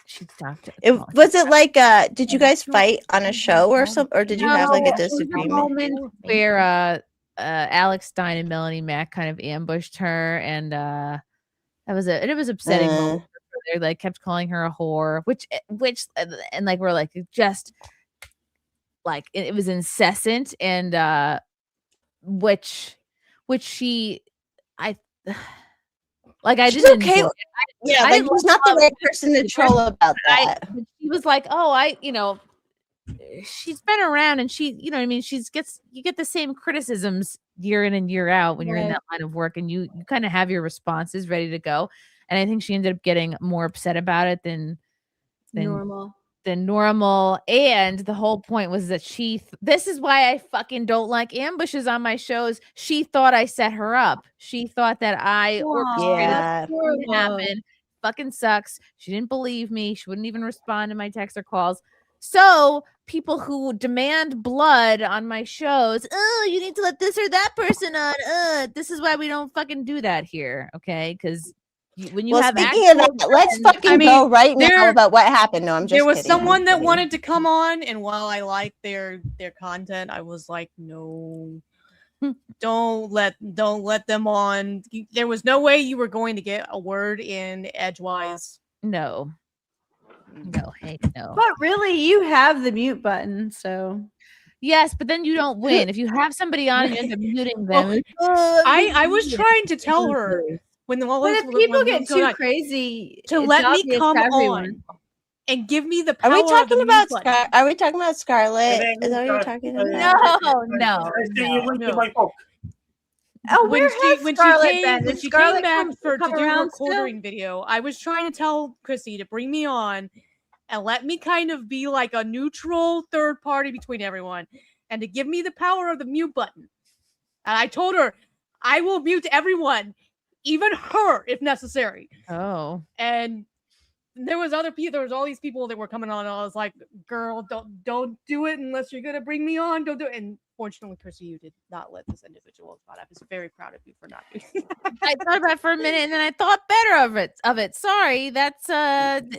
stopped it. Was it like did you guys fight on a show or something, or did you have like a disagreement? Moment where Alex Stein and Melanie Mack kind of ambushed her, and it was upsetting moment where they like kept calling her a whore, which and like we're like just like it was incessant, and which she I She's didn't okay. enjoy it. Yeah, I like didn't was not the right person to troll about that. She was like, oh, she's been around and she, you know what I mean? You get the same criticisms year in and year out when you're in that line of work, and you kind of have your responses ready to go. And I think she ended up getting more upset about it than normal. And the whole point was that this is why I fucking don't like ambushes on my shows. She thought I set her up. She thought that I orchestrated it to happen. Fucking sucks. She didn't believe me. She wouldn't even respond to my texts or calls. So people who demand blood on my shows, oh, you need to let this or that person on. This is why we don't fucking do that here, okay? Because when you have speaking of that, let's fucking go right now about what happened. No, I'm just There was kidding. someone that wanted to come on, and while I like their content, I was like, no, don't let them on. There was no way you were going to get a word in edgewise. No, hey, no. But really, you have the mute button, so yes, but then you don't win if you have somebody on and you end up muting them. I was trying to tell her when people get too crazy to let me come on and give me the power. Are we talking about Scarlett? Are we talking about Scarlett? Is that what you're talking about? No. Oh, where has Scarlett been? When she came back to do her quartering video, I was trying to tell Chrissy to bring me on and let me kind of be like a neutral third party between everyone, and to give me the power of the mute button. And I told her I will mute everyone, even her if necessary. Oh. And there was other people. There was all these people that were coming on. And I was like, "Girl, don't do it unless you're gonna bring me on. Don't do it." And fortunately, Chrissy, you did not let this individual on. I was very proud of you for not doing that. I thought about it for a minute and then I thought better of it. Sorry, that's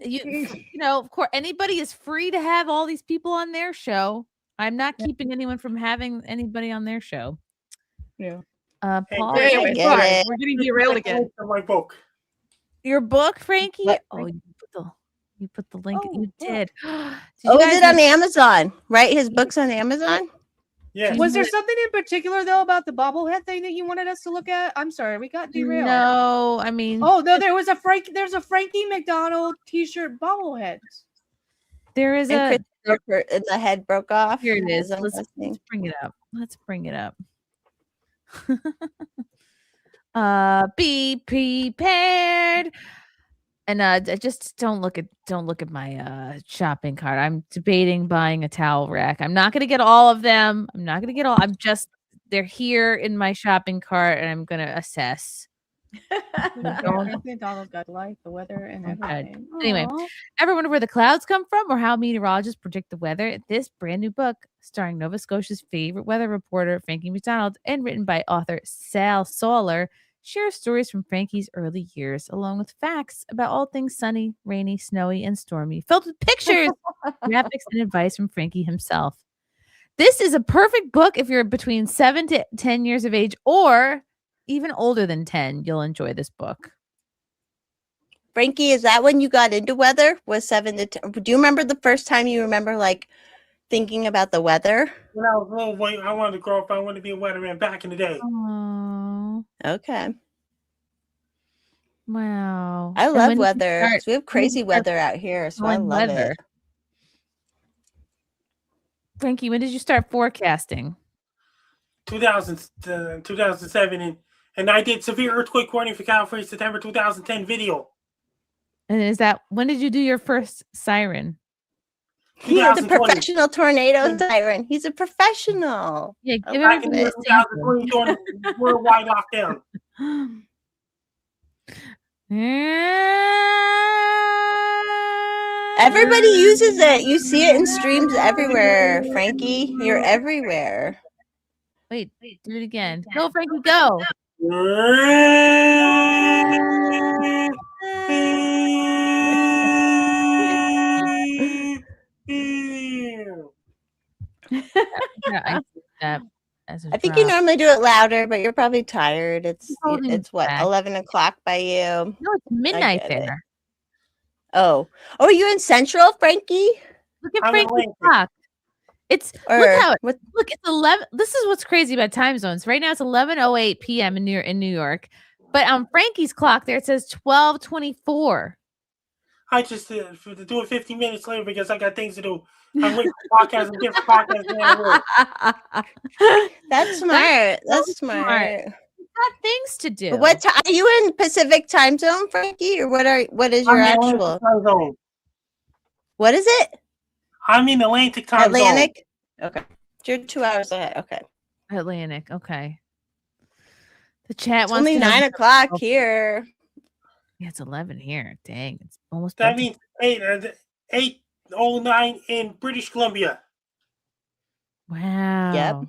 you know, of course anybody is free to have all these people on their show. I'm not keeping anyone from having anybody on their show. Yeah. Paul, Anyway, sorry, we're getting derailed again. My book. Your book, Frankie? What? Oh, you put the link. You did. Oh, is it on Amazon? Right? His book's on Amazon? Yeah. Was there something in particular though about the bobblehead thing that you wanted us to look at? I'm sorry, we got derailed. No, I mean, oh no, there's a Frankie McDonald T-shirt bobblehead. There is and the head broke off. Here it is. I'm Let's listening. bring it up. Let's bring it up. Be prepared. And just don't look at my shopping cart. I'm debating buying a towel rack. I'm not gonna get all of them. They're here in my shopping cart and I'm gonna assess. Donald got life, the weather, and everything. Anyway, Aw. ever wonder where the clouds come from or how meteorologists predict the weather? This brand new book, starring Nova Scotia's favorite weather reporter, Frankie McDonald, and written by author Sal Soller, shares stories from Frankie's early years, along with facts about all things sunny, rainy, snowy, and stormy, filled with pictures, graphics, and advice from Frankie himself. This is a perfect book if you're between 7 to 10 years of age or even older than 10. You'll enjoy this book. Frankie, is that when you got into weather? Was 7 to 10? Do you remember the first time you remember like thinking about the weather? When I was a little boy, I wanted to grow up. I wanted to be a weatherman back in the day. Oh, okay. Wow. I And love when did you weather. start- We have crazy weather out here, so I on love weather? it. Frankie, when did you start forecasting? 2007, and I did severe earthquake warning for California September 2010 video. And is that when did you do your first siren? He is a 2020. professional tornado siren. He's a professional. Yeah, I give love everybody it. a sample. 2020 during worldwide lockdown. Everybody uses it. You see it in streams everywhere. Frankie, you're everywhere. Wait, do it again. Go, Frankie, go. Yeah, I see that as a I think you drop. normally do it louder, but you're probably tired. It's holding it's what, back. 11 o'clock by you? No, it's midnight get it. there. Oh, are you in Central, Frankie? Look at I'm in Frankie's Lincoln. clock. It's Or look it's 11. This is what's crazy about time zones. Right now it's 11:08 p.m. in New York. But on Frankie's clock there it says 12:24. I just to do it 15 minutes later because I got things to do. I'm waiting for podcasts and different podcasts around the world. That's smart. That's smart. smart. Got things to do. But what are you in Pacific time zone, Frankie, or what is your I'm in actual? Atlantic time zone. What is it? I'm in Atlantic time Atlantic. Okay, you're 2 hours ahead. Okay, Atlantic. Okay. The chat it's wants only to know- 9 o'clock here. Yeah, it's 11 here. Dang, it's almost That bedtime. means 8:09 in British Columbia. Wow.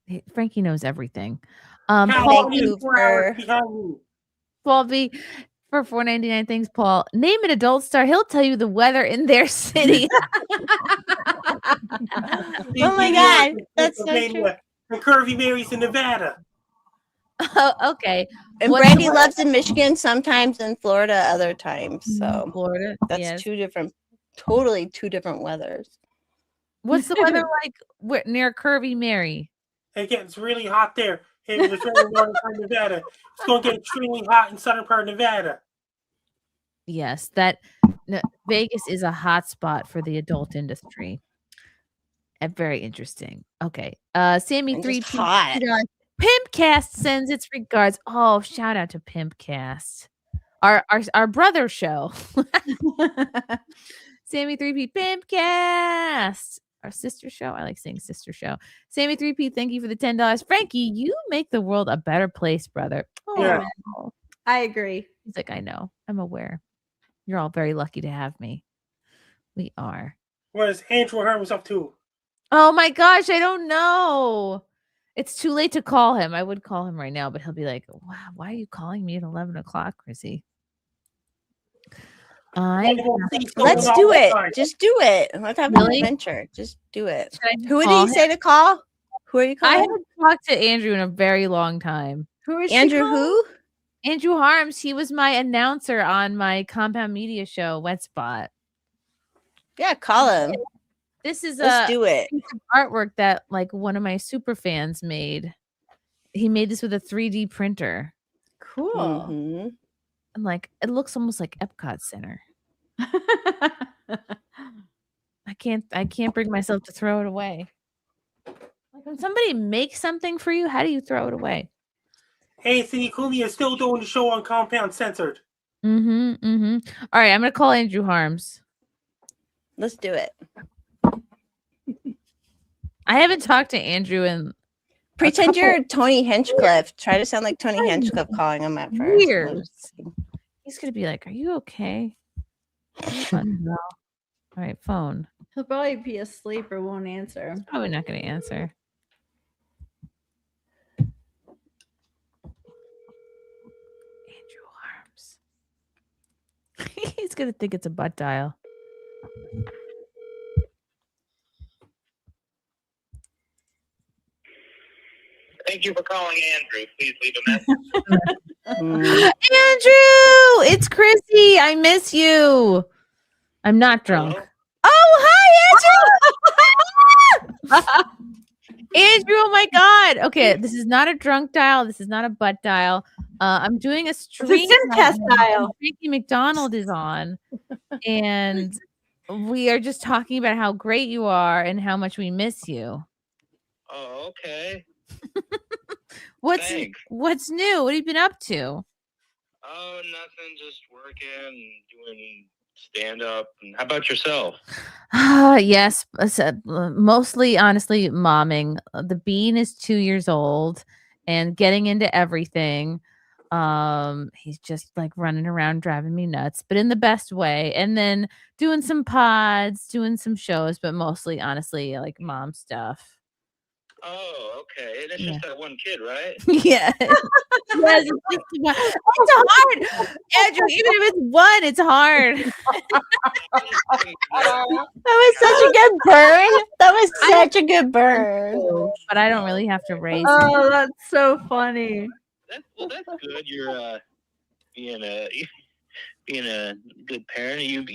Yep. Frankie knows everything. California is Paul, 4 hours behind you. 12V for $4.99. Thanks, Paul. Name an adult star. He'll tell you the weather in their city. Oh my God, that's so true. And Curvy Mary's in Nevada. Oh, okay. And What's Brandy the- loves in Michigan, sometimes in Florida, other times. So Florida. that's yes. totally two different weathers. What's the weather like near Curvy Mary? It gets really hot there. It was really warm in Nevada. It's going to get extremely hot in southern part of Nevada. Yes, Vegas is a hot spot for the adult industry. Very interesting. Okay. Sammy And 3 just hot. Pimpcast sends its regards. Oh, shout out to Pimpcast. Our brother show. Sammy 3P Pimpcast. Our sister show. I like saying sister show. Sammy 3P, thank you for the $10. Frankie, you make the world a better place, brother. Oh, Yeah. I agree. He's like, I know. I'm aware. You're all very lucky to have me. We are. What is Andrew Harms up to? Oh my gosh, I don't know. It's too late to call him. I would call him right now, but he'll be like, wow, why are you calling me at 11 o'clock, Chrissy? Let's do it. Just do it. Let's have an adventure. Just do it. Who did he say to call? Who are you calling? I haven't talked to Andrew in a very long time. Who is Andrew? Who? Andrew Harms. He was my announcer on my Compound Media show, Wet Spot. Yeah, call him. This is Let's do it. Piece of artwork that like one of my super fans made. He made this with a 3D printer. Cool. Mm-hmm. And like it looks almost like Epcot Center. I can't bring myself to throw it away. Like when somebody makes something for you, how do you throw it away? Anthony Cooley is still doing the show on Compound Censored. All right, I'm gonna call Andrew Harms. Let's do it. I haven't talked to Andrew in Pretend you're Tony Hinchcliffe. Try to sound like Tony Hinchcliffe calling him at first. years. He's gonna be like, "Are you okay?" No. All right, phone. He'll probably be asleep or won't answer. Probably not gonna answer. Andrew Harms. He's gonna think it's a butt dial. Thank you for calling Andrew. Please leave a message. Andrew, it's Chrissy. I miss you. I'm not drunk. Hello? Oh, hi, Andrew. Andrew, oh my God. Okay, this is not a drunk dial. This is not a butt dial. I'm doing a stream. SimpCast dial. Frankie McDonald is on, and we are just talking about how great you are and how much we miss you. Oh, okay. What's Thanks. What's new? What have you been up to? Oh, nothing. Just working, doing stand-up. How about yourself? Yes, mostly, honestly, momming. The Bean is 2 years old and getting into everything. He's just like running around driving me nuts, but in the best way. And then doing some pods, doing some shows, but mostly, honestly, like mom stuff. Oh, okay. And it's just that one kid, right? Yeah. Yes, it's hard. Andrew, even if it's one, it's hard. That was such a good burn. That was such a good burn. But I don't really have to raise him. Oh, that's so funny. That's good. You're being a good parent.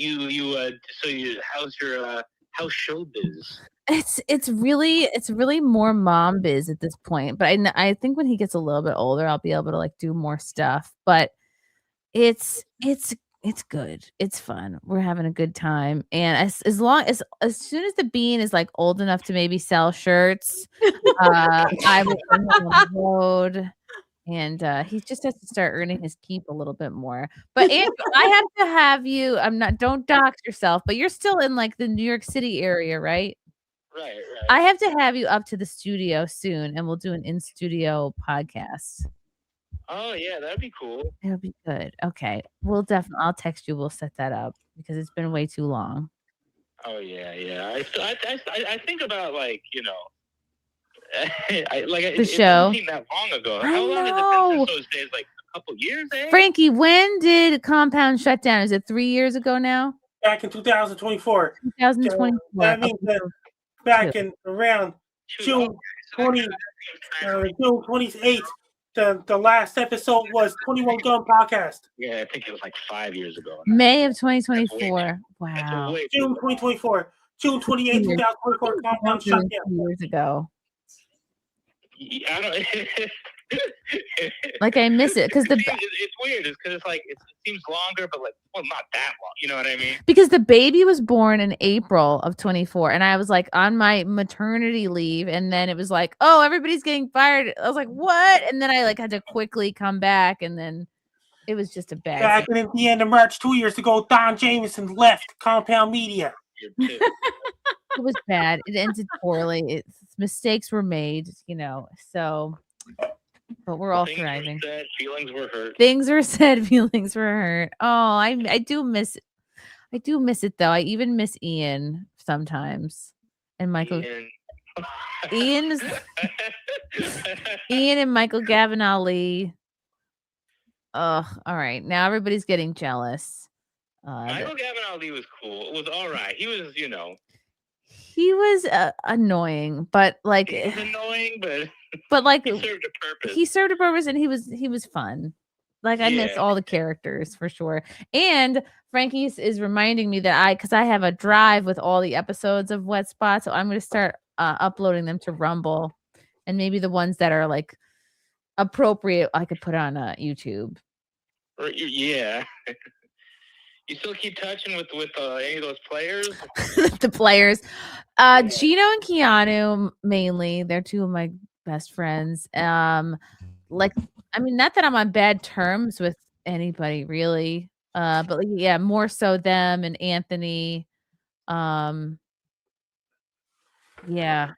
How's your how's showbiz? It's really more mom biz at this point, but I think when he gets a little bit older, I'll be able to like do more stuff. But it's good. It's fun. We're having a good time, and as soon as the Bean is like old enough to maybe sell shirts, I will bring him on the road. And he just has to start earning his keep a little bit more. But Andrew, I have to have you. Don't dox yourself, but you're still in like the New York City area, right? Right. I have to have you up to the studio soon, and we'll do an in-studio podcast. Oh yeah, that'd be cool. It'll be good. Okay, I'll text you. We'll set that up because it's been way too long. Oh yeah. I think about like it show. doesn't seem that long ago. I How long has it know. been since those days? Like a couple years, eh? Frankie, when did Compound shut down? Is it 3 years ago now? Back in 2024. 2024. That means that back in around June 28th, the last episode was 21 Gun Podcast. Yeah, I think it was like 5 years ago. May of 2024. Wow. June 2024. June 28th, 2024. Compound shut down. 2 years ago. I don't. Like I miss it because it's weird. It's because it's like it seems longer, but like not that long. You know what I mean? Because the baby was born in April of 24, and I was like on my maternity leave, and then it was like, oh, everybody's getting fired. I was like, what? And then I like had to quickly come back, and then it was just a bad. Back in the end of March 2 years ago, Don Jameson left Compound Media. It was bad. It ended poorly. Mistakes were made, so but we're all Things thriving. were said, feelings were hurt. Things were said, feelings were hurt. Oh, I do miss it. I do miss it though. I even miss Ian sometimes, and Michael. Ian and Michael Gavin Ali. Oh, all right. Now everybody's getting jealous. Michael Gavin Ali was cool. It was all right. He was, He was annoying, but like he was annoying, but like he served a purpose. He served a purpose, and he was fun. Like I miss all the characters for sure. And Frankie is reminding me that because I have a drive with all the episodes of Wet Spot, so I'm going to start uploading them to Rumble, and maybe the ones that are like appropriate I could put on YouTube. Yeah. You still keep touching with any of those players? The players, Gino and Keanu mainly. They're two of my best friends. Like, I mean, not that I'm on bad terms with anybody really, but like, yeah, more so them and Anthony. Yeah,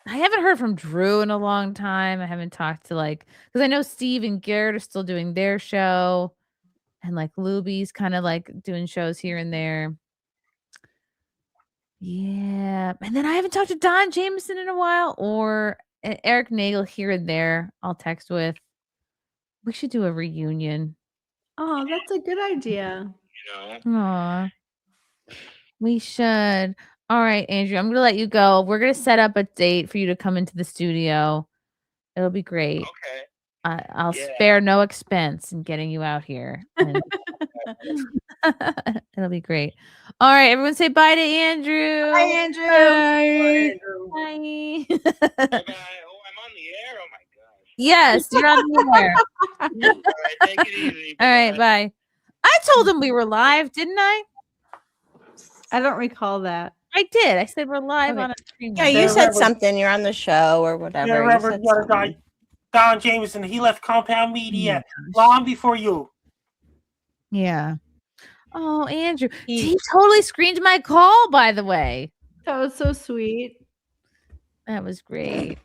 I haven't heard from Drew in a long time. I haven't talked to because I know Steve and Garrett are still doing their show. And like Luby's kind of like doing shows here and there. Yeah. And then I haven't talked to Don Jameson in a while or Eric Nagel here and there. I'll text with. We should do a reunion. Oh, that's a good idea. Aw. We should. All right, Andrew, I'm going to let you go. We're going to set up a date for you to come into the studio. It'll be great. Okay. I'll spare no expense in getting you out here. And it'll be great. All right, everyone say bye to Andrew. Bye, Andrew. Bye. Bye. Oh, I'm on the air? Oh, my gosh. Yes, you're on the air. All right, take it easy. All right, bye. I told him we were live, didn't I? I don't recall that. I did. I said we're live on a stream. Yeah, you said something. You're on the show or whatever. Yeah, remember the other guy, Don Jameson. He left Compound Media long before you. Yeah. Oh, Andrew. He totally screened my call, by the way. That was so sweet. That was great.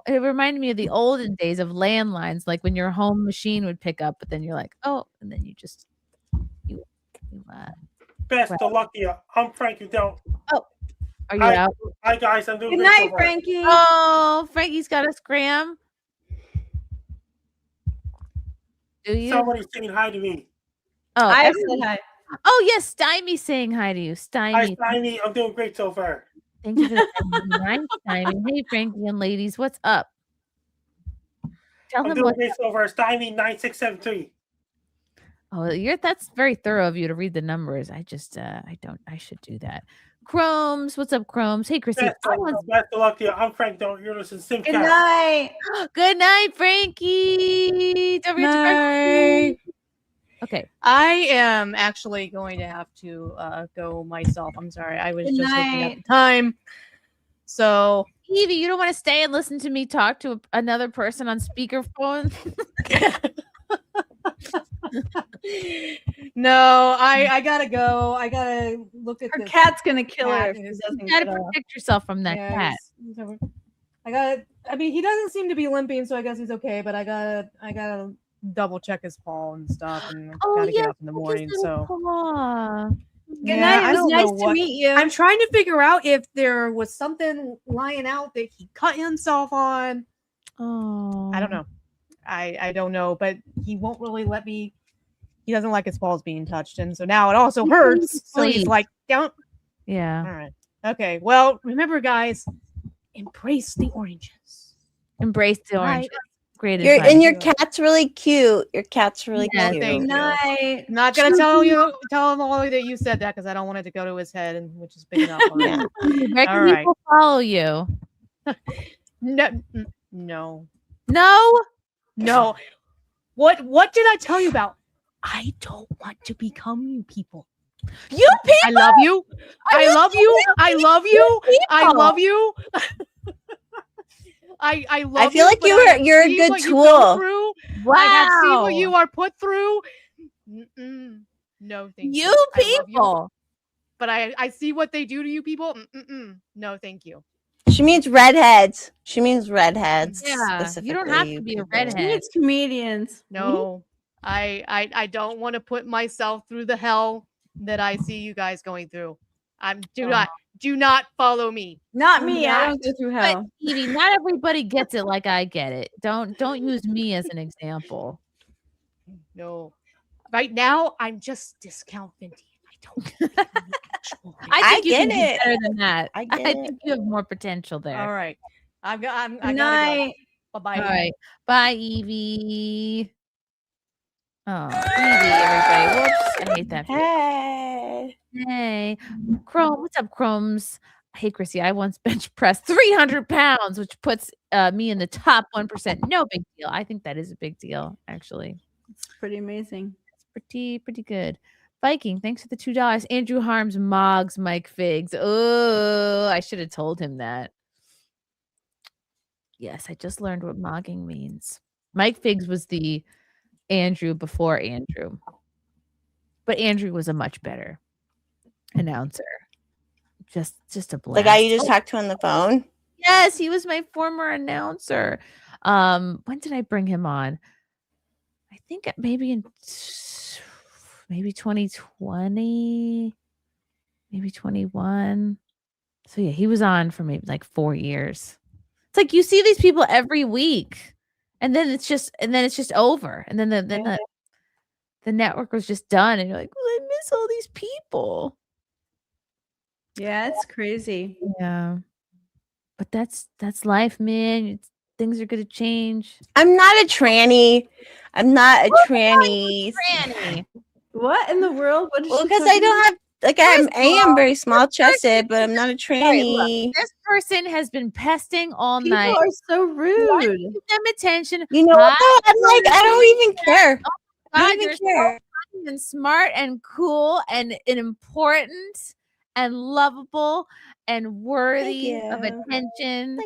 It reminded me of the olden days of landlines, like when your home machine would pick up, but then you're like, oh, and then you just Best of luck to you. I'm Frankie. Don't. Oh, are you out? Hi, guys. I'm doing Good great night, so far. Frankie. Oh, Frankie's got a scram. Do you? Somebody's saying hi to me. Oh, I everyone- said hi. Oh, yes. Stymie saying hi to you. Hi, Stymie. Stymie. I'm doing great so far. Thank you for the Stymie. Hey, Frankie and ladies, what's up? Tell I'm them doing what. great so far. Stymie 9673. Oh, that's very thorough of you to read the numbers. I just I should do that. Chromes, what's up, Chromes? Hey, Chrissy. Best of luck to you. I'm Frank. Don't you're listening to SimpCast. Good night. Good night, Frankie. Don't forget to Night. Okay. I am actually going to have to go myself. I'm sorry. I was Good just looking at night. the time. So Evie, you don't want to stay and listen to me talk to another person on speakerphone? no, I gotta go. I gotta look at Her this cat's gonna kill her cat if and she his- doesn't You gotta get up. protect yourself from that cat. I mean, he doesn't seem to be limping, so I guess he's okay. But I gotta double check his paw and stuff, and gotta get up in the morning. So Good night. It was nice to meet you. I'm trying to figure out if there was something lying out that he cut himself on. Oh, I don't know. I don't know, but he won't really let me. He doesn't like his paws being touched, and so now it also hurts. So he's Please. like, "Don't." Yeah. All right. Okay. Well, remember, guys, embrace the oranges. Embrace the Right. orange. Great Your advice. and your cat's really cute. Your cat's really Yes, cute. thank you. Night. Not gonna tell him all that you said that because I don't want it to go to his head, and which is big enough. Yeah. Where can All right. people follow you? No. No. What did I tell you about? I don't want to become you people. You people. I love you. I love you. I love you. I love you. I love I feel like but you're I a see good what you go tool. through. Wow. I have seen what you are put through. No, thank you. You I love you, people. but I see what they do to you people. No, thank you. She means redheads. She means redheads. Yeah, you don't have to be a redhead. It's comedians. No, I don't want to put myself through the hell that I see you guys going through. Do not follow me. Not me. I don't go through But hell. Edie, not everybody gets it like I get it. Don't use me as an example. No. Right now, I'm just discount Fenty. I think you get can do it. better than that. I I get it. think you have more potential there. All right. I Good gotta go. night. Bye-bye. All right. Bye, Evie. Oh, Evie, everybody. Whoops. I hate that. Hey. Hey. Chrome, what's up, Chromes? Hey, Chrissy, I once bench pressed 300 pounds, which puts me in the top 1%. No big deal. I think that is a big deal, actually. It's pretty amazing. It's pretty good. Viking, thanks for the $2. Andrew Harms Moggs Mike Figs. Oh, I should have told him that. Yes, I just learned what mogging means. Mike Figs was the Andrew before Andrew. But Andrew was a much better announcer. Just a blast. The guy you just talked to on the phone? Yes, he was my former announcer. When did I bring him on? I think maybe in 2020, maybe 21. So yeah, he was on for maybe like 4 years. It's like you see these people every week, and then it's just over, and then the network was just done, and you're like, well, I miss all these people. Yeah, it's crazy. Yeah, but that's life, man. Things are gonna change. I'm not a tranny. I'm not a tranny. What in the world? What is Well, she because I talking don't about? have like I am very small chested, but I'm not a tranny. This person has been pesting all People night. are so rude. Give them attention. You know what? Though? I'm like, I don't even care. I God, don't you're even care. so funny and smart and cool and important and lovable and worthy of attention.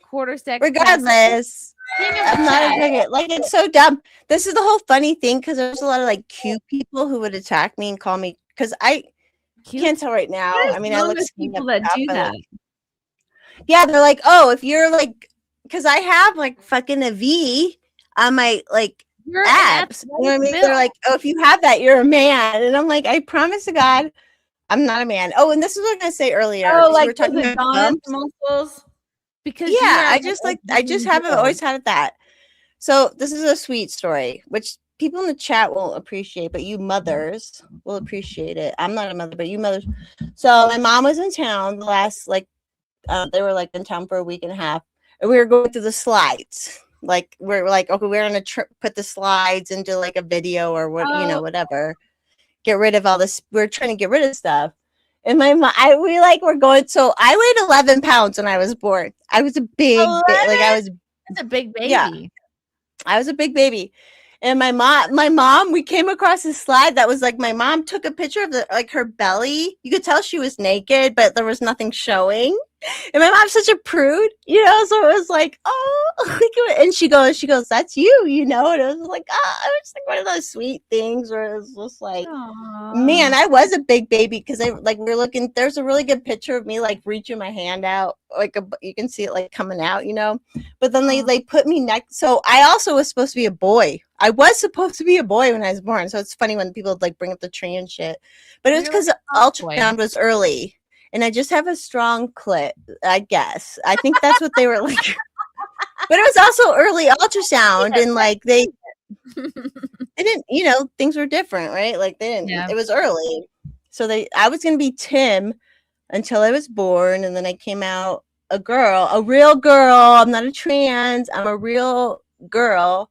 Quarter sex. Regardless, I'm not a chat. bigot. Like, it's so dumb. This is the whole funny thing because there's a lot of like cute people who would attack me and call me because I can't tell right now. What is I mean, I wrong look with skinny people up that top, do but, that. like, yeah, they're like, oh, if you're like, because I have like fucking a V on my like You're abs. You know what I mean? They're like, oh, if you have that, you're a man. And I'm like, I promise to God, I'm not a man. Oh, and this is what I was gonna say earlier. Oh, we like were talking the about Adonis bumps. muscles. Because Yeah, I just haven't always had that. So this is a sweet story, which people in the chat will appreciate, but you mothers will appreciate it. I'm not a mother, but you mothers. So my mom was in town the last they were like in town for a week and a half, and we were going through the slides. Like we're like, okay, we're gonna put the slides into like a video or what, whatever. Get rid of all this. We're trying to get rid of stuff. And my mom, we're going. So I weighed 11 pounds when I was born. I was a big, That's a big baby. Yeah, I was a big baby. And my mom, we came across a slide that was like my mom took a picture of her belly. You could tell she was naked, but there was nothing showing. And my mom's such a prude, so it was like, oh, and she goes, that's you, and it was like, it was like one of those sweet things where it was just like, man, I was a big baby because we're looking, there's a really good picture of me like reaching my hand out, you can see it like coming out, but then they put me next. So I also was supposed to be a boy. I was supposed to be a boy when I was born. So it's funny when people like bring up the trans shit, but it was because ultrasound was early. And I just have a strong clit, I guess. I think that's what they were like. But it was also early ultrasound, and like they didn't, things were different, right? Like they didn't. Yeah. It was early, so I was gonna be Tim until I was born, and then I came out a real girl. I'm not a trans. I'm a real girl,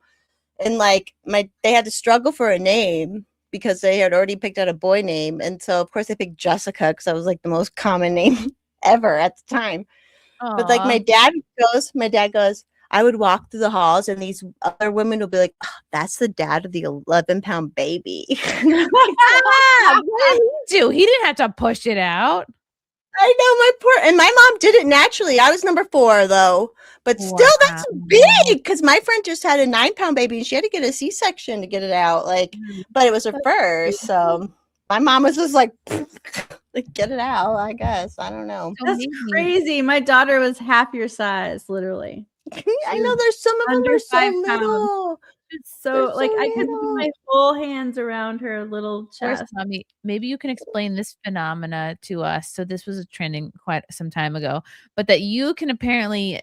and like they had to struggle for a name, because they had already picked out a boy name. And so, of course, they picked Jessica because that was like the most common name ever at the time. Aww. But like my dad goes, I would walk through the halls and these other women would be like, oh, that's the dad of the 11-pound baby. What did he do? He didn't have to push it out. I know, and my mom did it naturally. I was number 4 though, but still that's big because my friend just had a 9-pound baby and she had to get a C-section to get it out. But it was her first. So my mom was just like, Like, get it out, I guess. I don't know. That's crazy. My daughter was half your size, literally. I know there's some of them Under are so 5 pounds. little. It's so They're like so I could put little. my whole hands around her little Where's chest. mommy? Maybe you can explain this phenomena to us. So this was trending quite some time ago, but that you can apparently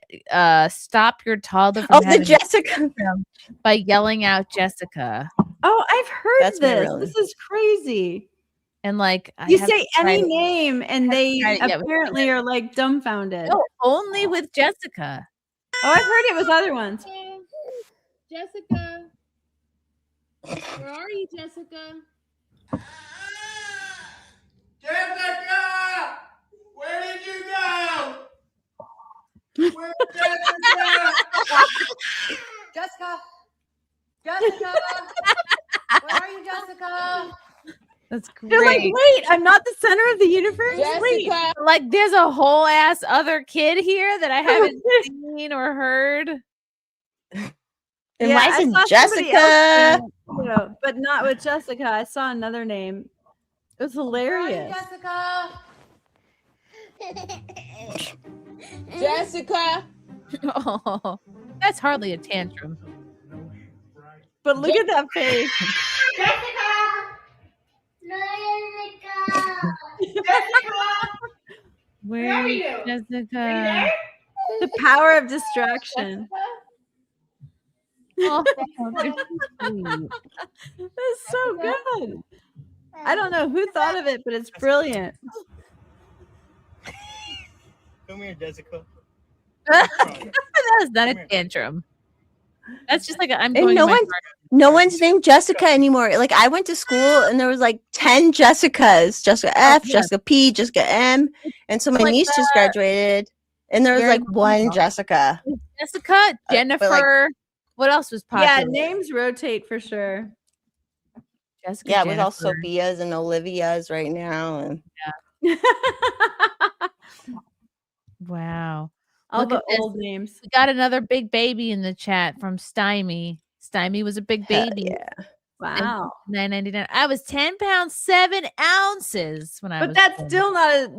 stop your toddler from Oh, the having a Jessica. tantrum by yelling out Jessica. Oh, I've heard That's my this. real This is crazy. And like I You haven't say any tried it- name and they tried it yet with apparently are like dumbfounded. No, only with Jessica. Oh, I've heard it with other ones. Jessica. Where are you, Jessica? Jessica! Where did you go? Where's Jessica? Jessica! Jessica! Where are you, Jessica? That's great. They're like, wait, I'm not the center of the universe. Wait. Jessica. Like there's a whole ass other kid here that I haven't seen or heard. And why I isn't saw somebody Jessica? else, but not with Jessica. I saw another name. It was hilarious. Jessica! Jessica. Oh, that's hardly a tantrum. But look at that face. Where are is you? Jessica? The power of distraction. Oh, they're so sweet. That's so good. I don't know who thought of it, but it's brilliant. Come here, Jessica. That is not a tantrum. That's just like I'm And going. no to my one, no one's named Jessica anymore. Like I went to school and there was like 10 Jessicas, Jessica F, yeah. Jessica P, Jessica M, and so my Like niece just graduated, and there was Very like one Jessica. Jessica, Jennifer. What else was popular? Yeah, names rotate for sure. Jessica, Yeah, it was all Jennifer. Sophia's and Olivia's right now, and Wow. All Look the at this. old names. We got another big baby in the chat from Stymie. Stymie was a big Hell baby. yeah. Wow. $9.99. I was 10 pounds 7 ounces when I was. But that's 10. still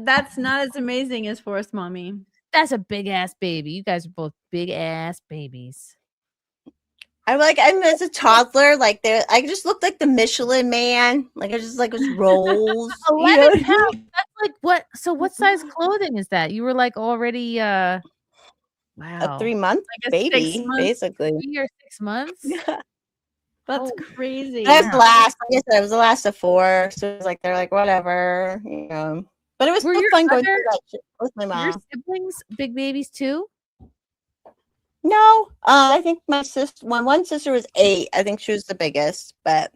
that's not as amazing as Forest Mommy. That's a big ass baby. You guys are both big ass babies. I'm as a toddler, like I just looked like the Michelin Man, like I just like was rolls. 11 pounds. That's like what? So what size clothing is that? You were like already A wow. 3-month Like a 6 baby, month- basically. 3 or 6 months? That's Oh. crazy. That's the last. Like I said, it was the last of 4. So it was like they're like whatever, you know. But it was Were still your fun going other- through that shit with my Your mom. siblings big babies too? No, I think my sister, one sister was 8. I think she was the biggest, but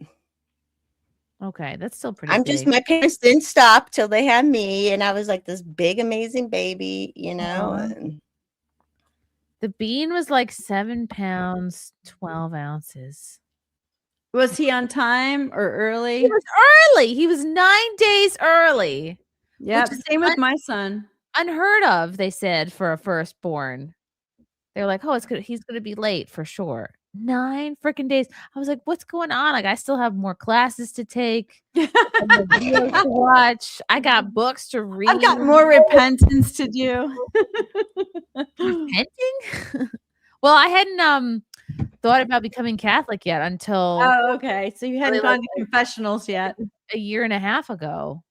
Okay, that's still pretty I'm big. just my parents didn't stop till they had me, and I was like this big amazing baby, you know. Aw. And The bean was like 7 pounds 12 ounces. Was he on time or early? He was early. He was 9 days early. Yeah, which is same with my son. Unheard of, they said, for a firstborn. They're like, oh, he's gonna be late for sure. 9 freaking days. I was like, what's going on? Like, I still have more classes to take, I have videos to watch. I got books to read. I've got more repentance to do. Repenting? Well, I hadn't thought about becoming Catholic yet until Oh, okay. So you hadn't Probably gone to confessionals yet. a year and a half ago.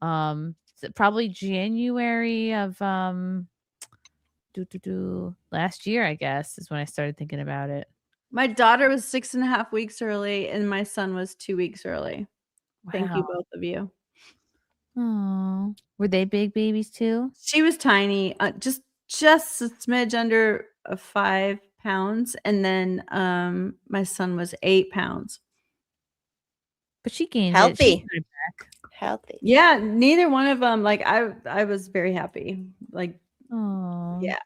Probably January of last year, I guess, is when I started thinking about it. My daughter was 6.5 weeks early, and my son was 2 weeks early. Thank you, Wow. both of you. Oh, were they big babies too? She was tiny, just a smidge under 5 pounds, and then my son was 8 pounds. But she gained it. healthy, She put it back. healthy. Yeah, neither one of them. Like I was very happy. Like, Oh, yeah.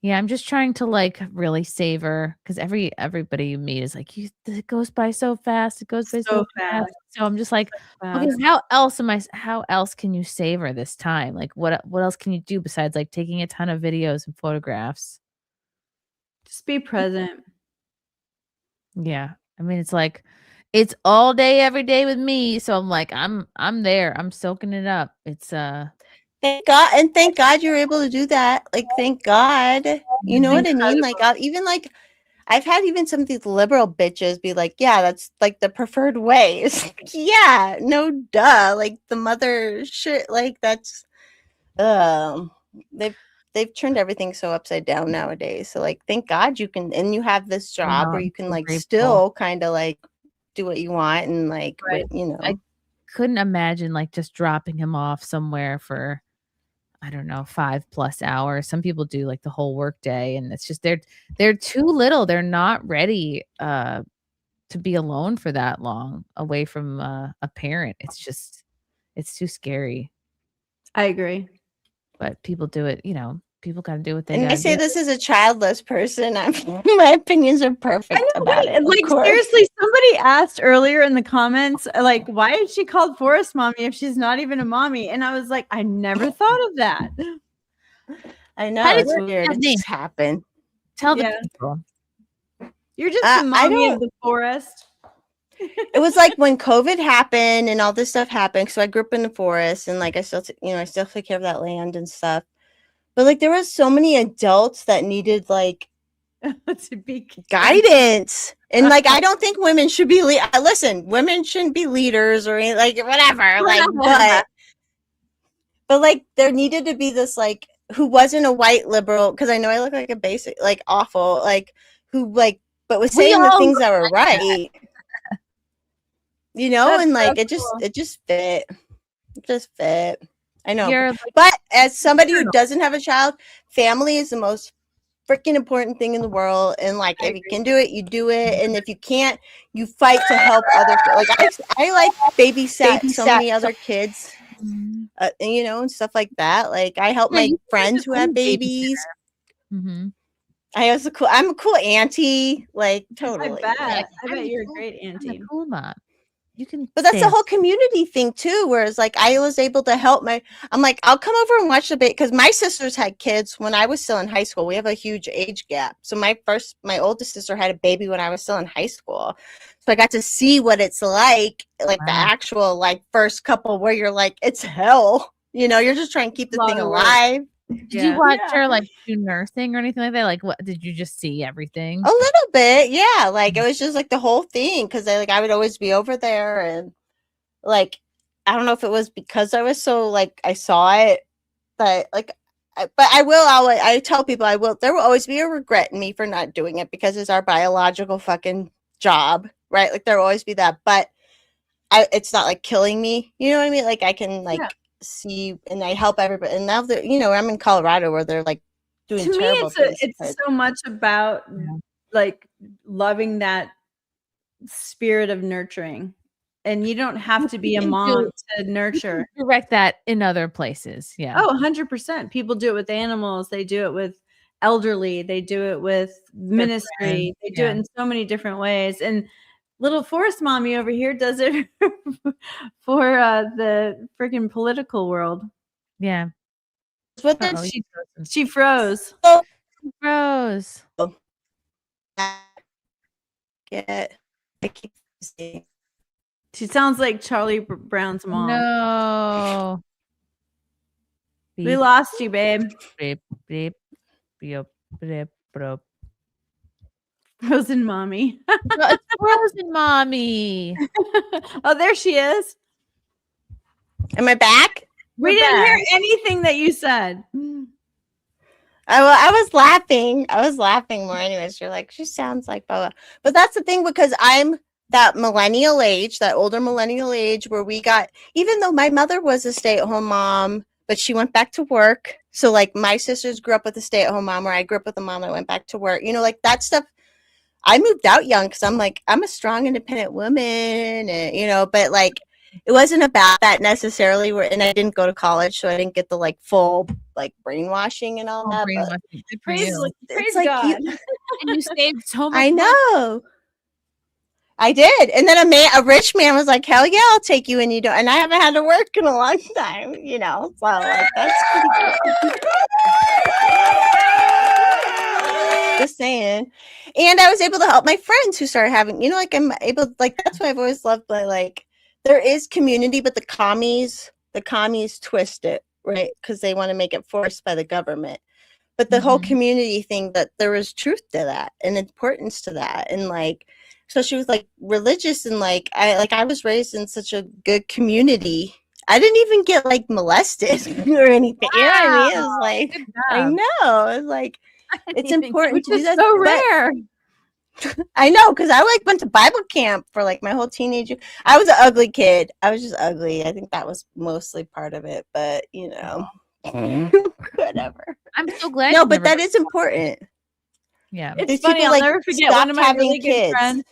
Yeah, I'm just trying to like really savor because everybody you meet is like, it goes by so fast. It goes by so fast. So I'm just like, okay, how else can you savor this time? Like what else can you do besides like taking a ton of videos and photographs? Just be present. Yeah. I mean, it's like it's all day, every day with me. So I'm like, I'm there. I'm soaking it up. It's Thank God, and thank God you're able to do that. Like, thank God. You know what I mean? Like, even like I've had even some of these liberal bitches be like, yeah, that's like the preferred way. It's like, yeah, no duh. Like the mother shit, like that's they've turned everything so upside down nowadays. So like thank God you can, and you have this job where you can like still kind of like do what you want and like you know. I couldn't imagine like just dropping him off somewhere for I don't know, 5+ hours. Some people do like the whole work day, and it's just they're too little. They're not ready to be alone for that long away from a parent. It's too scary. I agree. But people do it, you know, people gotta do what they And gotta I say do. this as a childless person. My opinions are perfect about it. Like seriously, somebody asked earlier in the comments, like, why is she called Forest Mommy if she's not even a mommy? And I was like, I never thought of that. I know How did it's you weird. get It named? just happened. Tell the people. You're just I the mommy don't- of the forest. It was like when COVID happened and all this stuff happened. So I grew up in the forest, and like I still, I still take care of that land and stuff. But like there was so many adults that needed like to be guidance, and like I don't think women should be. Listen, women shouldn't be leaders or like whatever. Like, but like there needed to be this like who wasn't a white liberal, because I know I look like a basic like awful like who like but was saying the things that were right. You know, That's and like so it just cool. it just fit. It just fit. I know. You're like, but as somebody who doesn't have a child, family is the most freaking important thing in the world. And like if you can do it, you do it. And if you can't, you fight to help other like I like babysat so many other kids. And, you know, and stuff like that. Like I help my friends who have babies. Mm-hmm. I'm a cool auntie. Like totally. I bet you're a great auntie. Cool mom. You can, but that's the whole community thing too. Whereas like I was able to help I'm like, I'll come over and watch the baby, because my sisters had kids when I was still in high school. We have a huge age gap. So my oldest sister had a baby when I was still in high school. So I got to see what it's like the actual like first couple where you're like, it's hell. You know, you're just trying to keep the thing alive. Did you watch her like do nursing or anything like that? Like, what did you just see everything? A little bit, yeah. Like it was just like the whole thing, because I would always be over there, and like I don't know if it was because I was so like I saw it, but like, but I tell people there will always be a regret in me for not doing it, because it's our biological fucking job, right? Like there will always be that, but it's not like killing me. You know what I mean? Like I can like. See, and I help everybody, and now that I'm in Colorado where they're like doing to me terrible things. It's so much about like loving that spirit of nurturing, and you don't have to be a mom to nurture. Direct that in other places. Yeah. Oh, 100%. People do it with animals, they do it with elderly, they do it with ministry, they do it in so many different ways. And little Forest Mommy over here does it for the freaking political world. Yeah. What she froze. She froze. I keep seeing. She sounds like Charlie Brown's mom. No. We lost you, babe. Beep, beep, beep, beep, beep. Frozen Mommy. It's Frozen Mommy. Oh, there she is. Am I back? We didn't hear anything that you said. I was laughing. I was laughing more anyways. You're like, she sounds like blah, blah. But that's the thing, because I'm that millennial age, that older millennial age where we got, even though my mother was a stay-at-home mom, but she went back to work. So like my sisters grew up with a stay-at-home mom, or I grew up with a mom that went back to work. You know, like that stuff. I moved out young because I'm like, I'm a strong, independent woman, and, you know, but like, it wasn't about that necessarily. And I didn't go to college, so I didn't get the like full like brainwashing and all that. But Praise like God. And you saved so much. I know. I did. And then a rich man was like, hell yeah, I'll take you. And you don't. And I haven't had to work in a long time, you know. So like, that's pretty cool. Just saying. And I was able to help my friends who started having, like I'm able, like that's what I've always loved. By like, there is community, but the commies twist it, right? Because they want to make it forced by the government. But the whole community thing, that there was truth to that and importance to that, and like, especially with like religious and like I was raised in such a good community. I didn't even get like molested or anything. You know what I mean? It was like, I know. It's like, it's important to do that. So rare. I know, because I like went to Bible camp for like my whole teenager. I was an ugly kid. I was just ugly. I think that was mostly part of it, but whatever. I'm so glad. No, but that is important. Yeah, It's These funny. people, I'll like, never forget one of stopped my having really good kids. friends.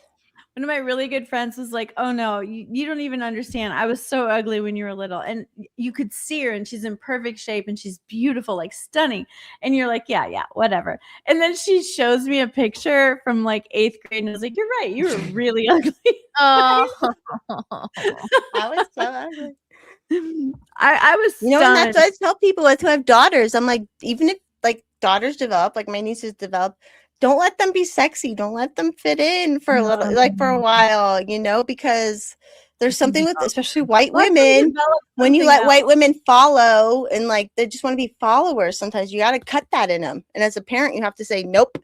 One of my really good friends was like, "Oh no, you don't even understand. I was so ugly when you were little, and you could see her, and she's in perfect shape, and she's beautiful, like stunning." And you're like, "Yeah, whatever." And then she shows me a picture from like 8th grade, and I was like, "You're right. You were really ugly." Oh, I was so ugly. I was and that's what I tell people who have daughters. I'm like, even if like daughters develop, like my nieces develop, don't let them be sexy. Don't let them fit in for a little, like for a while, because there's something with, especially white women, when you let white women follow and like they just want to be followers. Sometimes you got to cut that in them. And as a parent, you have to say, nope,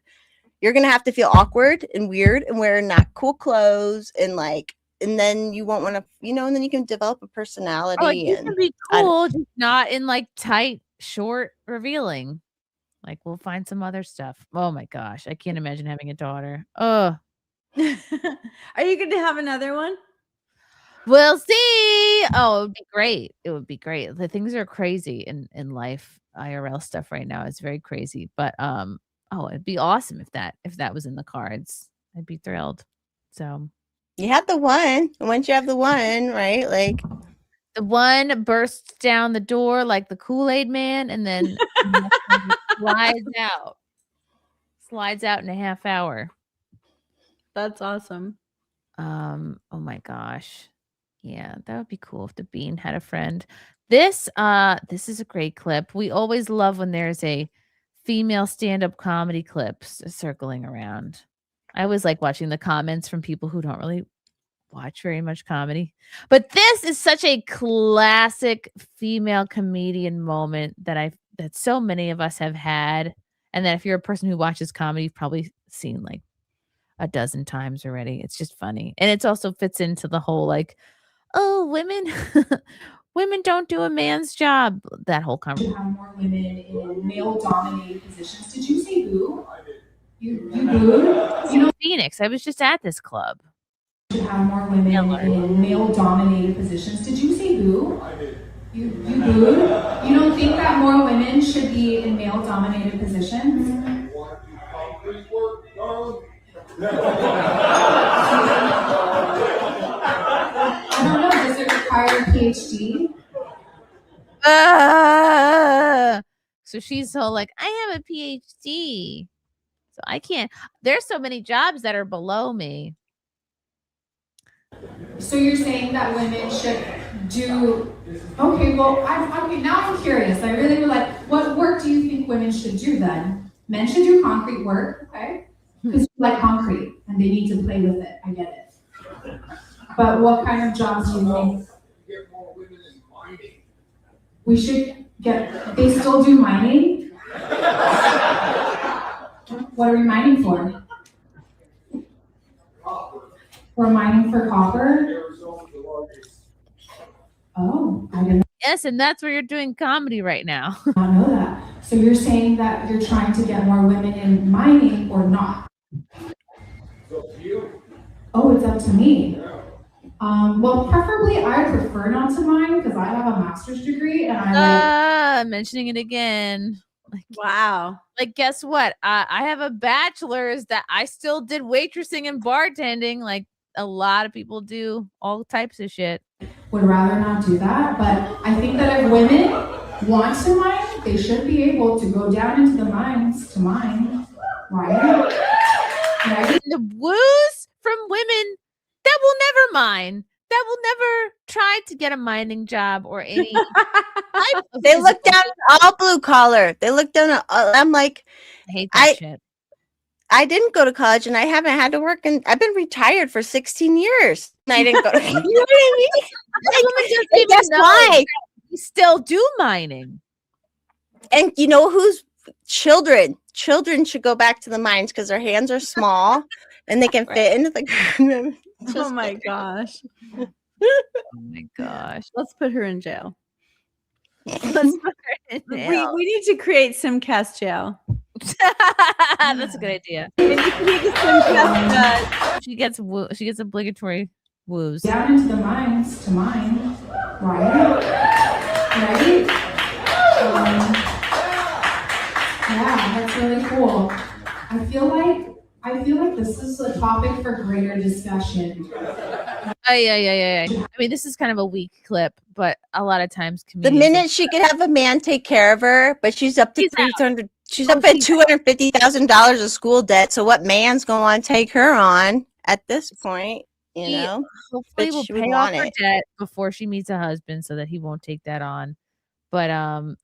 you're going to have to feel awkward and weird and wear not cool clothes and like, and then you won't want to, and then you can develop a personality. Oh, like, you can be cool, just not in like tight, short, revealing. Like, we'll find some other stuff. Oh my gosh, I can't imagine having a daughter. Oh, Are you going to have another one? We'll see. Oh, it would be great. It would be great. The things are crazy in life. IRL stuff right now is very crazy. But it'd be awesome if that was in the cards. I'd be thrilled. So you had the one. Once you have the one, right? Like the one bursts down the door like the Kool-Aid man, and then slides out in a half hour. That's awesome. Oh my gosh. Yeah, that would be cool if the Bean had a friend. This is a great clip. We always love when there's a female stand-up comedy clip circling around. I always like watching the comments from people who don't really watch very much comedy. But this is such a classic female comedian moment that so many of us have had. And that if you're a person who watches comedy, you've probably seen like a dozen times already. It's just funny. And it also fits into the whole like, oh, women don't do a man's job. That whole conversation. Have more women in male-dominated positions. Did you say boo? You booed? Phoenix. I was just at this club. Have more women in male-dominated positions. Did you say boo? I did. You booed? You don't think that more women should be in male-dominated positions? You want to do concrete work, darling? I don't know. Does it require a PhD? So she's so like, I have a PhD. So I can't. There's so many jobs that are below me. So you're saying that women should do? Okay, well, now I'm curious. I really would like. What work do you think women should do then? Men should do concrete work, okay? Because you like concrete and they need to play with it. I get it. But what kind of jobs do you think? Get more women in mining. We should get. They still do mining. What are we mining for? We're mining for copper. Oh, I didn't. Yes, and that's where you're doing comedy right now. I don't know that. So you're saying that you're trying to get more women in mining or not? It's up to you. Oh, it's up to me. Yeah. Well, preferably I prefer not to mine because I have a master's degree and I mentioning it again. Like, wow. Like, guess what? I have a bachelor's that I still did waitressing and bartending. Like a lot of people do all types of shit. Would rather not do that, but I think that if women want to mine, they should be able to go down into the mines to mine, right? And the woos from women that will never mine, that will never try to get a mining job or any. They look down at all blue collar. They look down at. I'm like, I hate that shit. I didn't go to college and I haven't had to work, and I've been retired for 16 years. And I didn't go to you know what I mean? This woman doesn't And even guess know why? that we still do mining. And you know who's children? Children should go back to the mines because their hands are small and they can fit into the Oh my gosh. Oh my gosh. Let's put her in jail. Let's put her in We jail. need to create SimpCast jail. That's a good idea. And you can make a SimpCast, She gets obligatory woos. Down into the mines to mine, right? Right? Yeah, that's really cool. I feel like this is a topic for greater discussion. Yeah. I mean, this is kind of a weak clip, but a lot of times The comedians. minute she could have a man take care of her, but she's up to 300. She's up at $250,000 of school debt. So what man's going to want to take her on at this point? You know, hopefully But will she would pay off want her it. debt before she meets a husband, so that he won't take that on. But And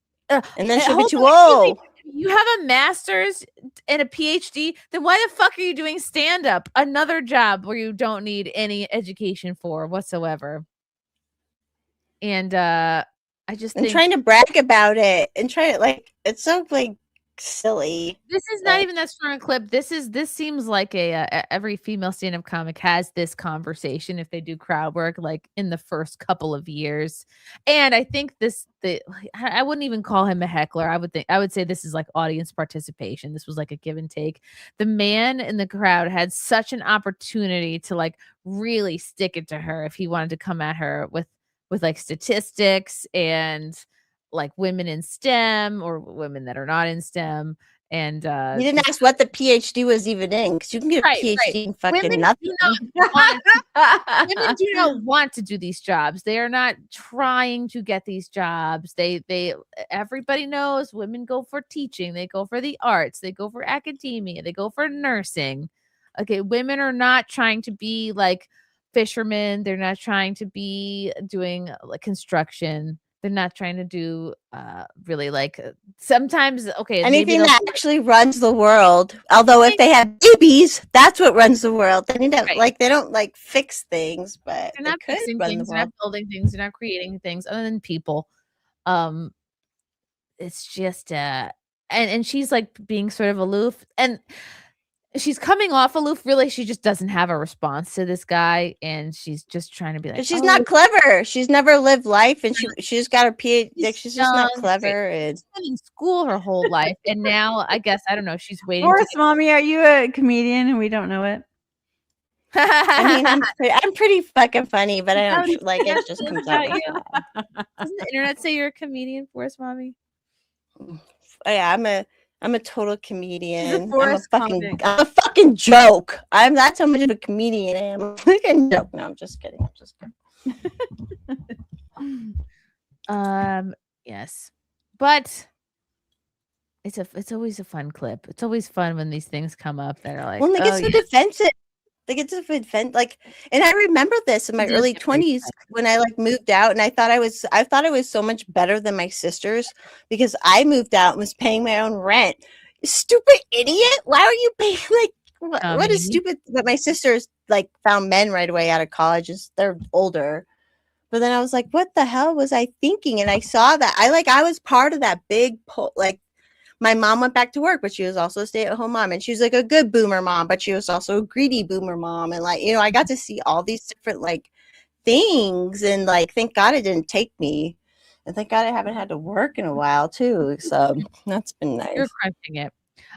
then she'll be hold too on, old. You have a master's and a PhD, then why the fuck are you doing stand-up? Another job where you don't need any education for whatsoever. And I just And think trying to brag about it and try to it's so silly. this is not even that strong a clip. This seems like every female stand-up comic has this conversation if they do crowd work, like in the first couple of years. And I think I wouldn't even call him a heckler. I would say this is like audience participation. This was like a give and take. The man in the crowd had such an opportunity to like really stick it to her if he wanted to come at her with like statistics and like women in STEM or women that are not in STEM. And You didn't ask what the PhD was even in, because you can get a PhD in fucking women nothing. women do not want to do these jobs. They are not trying to get these jobs. Everybody knows women go for teaching, they go for the arts, they go for academia, they go for nursing. Okay, women are not trying to be like fishermen. They're not trying to be doing like construction. They're not trying to do really like sometimes Anything that actually runs the world. Although if they have babies, that's what runs the world. They need to they don't like fix things, but they're not fixing things, they're not building things, they're not creating things other than people. It's just and she's like being sort of aloof, and she's coming off aloof. Really, she just doesn't have a response to this guy, and she's just trying to be like, she's not clever. She's never lived life, and she's got her PhD. She's just not clever. And she's been in school her whole life, and now I guess I don't know. She's waiting. Forrest, mommy, are you a comedian and we don't know it? I mean, I'm pretty fucking funny, but I don't like it. Just comes out. Doesn't the internet say you're a comedian, Forrest, mommy? Oh, yeah, I'm a total comedian. I'm a fucking joke. I'm not so much of a comedian. I'm a fucking joke. No, I'm just kidding. Yes, but it's always a fun clip. It's always fun when these things come up that are like, when they get so defensive. They get to defend and I remember this in my early 20s when I moved out, and I thought I was so much better than my sisters because I moved out and was paying my own rent. Stupid idiot! Why are you paying what is stupid? But my sisters found men right away out of college. They're older, but then I was like, what the hell was I thinking? And I saw that I was part of that big my mom went back to work, but she was also a stay-at-home mom, and she was like a good boomer mom, but she was also a greedy boomer mom. And I got to see all these different things, and thank God it didn't take me, and thank God I haven't had to work in a while too. So that's been nice. You're crunching it.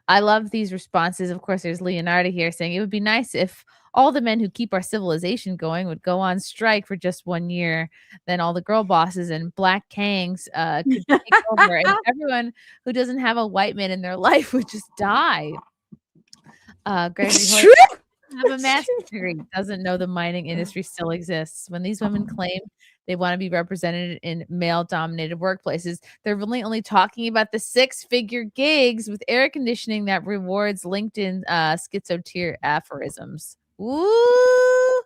I love these responses. Of course, there's Leonardo here saying it would be nice if all the men who keep our civilization going would go on strike for just 1 year. Then all the girl bosses and black kangs could take over, and everyone who doesn't have a white man in their life would just die. Gregory Hoyt have a master's degree, doesn't know the mining industry still exists. When these women claim they want to be represented in male-dominated workplaces, they're really only talking about the 6-figure gigs with air conditioning that rewards LinkedIn schizoteer aphorisms. Ooh.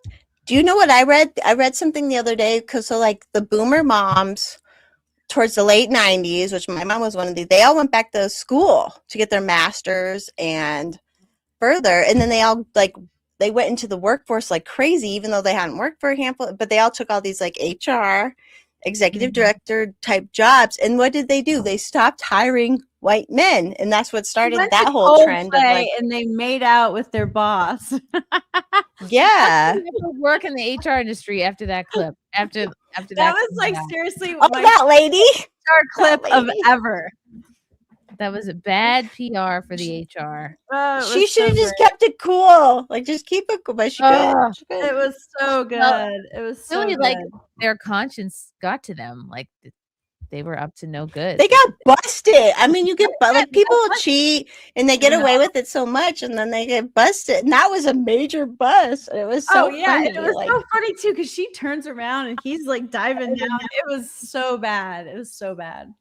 Do you know what I read? I read something the other day because the boomer moms towards the late 90s, which my mom was one of these, they all went back to school to get their masters and further, and then they all like they went into the workforce like crazy, even though they hadn't worked for a handful. But they all took all these like HR, executive director type jobs, and what did they do? They stopped hiring white men, and that's what started Went that to whole trend of Coldplay like, and they made out with their boss. yeah. Work in the HR industry after that clip. After that was came like out. seriously Oh, that lady. HR clip of ever. That was a bad PR for the HR. She should have just kept it cool. Like, just keep it cool. But she Ugh. could. It was so good. Well, It was so really good. like their conscience got to them. Like they were up to no good. They got busted. I mean, you get like people cheat and they get away with it so much, and then they get busted. And that was a major bust. It was so funny. It was like, so funny too because she turns around and he's like diving down. It was so bad. It was so bad.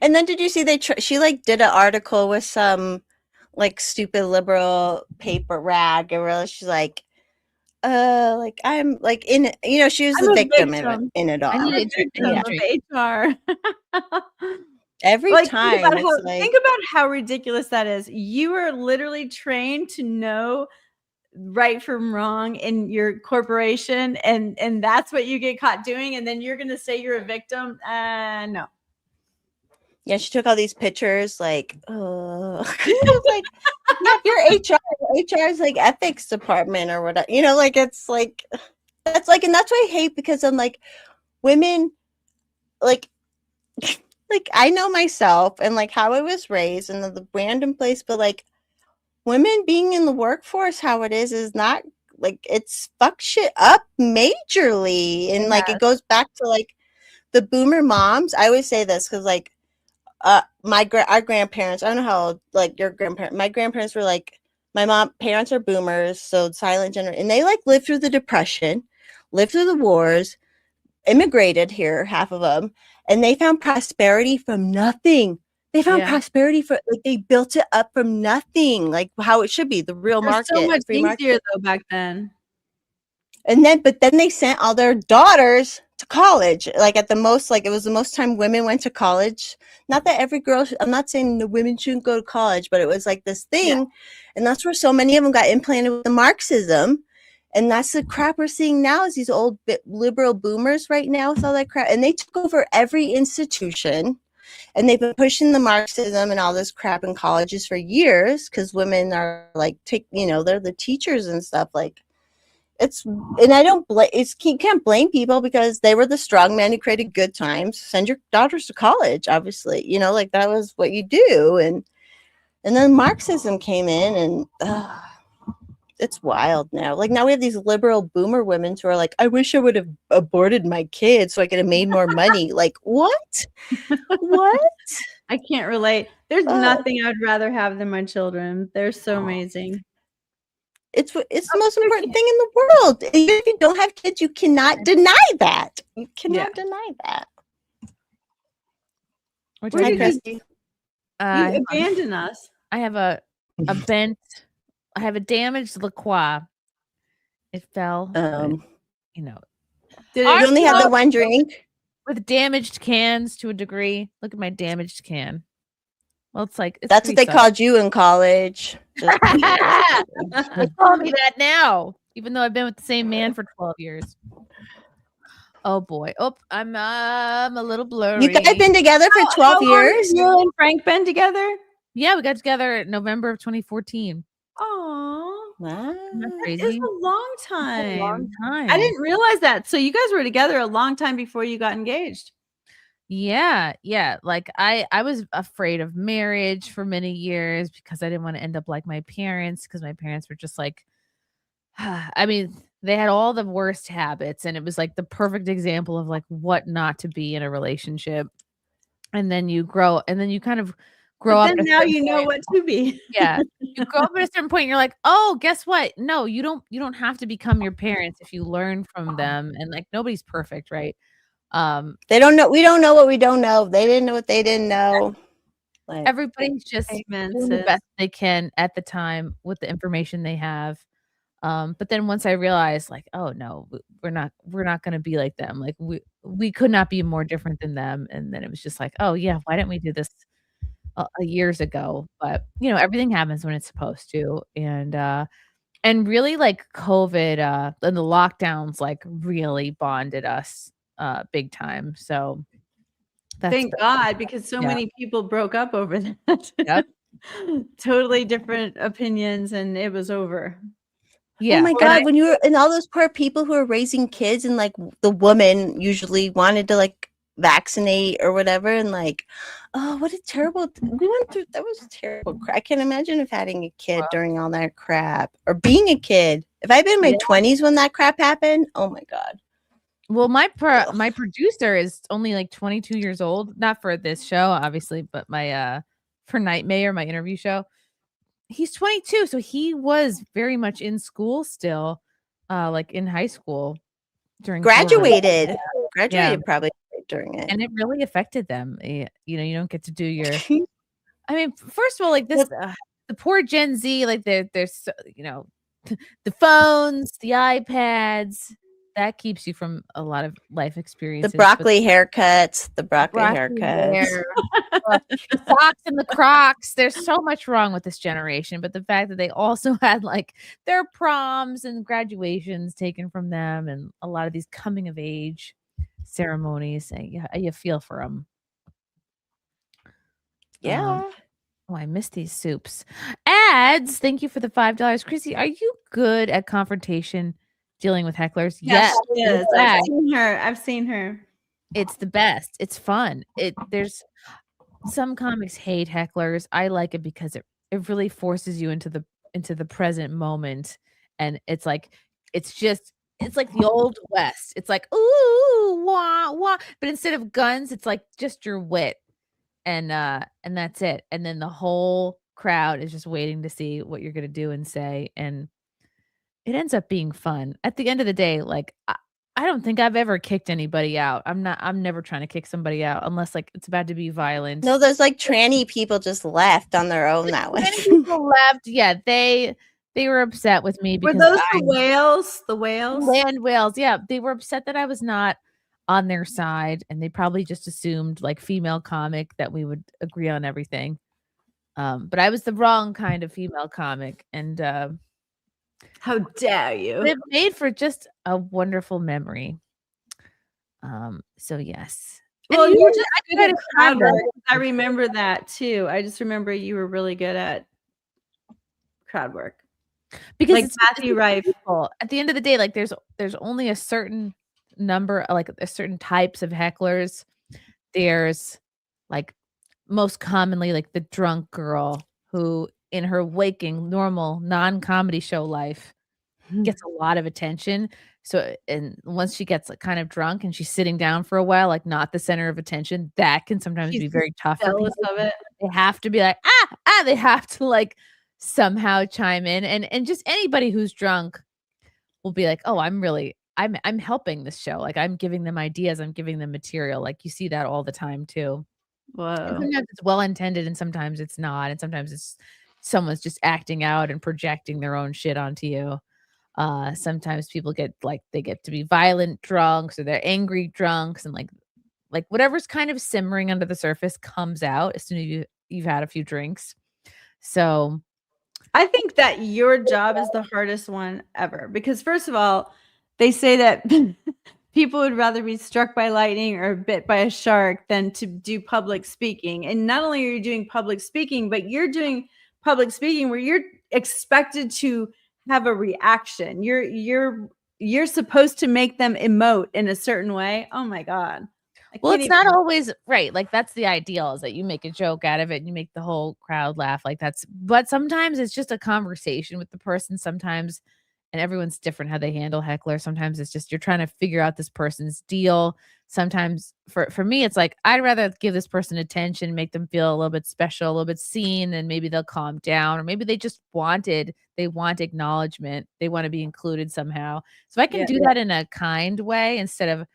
and then did you see she like did an article with some like stupid liberal paper rag, and really she's like I'm like in it, you know, she was the victim in it all. I'm a victim of HR. Every like, time. Think about how ridiculous that is. You are literally trained to know right from wrong in your corporation, and that's what you get caught doing, and then you're gonna say you're a victim. No. Yeah, she took all these pictures, like, it's like, yeah, your HR is like ethics department or whatever, you know, like it's like that's like, and that's what I hate, because I'm like, women, like I know myself and like how I was raised in the random place, but like women being in the workforce, how it is not like, it's fucked shit up majorly, and like it goes back to like the boomer moms. I always say this because like our grandparents, I don't know how old, like your grandparents, my grandparents were like, my parents are boomers, so silent generation, and they like lived through the Depression, lived through the wars, immigrated here, half of them, and they found prosperity from nothing. They found prosperity for like, they built it up from nothing, like how it should be, the real market. So much free market. easier though back then. And then, but then they sent all their daughters to college. Like at the most, like it was the most time women went to college. Not that every girl, I'm not saying the women shouldn't go to college, but it was like this thing. Yeah. And that's where so many of them got implanted with the Marxism. And that's the crap we're seeing now, is these old liberal boomers right now with all that crap. And they took over every institution. And they've been pushing the Marxism and all this crap in colleges for years, because women are like, they're the teachers and stuff. Like, and I don't blame, you can't blame people, because they were the strong men who created good times. Send your daughters to college, obviously, like that was what you do. And then Marxism came in, and it's wild now. Like now we have these liberal boomer women who are like, I wish I would have aborted my kids so I could have made more money. Like, what? What? I can't relate. There's nothing I'd rather have than my children. They're so amazing. It's the most important thing in the world. Even if you don't have kids, you cannot deny that. You cannot deny that. Hi, Chrissie. You abandon us. I have a damaged La Croix. It fell. Did you only have the one drink? With damaged cans to a degree. Look at my damaged can. Well, that's what they called you in college. They call me that now, even though I've been with the same man for 12 years. Oh boy. Oh, I'm a little blurry. You guys been together for 12 years? Have you and Frank been together? Yeah, we got together in November of 2014. Oh, wow. It's a long time. I didn't realize that. So you guys were together a long time before you got engaged. Yeah. Like I was afraid of marriage for many years because I didn't want to end up like my parents, because my parents were just like, I mean, they had all the worst habits, and it was like the perfect example of like what not to be in a relationship. And then you grow, and then you kind of grow up. Then now you know what to be. Yeah. You grow up at a certain point and you're like, oh, guess what? No, you don't have to become your parents if you learn from them. And like nobody's perfect, right? They don't know. We don't know what we don't know. They didn't know what they didn't know. Like, everybody's just doing the best they can at the time with the information they have. But then once I realized, like, oh no, we're not going to be like them. Like we could not be more different than them. And then it was just like, oh yeah, why didn't we do this years ago, but you know, everything happens when it's supposed to. And really like COVID and the lockdowns like really bonded us big time. So Thank God, because so yeah. many people broke up over that. Yep. Totally different opinions, and it was over. Yeah. Oh my God, when you were and all those poor people who are raising kids and like the woman usually wanted to like vaccinate or whatever and like, oh, what a terrible we went through that was terrible crap. I can't imagine if having a kid during all that crap or being a kid. If I'd been in my 20s when that crap happened, oh my God. Well, my producer is only like 22 years old, not for this show, obviously, but my for Nightmare, my interview show. He's 22, so he was very much in school still, like in high school during Graduated. COVID. Graduated probably during it. And it really affected them. You know, you don't get to do your I mean, first of all, like this the poor Gen Z, like they're so, you know, the phones, the iPads, that keeps you from a lot of life experiences. The broccoli haircuts. Hair, the socks and the Crocs. There's so much wrong with this generation, but the fact that they also had like their proms and graduations taken from them, and a lot of these coming of age ceremonies, you feel for them. Yeah. Oh, I miss these soups. Ads. Thank you for the $5. Chrissy, are you good at confrontation? Dealing with hecklers? Yes, Yes. she is. I've seen her. It's the best. It's fun. There's some comics hate hecklers. I like it because it really forces you into the present moment. And it's like it's like the old west. It's like ooh wah wah. But instead of guns, it's like just your wit. And that's it. And then the whole crowd is just waiting to see what you're gonna do and say. And it ends up being fun. At the end of the day, like I don't think I've ever kicked anybody out. I'm never trying to kick somebody out unless like it's about to be violent. No, there's like tranny people just left on their own that way. People left. Yeah, they were upset with me because Were those the whales? The whales? Land whales. Yeah, they were upset that I was not on their side, and they probably just assumed like female comic that we would agree on everything. But I was the wrong kind of female comic, and how dare you? It made for just a wonderful memory. So yes. Well, And you were just I good at crowd that. work. I remember that too. I just remember you were really good at crowd work. Because like it's Matthew Rife. At the end of the day, like there's only a certain number, like a certain types of hecklers. There's like most commonly like the drunk girl who in her waking normal non-comedy show life gets a lot of attention. So and once she gets like kind of drunk and she's sitting down for a while, like not the center of attention, that can sometimes be very tough for people. Of it. They have to be like they have to like somehow chime in, and just anybody who's drunk will be like, oh, I'm helping this show, like I'm giving them ideas, I'm giving them material. Like you see that all the time too. Whoa. And sometimes it's well intended and sometimes it's not, and sometimes it's someone's just acting out and projecting their own shit onto you. Sometimes people get like they get to be violent drunks or they're angry drunks, and like whatever's kind of simmering under the surface comes out as soon as you've had a few drinks. So I think that your job is the hardest one ever because first of all, they say that people would rather be struck by lightning or bit by a shark than to do public speaking. And not only are you doing public speaking, but you're doing public speaking where you're expected to have a reaction. You're supposed to make them emote in a certain way. Oh my God. Well, it's not always right. Like that's the ideal, is that you make a joke out of it and you make the whole crowd laugh. Like but sometimes it's just a conversation with the person sometimes, and everyone's different how they handle heckler. Sometimes it's just you're trying to figure out this person's deal. Sometimes for me, it's like I'd rather give this person attention, make them feel a little bit special, a little bit seen, and maybe they'll calm down, or maybe they just want acknowledgement. They want to be included somehow. So if I can do that in a kind way instead of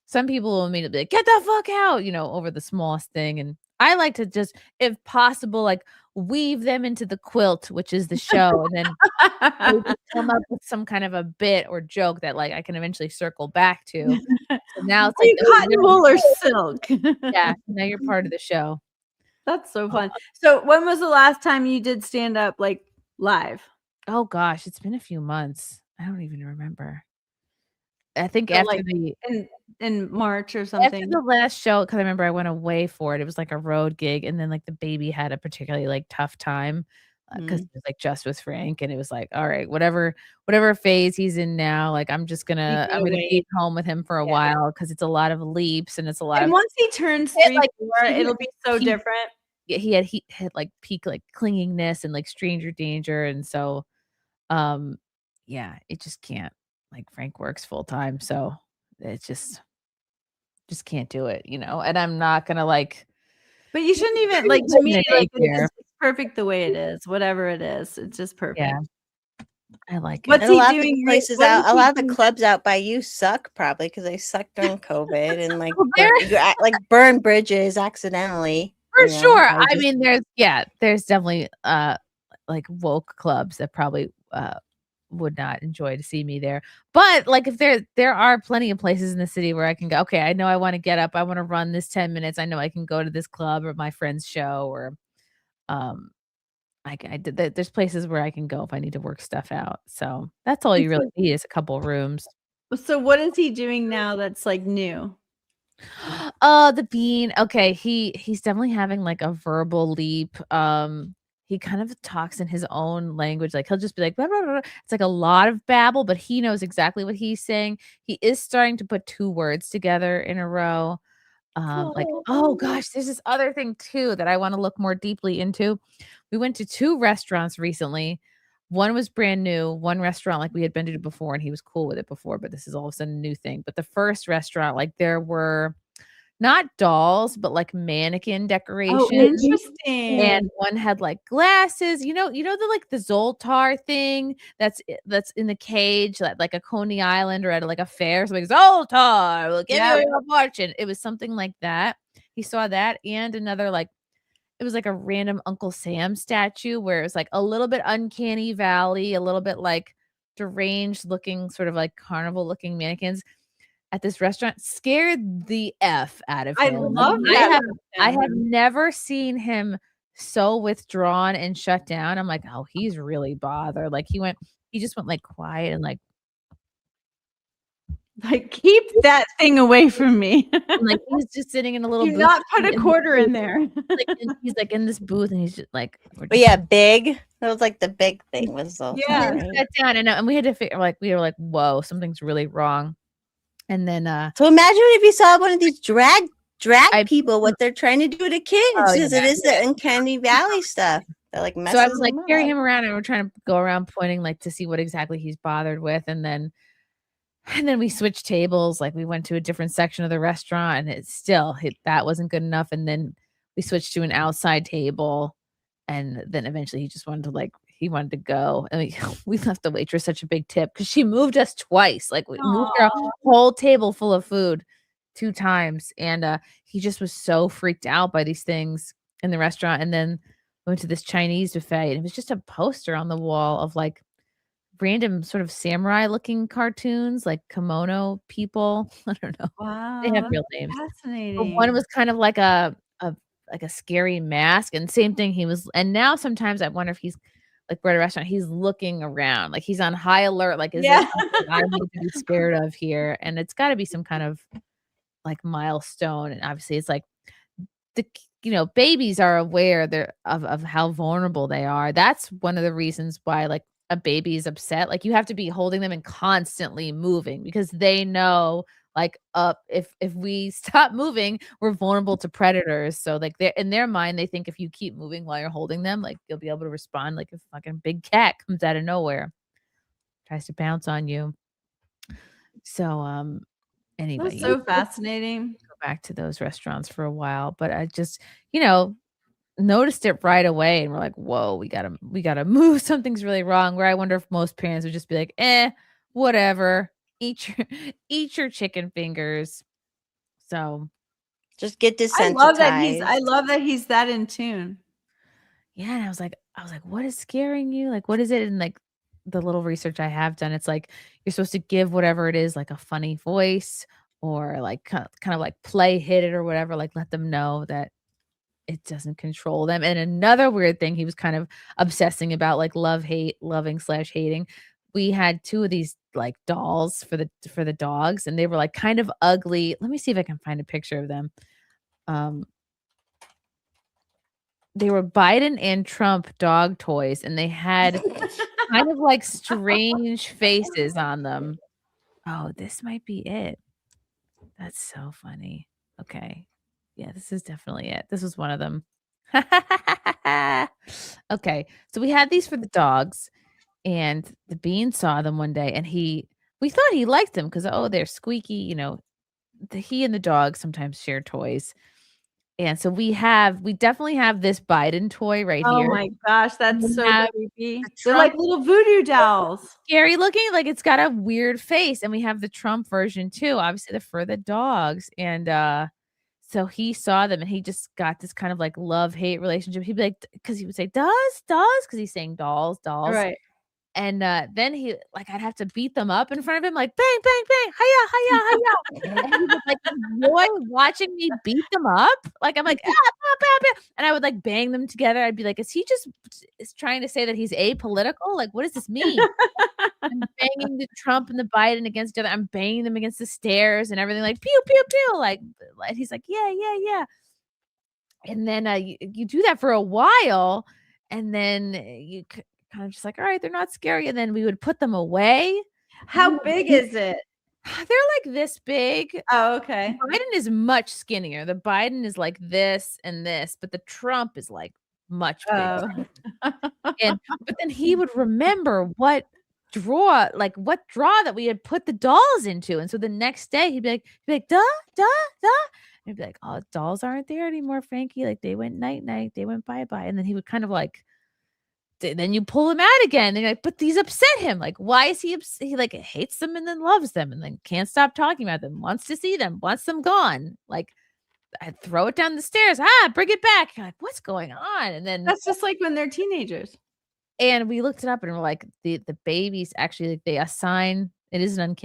some people will immediately be like, get the fuck out, over the smallest thing. And I like to just, if possible, like weave them into the quilt, which is the show, and then come up with some kind of a bit or joke that like I can eventually circle back to. So now it's like cotton wool or silk. Yeah, now you're part of the show. That's so fun. So when was the last time you did stand up like live? Oh gosh, it's been a few months. I don't even remember. I think So after like the in March or after something. the last show, because I remember I went away for it. It was like a road gig, and then like the baby had a particularly like tough time because it was like just with Frank, and it was like, all right, whatever phase he's in now, like I'm You gonna gotta be wait. at home with him for a Yeah. while because it's a lot of leaps and it's a lot And of once he turns he had, 3, like 4, he it'll be so he different. yeah, he had like peak like clinginess and like stranger danger, and so um yeah, it just can't like Frank works full time, so it's just can't do it, and I'm not gonna like But you shouldn't even like to live in me, a like daycare. it's perfect the way it is. Whatever it is, it's just Yeah, perfect. I like it. What's And a he lot of the doing? places What is out, a he lot of the doing? clubs out by you suck probably because they sucked during COVID and like Well, there burn bridges accidentally. for sure. by I just mean, there's definitely like woke clubs that probably would not enjoy to see me there. But like if there are plenty of places in the city where I can go, okay, I know I want to get up, I want to run this 10 minutes. I know I can go to this club or my friend's show or um there's places where I can go if I need to work stuff out. So that's all And you really need is a couple rooms. so what is he doing now that's like new? The bean. Okay, he's definitely having like a verbal leap. He kind of talks in his own language. Like he'll just be like, blah, blah, blah. It's like a lot of babble, but he knows exactly what he's saying. He is starting to put two words together in a row. Like, oh gosh, there's this other thing too that I want to look more deeply into. We went to two restaurants recently. One was brand new, one restaurant like we had been to before, and he was cool with it before, but this is all of a sudden a new thing. But the first restaurant, like there were not dolls, but like mannequin Oh, decorations. interesting. And one had like glasses, the like the Zoltar thing that's in the cage, like a Coney Island or at like a fair. So like Zoltar will give Yeah. you your fortune. It was something like that. He saw that and another like it was like a random Uncle Sam statue where it was like a little bit uncanny valley, a little bit like deranged looking, sort of like carnival looking mannequins at this restaurant scared the F out of I him. love that. I have never seen him so withdrawn and shut down. I'm like, "Oh, he's really bothered." Like he just went like quiet and like Like keep that thing away from me. like he's just sitting in a little Do booth. not put a this quarter in booth. there. He's like in this booth and he's just like But yeah, big. That was like the big thing was the Yeah. right? sat down and we had to figure like we were like, "Whoa, something's really wrong." And then So imagine if you saw one of these drag people, what they're trying to do to kids, because yeah. it is the Uncanny Valley stuff. They're like So I was messing like them carrying up. him around and we're trying to go around pointing like to see what exactly he's bothered with. And then we switched tables. Like we went to a different section of the restaurant and it still that wasn't good enough. And then we switched to an outside table. And then eventually he just he wanted to go. And we left the waitress such a big tip because she moved us twice. Like we moved our whole table full of food 2 times. And he just was so freaked out by these things in the restaurant. And then went to this Chinese buffet and it was just a poster on the wall of like random sort of samurai looking cartoons, like kimono people. I don't know. Wow. They have that's real names. But fascinating. one was kind of like a scary mask and same thing and now sometimes I wonder if he's like we're at a restaurant, he's looking around, like he's on high alert, like is there something I need to be scared of here? And it's got to be some kind of like milestone. And obviously it's like babies are aware of how vulnerable they are. That's one of the reasons why like a baby is upset. Like you have to be holding them and constantly moving because they know like if we stop moving, we're vulnerable to predators. So like they're in their mind, they think if you keep moving while you're holding them, like you'll be able to respond like a fucking big cat comes out of nowhere, tries to pounce on you. So anyway, That's so fascinating. Go back to those restaurants for a while, but I just, noticed it right away and we're like, whoa, we gotta move. Something's really wrong. Where I wonder if most parents would just be like, whatever. Eat your chicken fingers. So just get desensitized. I love that he's that in tune. Yeah, and I was like, what is scaring you? Like, what is it? And like the little research I have done, it's like you're supposed to give whatever it is, like a funny voice or like kind of like play hit it or whatever, like let them know that it doesn't control them. And another weird thing he was kind of obsessing about, like loving/hating. We had 2 of these like dolls for the dogs, and they were like kind of ugly. Let me see if I can find a picture of them. Um, they were Biden and Trump dog toys, and they had kind of like strange faces on them. Oh, this might be it. That's so funny. Okay. Yeah, this is definitely it. This was one of them. Okay. So we had these for the dogs, and the Bean saw them one day, and we thought he liked them because, oh, they're squeaky, he and the dog sometimes share toys. And so we definitely have this Biden toy right Oh here. my gosh, And that's we so have creepy. the They're like Trump little voodoo dolls. scary looking, like it's got a weird face, and we have the Trump version too, obviously the for the dogs. And so he saw them, and he just got this kind of like love-hate relationship. He'd be like, because he would say, "Does," because he's saying dolls, dolls. Right. And then I'd have to beat them up in front of him, like bang, bang, bang, hiya, hiya, hiya. And he would like enjoy watching me beat them up. Like I'm like, ah, bah, bah, bah. And I would like bang them together. I'd be like, is trying to say that he's apolitical? Like, what does this mean? I'm banging the Trump and the Biden against each other. I'm banging them against the stairs and everything, like pew, pew, pew. Like, and he's like, yeah, yeah, yeah. And then you do that for a while, and then you kind of just like, all right, they're not scary. And then we would put them away. How big is it? They're like this big. Oh, okay. Biden is much skinnier. The Biden is like this and this, but the Trump is like much bigger. But then he would remember what drawer that we had put the dolls into. And so the next day he'd be like, duh, duh, duh. And he'd be like, oh, dolls aren't there anymore, Frankie. Like they went night night, they went bye-bye. And then he would kind of like, then you pull him out again. And you're like, but these upset him. Like, why is he like hates them and then loves them and then can't stop talking about them, wants to see them, wants them gone. Like, I'd throw it down the stairs. Bring it back. You're like, what's going on? And then That's just like when they're teenagers. and we looked it up, and we're like, the babies actually, like, they assign, it is an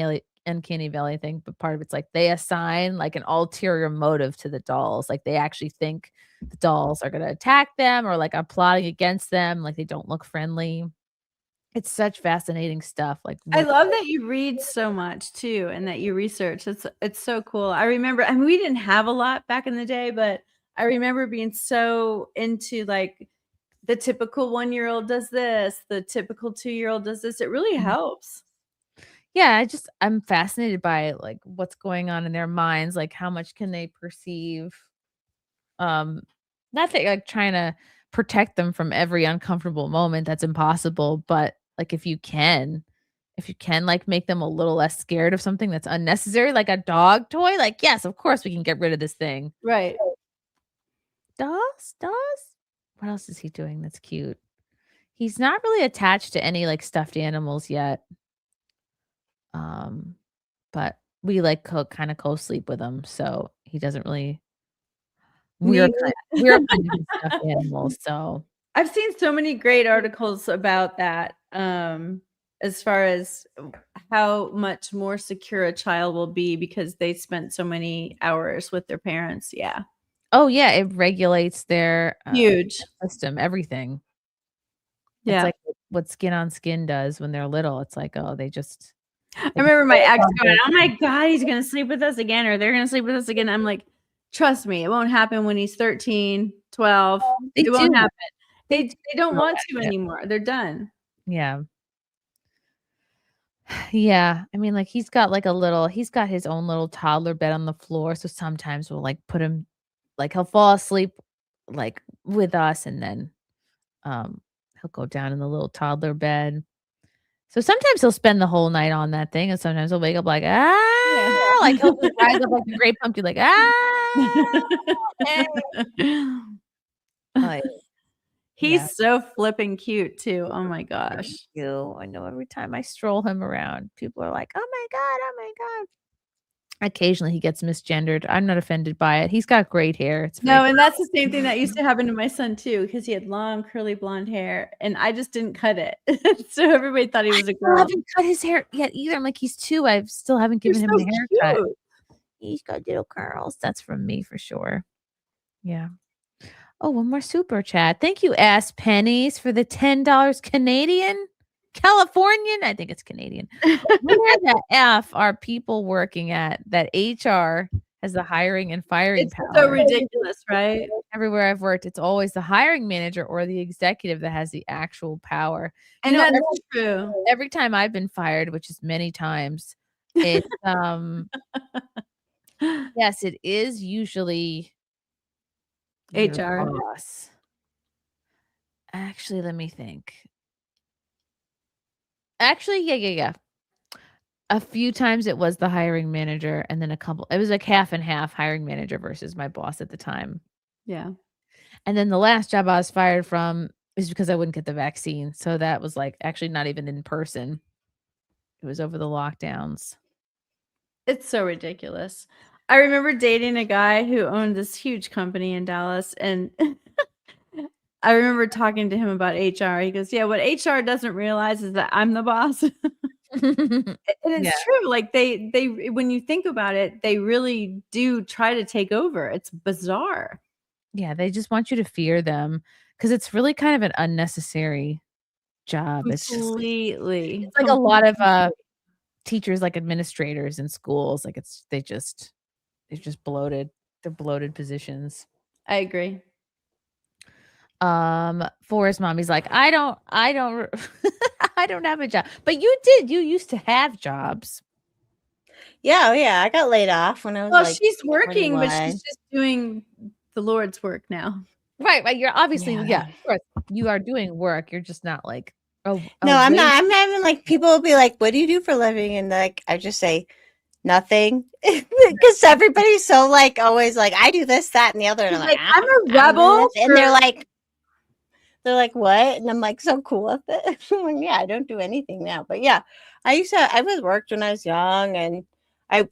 uncanny valley thing, but part of it's like they assign like an ulterior motive to the dolls. Like they actually think the dolls are gonna attack them or like are plotting against them, like they don't look friendly. It's such fascinating stuff. Like I love that you read so much too, and that you research. It's so cool. I remember, I mean, we didn't have a lot back in the day, but I remember being so into like the typical 1-year-old does this, the typical 2-year-old does this. It really helps. Yeah, I'm fascinated by like what's going on in their minds, like how much can they perceive. Not that like trying to protect them from every uncomfortable moment, that's impossible, but like if you can like make them a little less scared of something that's unnecessary, like a dog toy, like yes, of course we can get rid of this thing. Right. Dolls? What else is he doing that's cute? He's not really attached to any like stuffed animals yet. But we like kind of co-sleep with him, so he doesn't really. We're kind of stuffed animals, so I've seen so many great articles about that, as far as how much more secure a child will be because they spent so many hours with their parents. Yeah. Oh yeah, it regulates their Huge system, everything. Yeah. It's like what skin on skin does when they're little. It's like, oh, I remember my ex going, oh my God, he's going to sleep with us again, or they're going to sleep with us again. I'm like, trust me, it won't happen when he's 13, 12. It won't happen. They don't want to anymore. They're done. Yeah. Yeah. I mean, like he's got his own little toddler bed on the floor. So sometimes we'll like put him, like he'll fall asleep like with us, and then he'll go down in the little toddler bed. So sometimes he'll spend the whole night on that thing, and sometimes he'll wake up like, like he'll just rise up like a great pumpkin, like, Like, He's so flipping cute too. Oh my gosh. I know every time I stroll him around, people are like, oh my God. Occasionally he gets misgendered. I'm not offended by it. He's got great hair. It's No, and that's the same thing that used to happen to my son too, because he had long curly blonde hair, and I just didn't cut it. So everybody thought he was a girl. I haven't cut his hair yet either. I'm like, he's 2. I still haven't given him a haircut. Cute. He's got little curls. That's from me for sure. Yeah. Oh, one more super chat. Thank you, Ass Pennies, for the $10 Canadian. Californian? I think it's Canadian. Where the F are people working at that HR has the hiring and firing It's power? so ridiculous, right? Everywhere I've worked, it's always the hiring manager or the executive that has the actual power. And that's true. Every time I've been fired, which is many times, it's yes, it is usually your HR. boss. Actually, let me think. Actually, yeah. A few times it was the hiring manager, and then it was like half and half hiring manager versus my boss at the time. Yeah. And then the last job I was fired from is because I wouldn't get the vaccine. So that was like actually not even in person. It was over the lockdowns. It's so ridiculous. I remember dating a guy who owned this huge company in Dallas, and I remember talking to him about HR. He goes, "Yeah, what HR doesn't realize is that I'm the boss." And it's Yeah. true. Like they when you think about it, they really do try to take over. It's bizarre. Yeah, they just want you to fear them because it's really kind of an unnecessary job. Completely. It's like a lot of teachers, like administrators in schools. Like they're just bloated. They're bloated positions. I agree. Forest Mommy's like, I don't I don't have a job. But you did. You used to have jobs. Yeah, I got laid off when I was Well, like she's working, but 21. she's just doing the Lord's work now. Right. You're obviously, Yeah. of course, you are doing work. You're just not like, No, I'm not even like, people will be like, what do you do for a living? And like, I just say nothing. Because everybody's so like, always like, I do this, that, and the other. And I'm like, I'm a rebel. And they're like, what? And I'm like, so cool with it. I'm like, yeah, I don't do anything now. But yeah, I was worked when I was young, and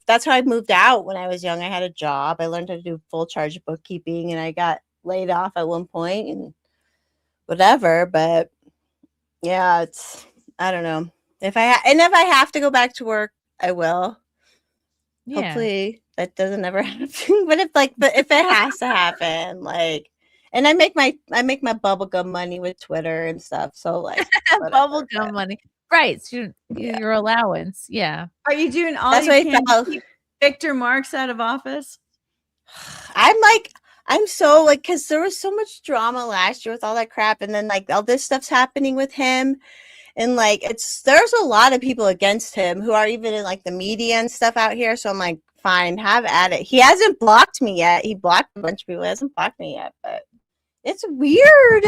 that's how I moved out when I was young. I had a job. I learned how to do full charge bookkeeping, and I got laid off at one point and whatever. But yeah, I don't know. If I have to go back to work, I will. Yeah. Hopefully that doesn't ever happen. But if it has to happen, like, and I make my bubblegum money with Twitter and stuff. So like bubblegum money. Right. So your allowance. Yeah. Are you doing all That's you what I can felt. to keep Victor Marks out of office? I'm so like, because there was so much drama last year with all that crap, and then like all this stuff's happening with him, and like there's a lot of people against him who are even in like the media and stuff out here. So I'm like, fine, have at it. He hasn't blocked me yet. He blocked a bunch of people. He hasn't blocked me yet, but it's weird.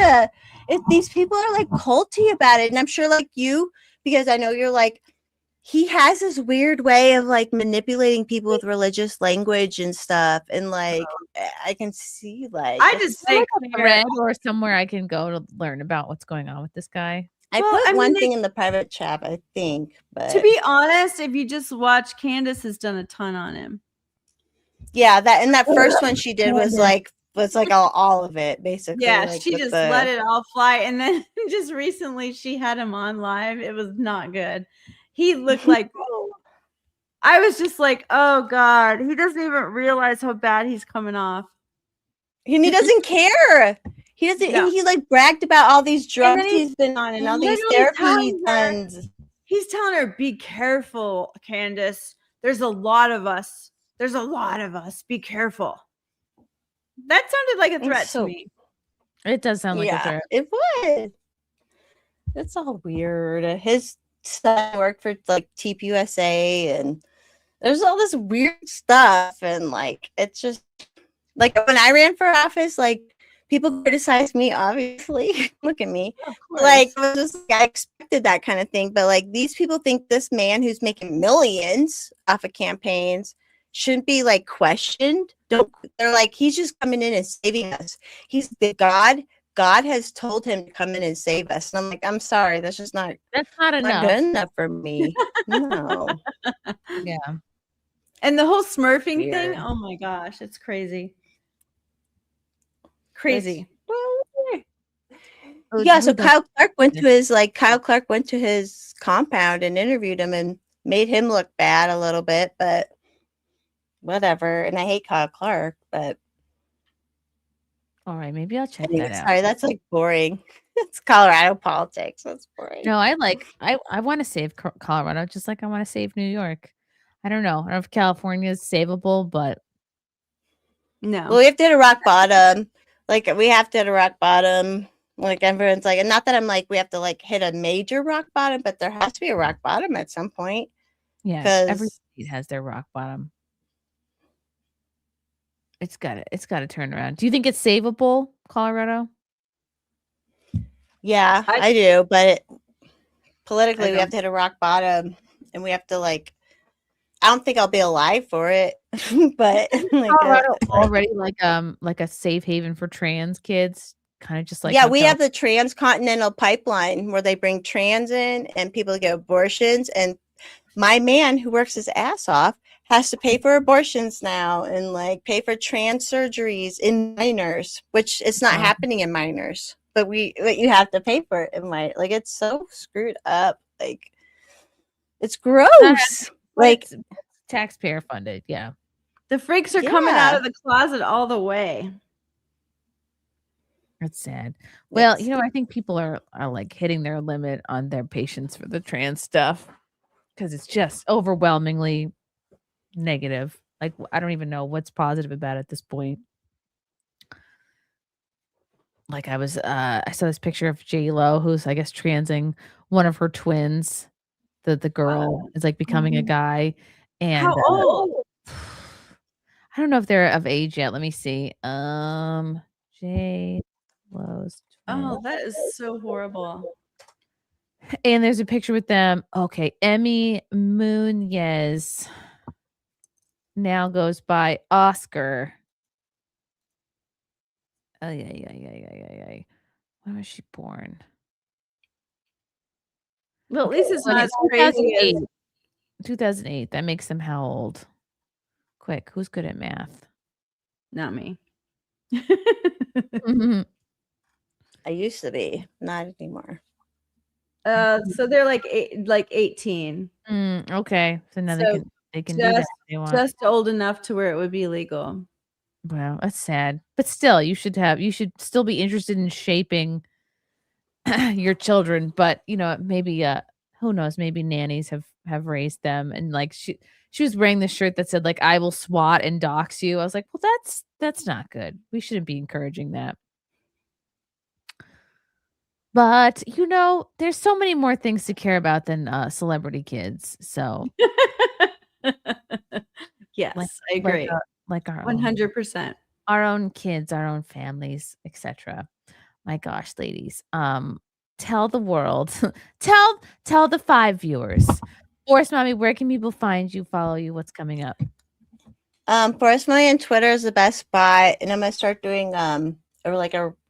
If these people are like culty about it, and I'm sure like you, because I know you're like, he has this weird way of like manipulating people with religious language and stuff, and like I can see like I just like a thread or somewhere I can go to learn about what's going on with this guy. I put one thing in the private chat, I think, but to be honest, if you just watch, Candace has done a ton on him. Yeah, that first one she did was like all of it basically. Yeah, like, she just let it all fly, and then just recently she had him on live. It was not good. He looked like I was just like, oh God, he doesn't even realize how bad he's coming off. And he doesn't care. He doesn't. No. And he like bragged about all these drugs he's been on and all these therapy he's done. He's telling her, "Be careful, Candace. There's a lot of us. There's a lot of us. Be careful." That sounded like a threat to me. It does sound like a threat. It would. It's all weird. His son worked for like TPUSA, and there's all this weird stuff, and like it's just like when I ran for office, like people criticized me, obviously. Look at me. Like, I was just I expected that kind of thing, but like these people think this man who's making millions off of campaigns shouldn't be like questioned. They're like, he's just coming in and saving us. He's the God. God has told him to come in and save us. And I'm like, I'm sorry, that's not enough. Good enough for me. No. Yeah. And the whole smurfing Weird. thing, oh my gosh, it's crazy. Crazy. Yeah, so Kyle Clark went to his compound and interviewed him and made him look bad a little bit, but whatever. And I hate Kyle Clark, but All right, maybe I'll check Anyway, that out. sorry, that's like boring. It's Colorado politics. That's boring. No, I want to save Colorado just like I want to save New York. I don't know. I don't know if California is savable, but no. Well, we have to hit a rock bottom. Like we have to hit a rock bottom. Like everyone's like, and not that I'm like we have to like hit a major rock bottom, but there has to be a rock bottom at some point. yeah, 'Cause- every state has their rock bottom. It's got to turn around. Do you think it's savable, Colorado? Yeah, I do, but politically I we have to hit a rock bottom, and we have to like. I don't think I'll be alive for it, but like, Colorado already like a safe haven for trans kids, kind of just like yeah, how we have the transcontinental pipeline where they bring trans in and people get abortions, and my man who works his ass off has to pay for abortions now and like pay for trans surgeries in minors, which it's not happening in minors, but you have to pay for it in my like it's so screwed up, like it's gross. Like it's taxpayer funded, yeah. The freaks are coming out of the closet all the way. That's sad. Well, I think people are like hitting their limit on their patience for the trans stuff because it's just overwhelmingly negative. Like I don't even know what's positive about it at this point. Like I saw this picture of J-Lo, who's I guess transing one of her twins. The girl is like becoming a guy, and How old? I don't know if they're of age yet. Let me see. J-Lo's Oh, that is so horrible. and there's a picture with them. Okay, Emmy Munez now goes by Oscar. Oh yeah. When was she born? Well, at least it's not as crazy as 2008. That makes them how old? Quick, who's good at math? Not me. I used to be, not anymore. So they're like 18. Okay, so now they can do that if they want. Just old enough to where it would be legal. Wow, that's sad. But still, you should still be interested in shaping your children. But maybe who knows? Maybe nannies have raised them, and like she was wearing this shirt that said like "I will swat and dox you." I was like, well, that's not good. We shouldn't be encouraging that. But there's so many more things to care about than celebrity kids. So yes, I agree. Like our 100%. Our own kids, our own families, etc. My gosh, ladies. Tell the world, tell the 5 viewers. Forest Mommy, where can people find you, follow you? What's coming up? Forest Mommy on Twitter is the best spot, and I'm gonna start doing a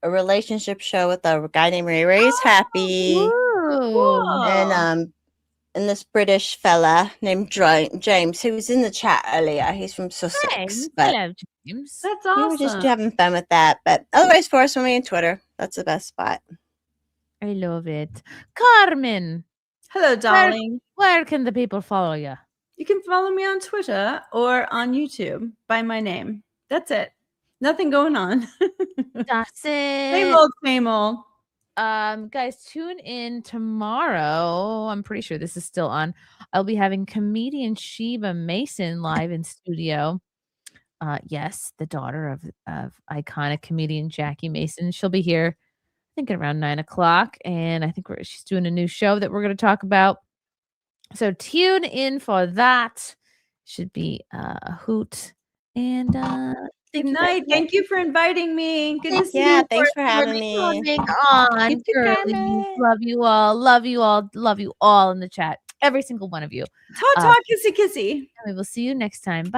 relationship show with a guy named Ray Ray's Happy, and this British fella named James, who was in the chat earlier. He's from Sussex. Hello, James. That's We awesome. were just having fun with that, but otherwise, Forest Mommy on Twitter. That's the best spot. I love it. Carmen. Hello, darling. Where can the people follow you? You can follow me on Twitter or on YouTube by my name. That's it. Nothing going on. That's it. Same old. Guys, tune in tomorrow. I'm pretty sure this is still on. I'll be having comedian Sheba Mason live in studio. Yes, the daughter of iconic comedian Jackie Mason. She'll be here, I think, at around 9:00, and I think she's doing a new show that we're going to talk about. So tune in for that. Should be a hoot. And good night. Thank you for inviting me. Good to see you. Yeah, thanks for having me. Coming on, girlies. Love you all. Love you all. Love you all in the chat. Every single one of you. Talk, kissy, kissy. And we will see you next time. Bye.